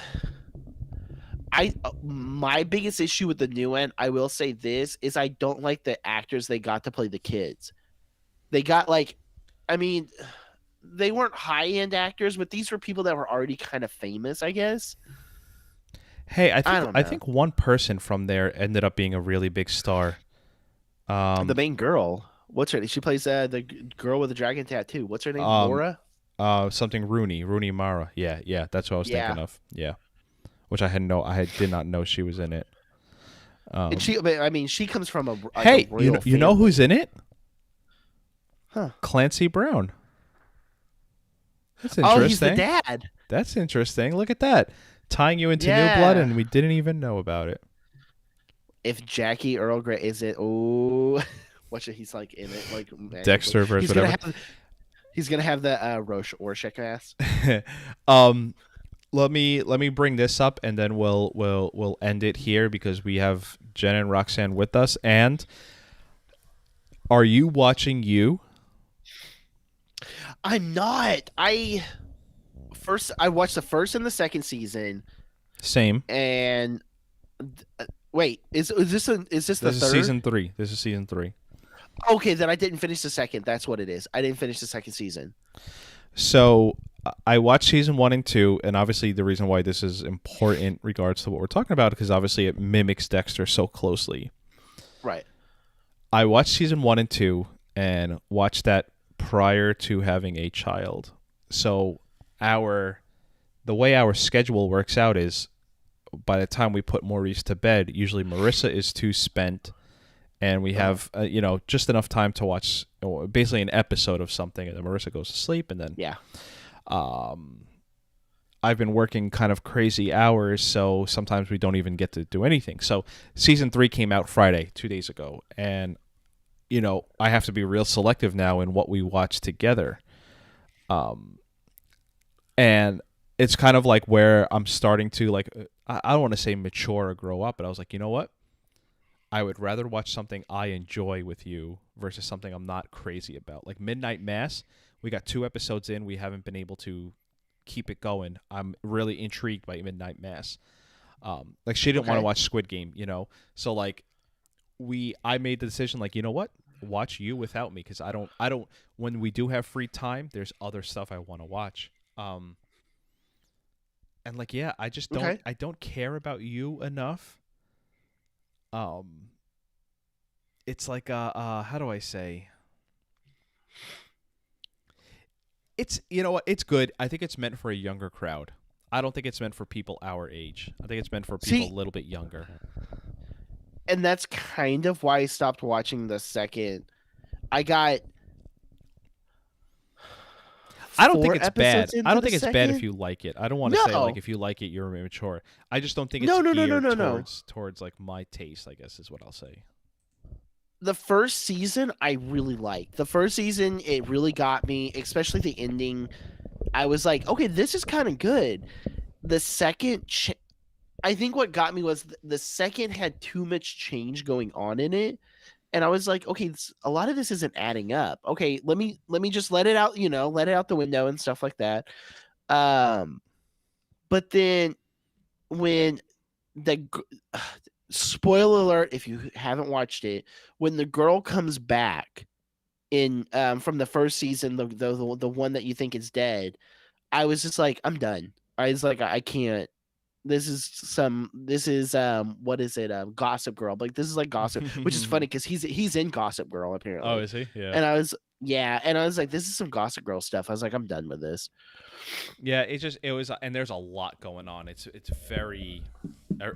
my biggest issue with the new one, I will say this, is I don't like the actors they got to play the kids. They got they weren't high-end actors, but these were people that were already kind of famous, I guess. Hey, I think one person from there ended up being a really big star. The main girl, what's her name? She plays the girl with the dragon tattoo. What's her name? Mora? Something Rooney Mara. Yeah, that's what I was thinking of. Yeah, which I did not know she was in it. And she comes from a hey, a royal you know family. who's in it? Huh? Clancy Brown. That's interesting. Oh, he's the dad. That's interesting. Look at that. Tying you into New Blood, and we didn't even know about it. If Jackie Earl Grey is it? Oh, he's like in it, like Dexter versus whatever. He's gonna have the Rorschach mask. Let me bring this up, and then we'll end it here because we have Jen and Roxanne with us. And are you watching You? I'm not. I watched the first and the second season. Same. And wait, is this the third? This is season 3. This is season 3. Okay, then I didn't finish the second. That's what it is. I didn't finish the second season. So I watched season 1 and 2, and obviously the reason why this is important regards to what we're talking about because obviously it mimics Dexter so closely. Right. I watched season 1 and 2 and watched that prior to having a child. So the way our schedule works out is by the time we put Maurice to bed, usually Marissa is too spent and we have just enough time to watch basically an episode of something and then Marissa goes to sleep and then I've been working kind of crazy hours, so sometimes we don't even get to do anything. So season 3 came out Friday, 2 days ago, and I have to be real selective now in what we watch together. And it's kind of like where I'm starting to I don't want to say mature or grow up, but I was like, you know what? I would rather watch something I enjoy with you versus something I'm not crazy about. Like Midnight Mass, we got 2 episodes in. We haven't been able to keep it going. I'm really intrigued by Midnight Mass. She didn't want to watch Squid Game, So I made the decision, like, you know what? Watch you without me, because I don't. When we do have free time, there's other stuff I want to watch. And like, yeah, I just don't. Okay. I don't care about you enough. It's like how do I say? It's, you know what? It's good. I think it's meant for a younger crowd. I don't think it's meant for people our age. I think it's meant for people a little bit younger. And that's kind of why I stopped watching the second. I got. I don't think 4 it's bad. episodes into I don't the think it's bad if second? you like it. I don't want to say No. like if you like it, you're immature. I just don't think it's No. geared towards like my taste, I guess is what I'll say. The first season I really liked. The first season, it really got me, especially the ending. I was like, okay, this is kind of good. The second, I think what got me was the second had too much change going on in it. And I was like, okay, a lot of this isn't adding up. Okay, let me just let it out, let it out the window and stuff like that. But then when spoiler alert, if you haven't watched it, when the girl comes back in from the first season, the one that you think is dead, I was just like, I'm done. I was like, I can't. This is what is it? Gossip Girl. Like, this is like Gossip, which is funny because he's in Gossip Girl apparently. Oh, is he? Yeah. And I was like, this is some Gossip Girl stuff. I was like, I'm done with this. Yeah, it was, and there's a lot going on. It's very,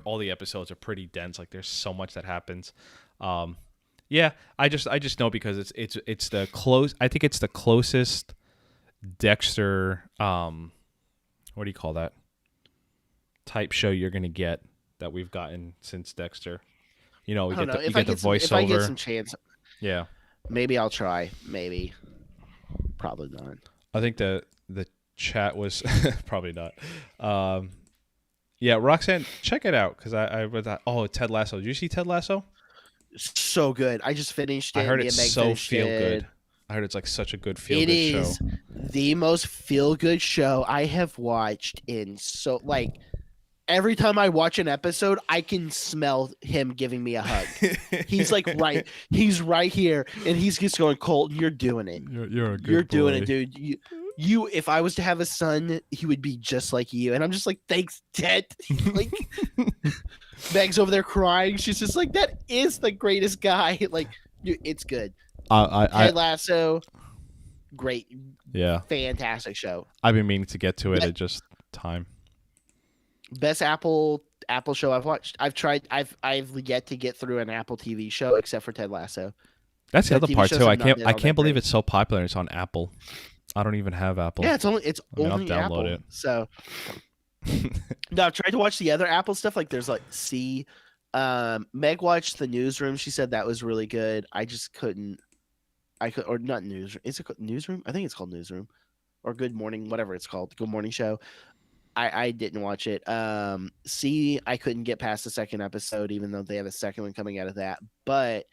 all the episodes are pretty dense. Like, there's so much that happens. Yeah, I just know because it's the close. I think it's the closest Dexter. What do you call that? Type show you're gonna get that we've gotten since Dexter. You know, you get the voiceover. If I get some chance, yeah, maybe I'll try. Maybe, probably not. I think the chat was probably not. Yeah, Roxanne, check it out because I read that. Oh, Ted Lasso. Did you see Ted Lasso? So good. I just finished it. I heard Me it's and Meg so finished feel it. good. I heard it's like such a good feel good show. It is the most feel good show I have watched in so like. Every time I watch an episode, I can smell him giving me a hug. He's like he's right here, and he's just going, Colton, you're doing it. You're a good You're doing boy. it, dude. You, if I was to have a son, he would be just like you. And I'm just like, thanks, Ted. Like, Meg's over there crying. She's just like, that is the greatest guy. Like, dude, it's good. Ted Lasso, great, yeah, fantastic show. I've been meaning to get to it. It just time. Best Apple show I've watched. I've yet to get through an Apple TV show except for Ted Lasso. That's the other TV part shows too. have I not been all can't that believe great. it's so popular. It's on Apple. I don't even have Apple. Yeah, it's only I'll download Apple. it. So no, I've tried to watch the other Apple stuff. Like there's like Meg watched the Newsroom. She said that was really good. I just couldn't. Or not Newsroom. Is it called Newsroom? I think it's called Newsroom, or Good Morning, whatever it's called. Good Morning Show. I didn't watch it. I couldn't get past the second episode, even though they have a second one coming out of that. But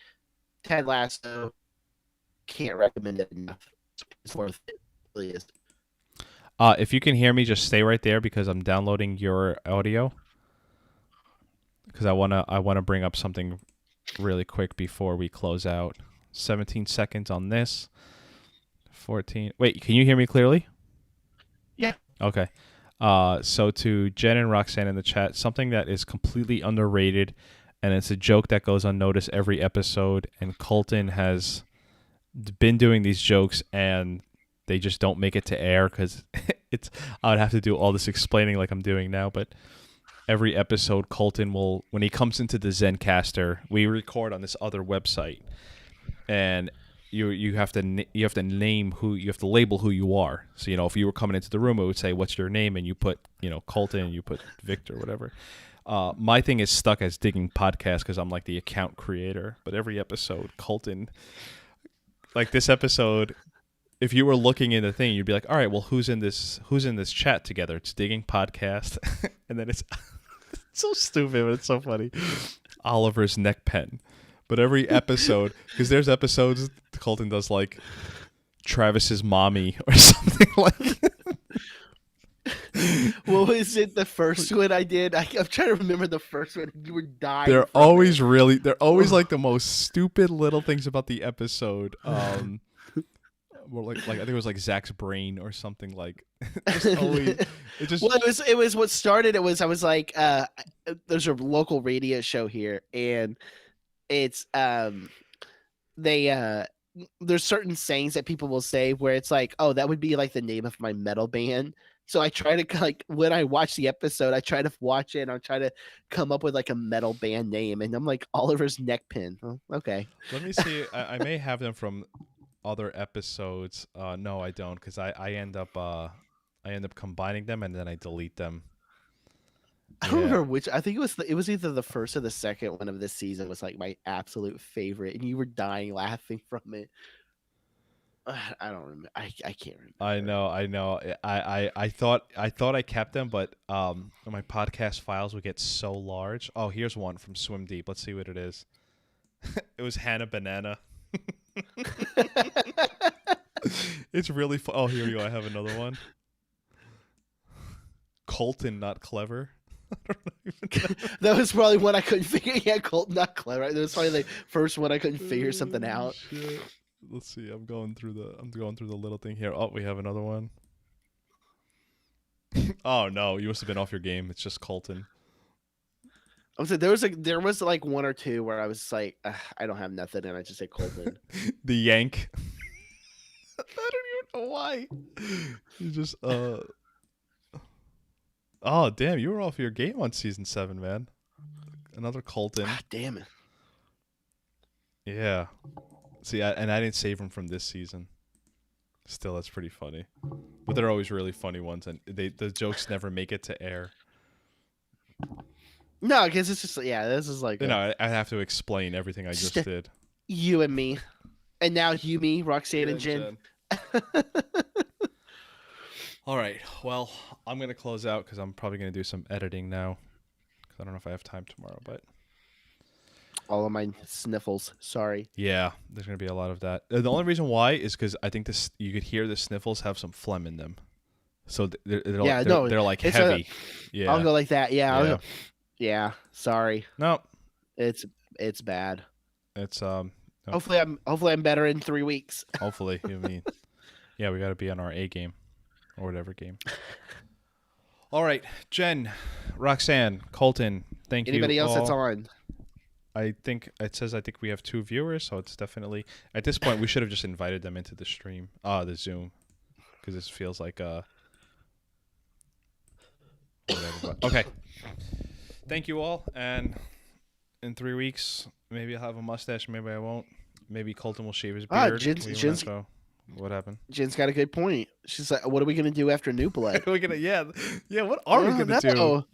Ted Lasso, can't recommend it enough. It's worth it. It really is. If you can hear me, just stay right there because I'm downloading your audio. Because I wanna bring up something really quick before we close out. 17 seconds on this. 14. Wait, can you hear me clearly? Yeah. Okay. So to Jen and Roxanne in the chat, something that is completely underrated, and it's a joke that goes unnoticed every episode, and Colton has been doing these jokes, and they just don't make it to air because I would have to do all this explaining like I'm doing now, but every episode Colton will, when he comes into the Zencaster, we record on this other website, and you have to name who you have to label who you are. So if you were coming into the room, it would say what's your name, and you put Colton, you put Victor, whatever. My thing is stuck as Digging Podcast because I'm like the account creator. But every episode, Colton, like this episode, if you were looking in the thing, you'd be like, all right, well, who's in this chat together? It's Digging Podcast, and then it's so stupid, but it's so funny. Oliver's neck pen. But every episode, because there's episodes Colton does like Travis's mommy or something like What was it? The first one I did. I'm trying to remember the first one. You were dying. They're from always it. they're always like the most stupid little things about the episode. More like I think it was like Zach's brain or something like. Just always, it just Well, it was what started. It was I was like, there's a local radio show here, and it's they there's certain sayings that people will say where it's like, oh, that would be like the name of my metal band. So I try to like when I watch the episode, I try to watch it and I try to come up with like a metal band name, and I'm like Oliver's Neckpin. Oh, okay. Let me see. I may have them from other episodes. No, I don't, because I end up combining them and then I delete them. I don't remember which. I think it was either the first or the second one of this season was like my absolute favorite, and you were dying laughing from it. I don't remember. I can't remember. I know. I thought I kept them, but my podcast files would get so large. Oh, here's one from Swim Deep. Let's see what it is. It was Hannah Banana. It's really fun. Oh, here we go. I have another one. Colton, not clever. That was probably one I couldn't figure. Yeah, Colton, not clever. That was probably the first one I couldn't figure something out. Shit. Let's see. I'm going through the little thing here. Oh, we have another one. Oh no, you must have been off your game. It's just Colton. I was like, there was like one or two where I was like, I don't have nothing, and I just say Colton. The Yank. I don't even know why. You just Oh damn, you were off your game on season 7, man. Another Colton. Ah, damn it. Yeah. See, and I didn't save them from this season. Still, that's pretty funny. But they're always really funny ones, and the jokes never make it to air. No, because it's just this is like I have to explain everything I just did. You and me, and now you, me, Roxanne, and Jen. All right. Well, I'm gonna close out because I'm probably gonna do some editing now. Because I don't know if I have time tomorrow, but all of my sniffles. Sorry. Yeah, there's gonna be a lot of that. The only reason why is because I think you could hear the sniffles have some phlegm in them, so they're like heavy. Yeah, I'll go like that. Yeah, yeah. Yeah. Sorry. No, it's bad. It's no. Hopefully I'm better in 3 weeks. Hopefully, you mean? Yeah, we got to be on our A game, or whatever game. All right, Jen, Roxanne, Colton, thank you. Anybody else that's on? I think we have 2 viewers, so it's definitely at this point we should have just invited them into the stream, the Zoom, because this feels like whatever. Okay, thank you all, and in 3 weeks maybe I'll have a mustache, maybe I won't. Maybe Colton will shave his beard. Jen's what happened? Jen's got a good point. She's like, "What are we gonna do after New Blood?" We're gonna What are we gonna do?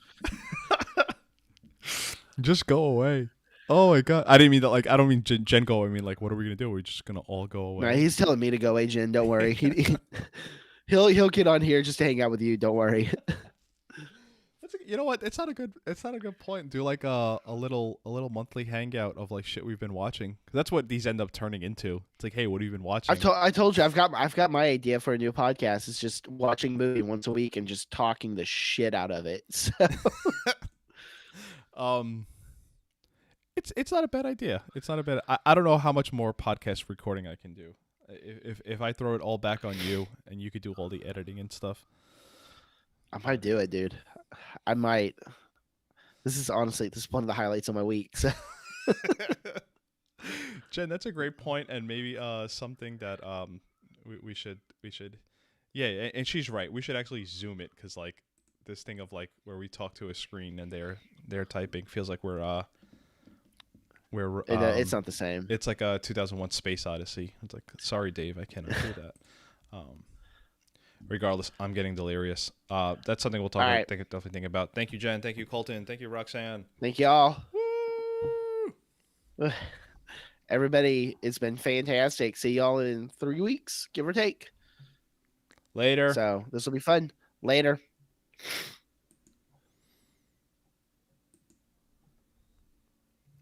Just go away. Oh my god! I didn't mean that. Like, I don't mean Jen go away. I mean, like, what are we gonna do? We're just gonna all go away. No, he's telling me to go away, Jen. Don't worry. He'll get on here just to hang out with you. Don't worry. You know what? It's not a good point. Do like a little monthly hangout of like shit we've been watching. 'Cause that's what these end up turning into. It's like, hey, what have you been watching? I told you I've got my idea for a new podcast. It's just watching a movie once a week and just talking the shit out of it. So. It's not a bad idea. It's not a bad. I don't know how much more podcast recording I can do. If I throw it all back on you and you could do all the editing and stuff. I might do it, dude. I might. This is one of the highlights of my week. So. Jen, that's a great point, and maybe something that we should yeah, and she's right. We should actually Zoom it, because like this thing of like where we talk to a screen and they're typing feels like we're it's not the same. It's like a 2001 Space Odyssey. It's like, sorry, Dave, I cannot do that. Regardless, I'm getting delirious. That's something we'll talk about. Definitely think about. Thank you, Jen. Thank you, Colton. Thank you, Roxanne. Thank you all. Woo! Everybody, it's been fantastic. See y'all in 3 weeks, give or take. Later. So this will be fun. Later.